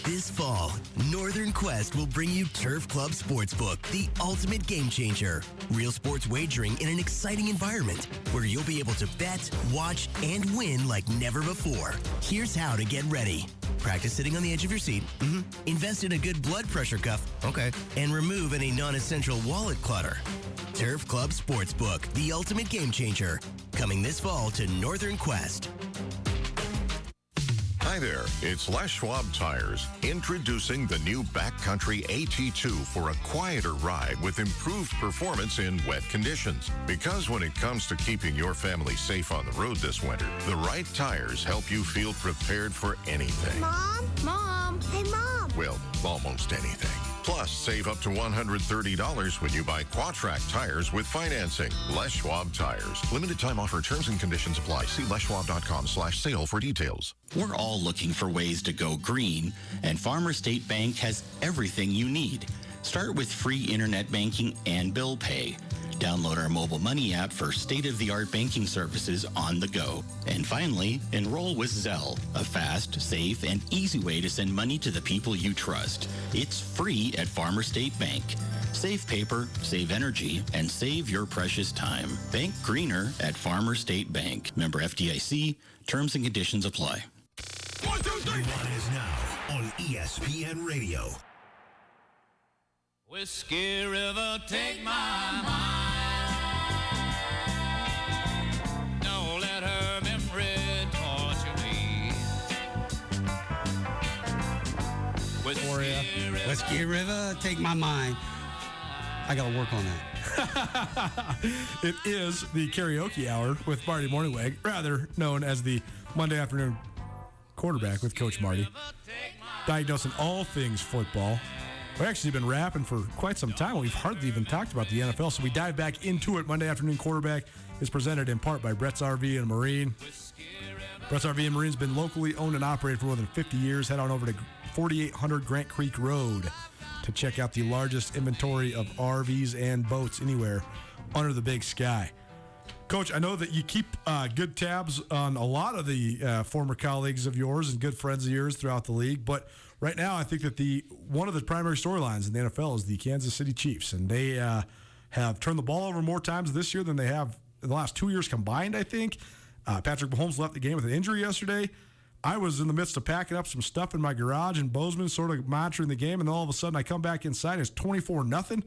S7: This fall, Northern Quest will bring you Turf Club Sportsbook, the ultimate game changer. Real sports wagering in an exciting environment where you'll be able to bet, watch, and win like never before. Here's how to get ready. Practice sitting on the edge of your seat. Invest in a good blood pressure cuff. Okay. And remove any non-essential wallet clutter. Turf Club Sportsbook, the ultimate game changer. Coming this fall to Northern Quest.
S3: Hi there, it's Les Schwab Tires, introducing the new Backcountry AT2 for a quieter ride with improved performance in wet conditions. Because when it comes to keeping your family safe on the road this winter, the right tires help you feel prepared for anything.
S23: Mom, hey Mom.
S3: Well, almost anything. Plus, save up to $130 when you buy Quatrack tires with financing. Les Schwab Tires. Limited time offer. Terms and conditions apply. See leschwab.com/sale for details.
S24: We're all looking for ways to go green, and Farmer State Bank has everything you need. Start with free internet banking and bill pay. Download our mobile money app for state-of-the-art banking services on the go. And finally, enroll with Zelle, a fast, safe, and easy way to send money to the people you trust. It's free at Farmer State Bank. Save paper, save energy, and save your precious time. Bank greener at Farmer State Bank. Member FDIC. Terms and conditions apply.
S11: 1, 2, 3. Nuanez now on ESPN Radio.
S25: Whiskey River, take my mind. Don't let her memory torture me.
S4: Whiskey River, take my mind. I got to work on that.
S2: It is the karaoke hour with Marty Morningweg, rather known as the Monday afternoon quarterback with Coach Marty, diagnosing all things football. We've actually been rapping for quite some time. We've hardly even talked about the NFL, so we dive back into it. Monday Afternoon Quarterback is presented in part by Brett's RV and Marine. Brett's RV and Marine's been locally owned and operated for more than 50 years. Head on over to 4800 Grant Creek Road to check out the largest inventory of RVs and boats anywhere under the big sky. Coach, I know that you keep good tabs on a lot of the former colleagues of yours and good friends of yours throughout the league, but right now I think that one of the primary storylines in the NFL is the Kansas City Chiefs, and they have turned the ball over more times this year than they have in the last 2 years combined, I think. Patrick Mahomes left the game with an injury yesterday. I was in the midst of packing up some stuff in my garage, and Bozeman sort of monitoring the game, and all of a sudden I come back inside, it's 24-0.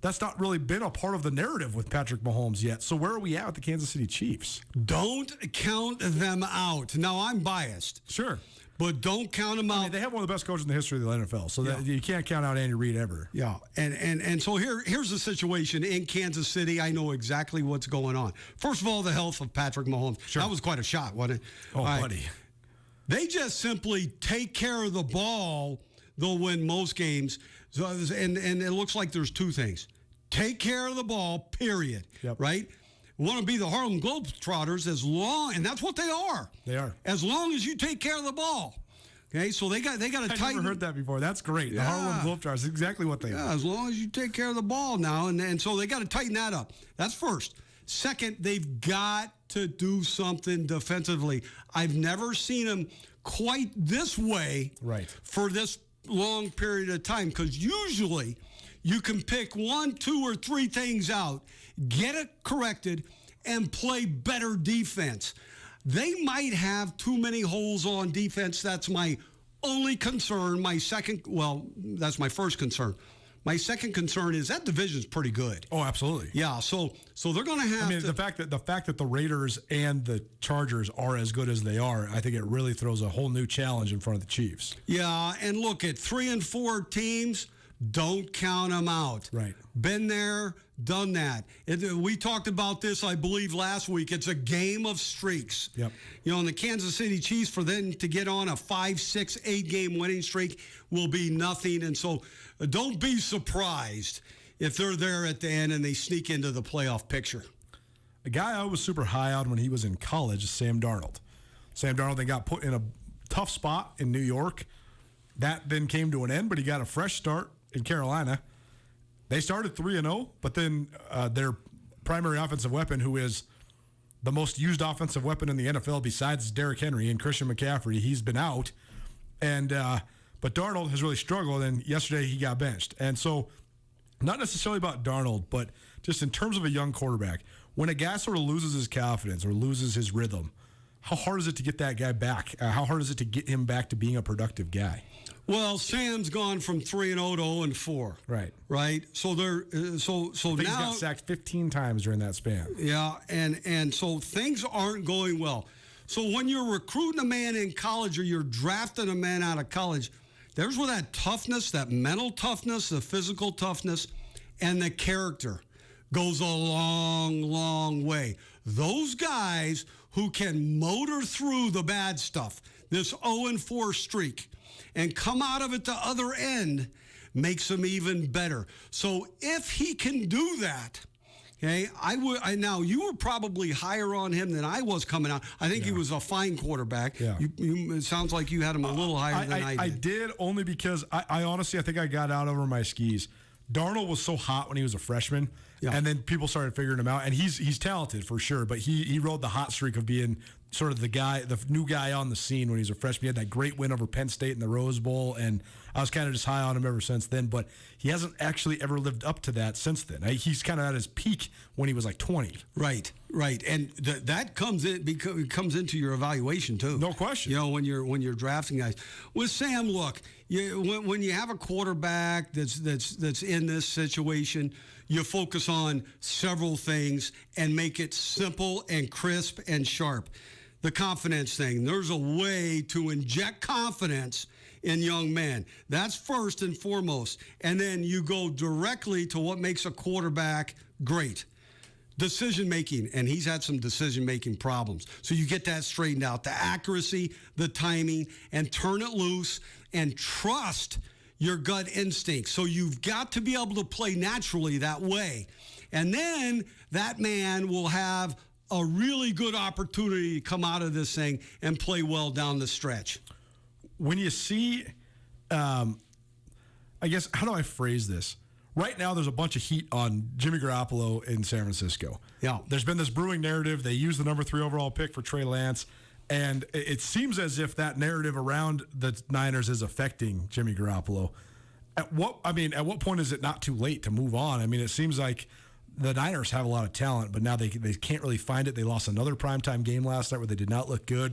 S2: That's not really been a part of the narrative with Patrick Mahomes yet. So where are we at with the Kansas City Chiefs?
S4: Don't count them out. Now, I'm biased.
S2: Sure.
S4: But don't count them out.
S2: They have one of the best coaches in the history of the NFL, so that you can't count out Andy Reid ever.
S4: Yeah, and so here's the situation in Kansas City. I know exactly what's going on. First of all, the health of Patrick Mahomes. Sure. That was quite a shot, wasn't it?
S2: Oh, buddy.
S4: They just simply take care of the ball. They'll win most games. So, and it looks like there's two things. Take care of the ball, period.
S2: Yep.
S4: Right? Want to be the Harlem Globetrotters and that's what they are.
S2: They are.
S4: As long as you take care of the ball. Okay, so they got to tighten.
S2: I've never heard that before. That's great. The Harlem Globetrotters is exactly what they are.
S4: As long as you take care of the ball now, and so they got to tighten that up. That's first. Second, they've got to do something defensively. I've never seen them quite this way for this long period of time, because usually you can pick 1, 2, or 3 things out, get it corrected, and play better defense. They might have too many holes on defense. That's my only concern. That's my first concern. My second concern is that division's pretty good.
S2: Oh, absolutely.
S4: Yeah, so they're going to have.
S2: The fact that the Raiders and the Chargers are as good as they are, I think it really throws a whole new challenge in front of the Chiefs.
S4: Yeah, and look at 3 and 4 teams. Don't count them out.
S2: Right.
S4: Been there, done that. We talked about this, I believe, last week. It's a game of streaks.
S2: Yep.
S4: You know, and the Kansas City Chiefs, for them to get on a 5, 6, 8-game winning streak will be nothing. And so don't be surprised if they're there at the end and they sneak into the playoff picture.
S2: A guy I was super high on when he was in college is Sam Darnold. Sam Darnold then got put in a tough spot in New York. That then came to an end, but he got a fresh start in Carolina. They started 3-0, but then their primary offensive weapon, who is the most used offensive weapon in the NFL besides Derrick Henry and Christian McCaffrey, he's been out. And but Darnold has really struggled, and yesterday he got benched. And so not necessarily about Darnold, but just in terms of a young quarterback, when a guy sort of loses his confidence or loses his rhythm, how hard is it to get that guy back? How hard is it to get him back to being a productive guy?
S4: Well, Sam's gone from 3-0 to 0-4.
S2: Right.
S4: Right. So they're so
S2: I think
S4: now
S2: he's got sacked 15 times during that span.
S4: Yeah, and so things aren't going well. So when you're recruiting a man in college or you're drafting a man out of college, there's where that toughness, that mental toughness, the physical toughness, and the character goes a long, long way. Those guys who can motor through the bad stuff, this 0-4 streak, and come out of it the other end, makes them even better. So if he can do that, okay, now you were probably higher on him than I was coming out. I think he was a fine quarterback.
S2: Yeah.
S4: It sounds like you had him a little higher than I did.
S2: I did only because I honestly, I think I got out over my skis. Darnold was so hot when he was a freshman, and then people started figuring him out. And he's talented for sure, but he rode the hot streak of being sort of the new guy on the scene when he was a freshman. He had that great win over Penn State in the Rose Bowl, and I was kind of just high on him ever since then. But he hasn't actually ever lived up to that since then. He's kind of at his peak when he was like 20.
S4: Right. And that comes into your evaluation too.
S2: No question.
S4: You know, when you're drafting guys. With Sam, look, when you have a quarterback that's in this situation, you focus on several things and make it simple and crisp and sharp. The confidence thing. There's a way to inject confidence in young men. That's first and foremost. And then you go directly to what makes a quarterback great. Decision-making, and he's had some decision-making problems. So you get that straightened out. The accuracy, the timing, and turn it loose and trust your gut instinct. So you've got to be able to play naturally that way. And then that man will have a really good opportunity to come out of this thing and play well down the stretch.
S2: When you see, I guess, how do I phrase this? Right now, there's a bunch of heat on Jimmy Garoppolo in San Francisco.
S4: Yeah.
S2: There's been this brewing narrative. They used the number 3 overall pick for Trey Lance, and it seems as if that narrative around the Niners is affecting Jimmy Garoppolo. At what point is it not too late to move on? I mean, it seems like the Niners have a lot of talent, but now they can't really find it. They lost another primetime game last night where they did not look good.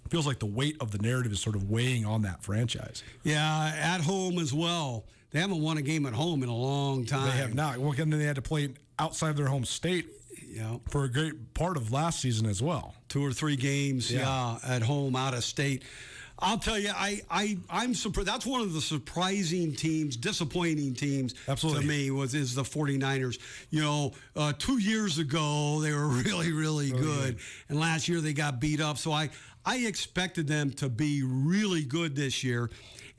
S2: It feels like the weight of the narrative is sort of weighing on that franchise.
S4: Yeah, at home as well. They haven't won a game at home in a long time.
S2: They have not. Well, and then they had to play outside of their home state for a great part of last season as well.
S4: 2 or 3 games, at home, out of state. I'll tell you, I'm surprised. That's one of the surprising teams, disappointing teams to me is the 49ers. You know, 2 years ago, they were really, really good. And last year they got beat up. So I expected them to be really good this year.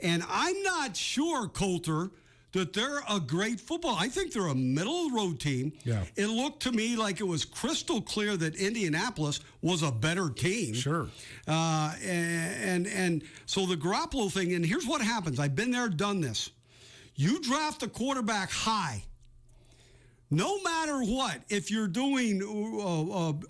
S4: And I'm not sure, Coulter, that they're a great football. I think they're a middle-of-the-road team.
S2: Yeah.
S4: It looked to me like it was crystal clear that Indianapolis was a better team.
S2: Sure.
S4: And so the Garoppolo thing, and here's what happens. I've been there, done this. You draft a quarterback high. No matter what, if you're doing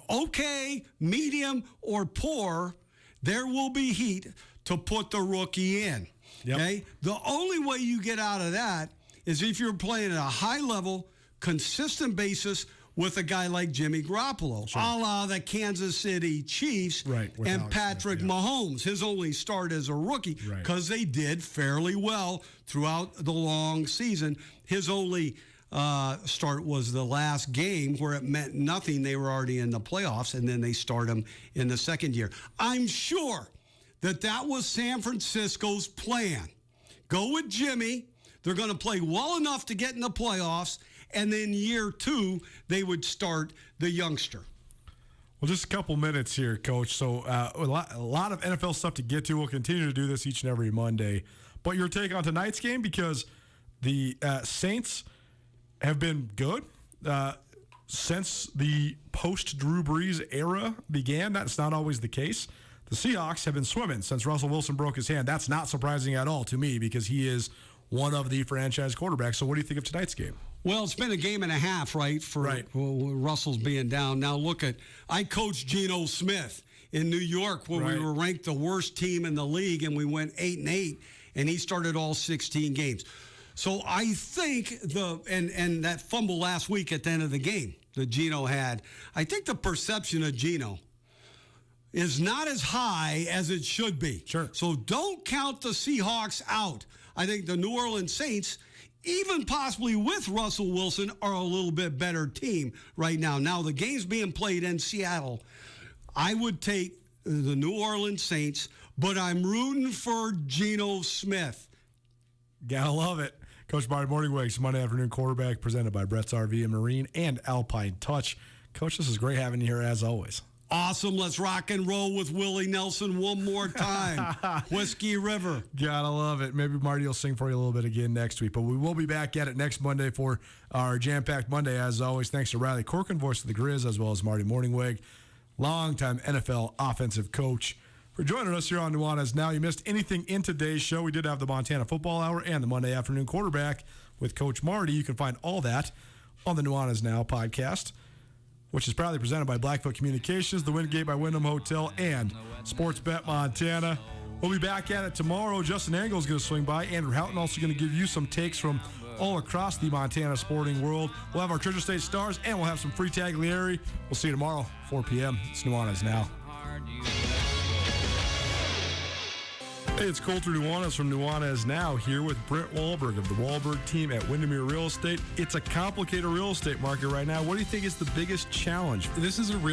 S4: okay, medium, or poor, there will be heat to put the rookie in.
S2: Yep.
S4: Okay? The only way you get out of that is if you're playing at a high level, consistent basis with a guy like Jimmy Garoppolo, a la the Kansas City Chiefs and Patrick Mahomes. His only start as a rookie because they did fairly well throughout the long season. His only start was the last game where it meant nothing. They were already in the playoffs, and then they start him in the second year. I'm sure that was San Francisco's plan. Go with Jimmy, they're going to play well enough to get in the playoffs, and then year 2, they would start the youngster.
S2: Well, just a couple minutes here, Coach. So a lot of NFL stuff to get to. We'll continue to do this each and every Monday. But your take on tonight's game, because the Saints have been good since the post-Drew Brees era began. That's not always the case. The Seahawks have been swimming since Russell Wilson broke his hand. That's not surprising at all to me because he is one of the franchise quarterbacks. So what do you think of tonight's game?
S4: Well, it's been a game and a half, right, for Russell's being down. Now, look I coached Geno Smith in New York when we were ranked the worst team in the league, and we went 8-8, and he started all 16 games. So I think and that fumble last week at the end of the game that Geno had, I think the perception of Geno is not as high as it should be.
S2: Sure.
S4: So don't count the Seahawks out. I think the New Orleans Saints, even possibly with Russell Wilson, are a little bit better team right now. Now, the game's being played in Seattle. I would take the New Orleans Saints, but I'm rooting for Geno Smith.
S2: Gotta love it. Coach Marty Morningweg's Monday afternoon quarterback presented by Brett's RV and Marine and Alpine Touch. Coach, this is great having you here as always.
S4: Awesome. Let's rock and roll with Willie Nelson one more time. Whiskey River.
S2: Gotta love it. Maybe Marty will sing for you a little bit again next week, but we will be back at it next Monday for our jam-packed Monday. As always, thanks to Riley Corcoran, voice of the Grizz, as well as Marty Morningweg, longtime NFL offensive coach, for joining us here on Nuanez Now. You missed anything in today's show, we did have the Montana Football Hour and the Monday Afternoon Quarterback with Coach Marty. You can find all that on the Nuanez Now podcast, which is proudly presented by Blackfoot Communications, the Wingate by Wyndham Hotel, and Sportsbet Montana. We'll be back at it tomorrow. Justin Angle is going to swing by. Andrew Houghton also going to give you some takes from all across the Montana sporting world. We'll have our Treasure State Stars, and we'll have some free Taglieri. We'll see you tomorrow, 4 p.m. It's Nuanez Now. Hey, it's Colter Nuanez from Nuanez Now, here with Brent Wahlberg of the Wahlberg team at Windermere Real Estate. It's a complicated real estate market right now. What do you think is the biggest challenge?
S1: This is a real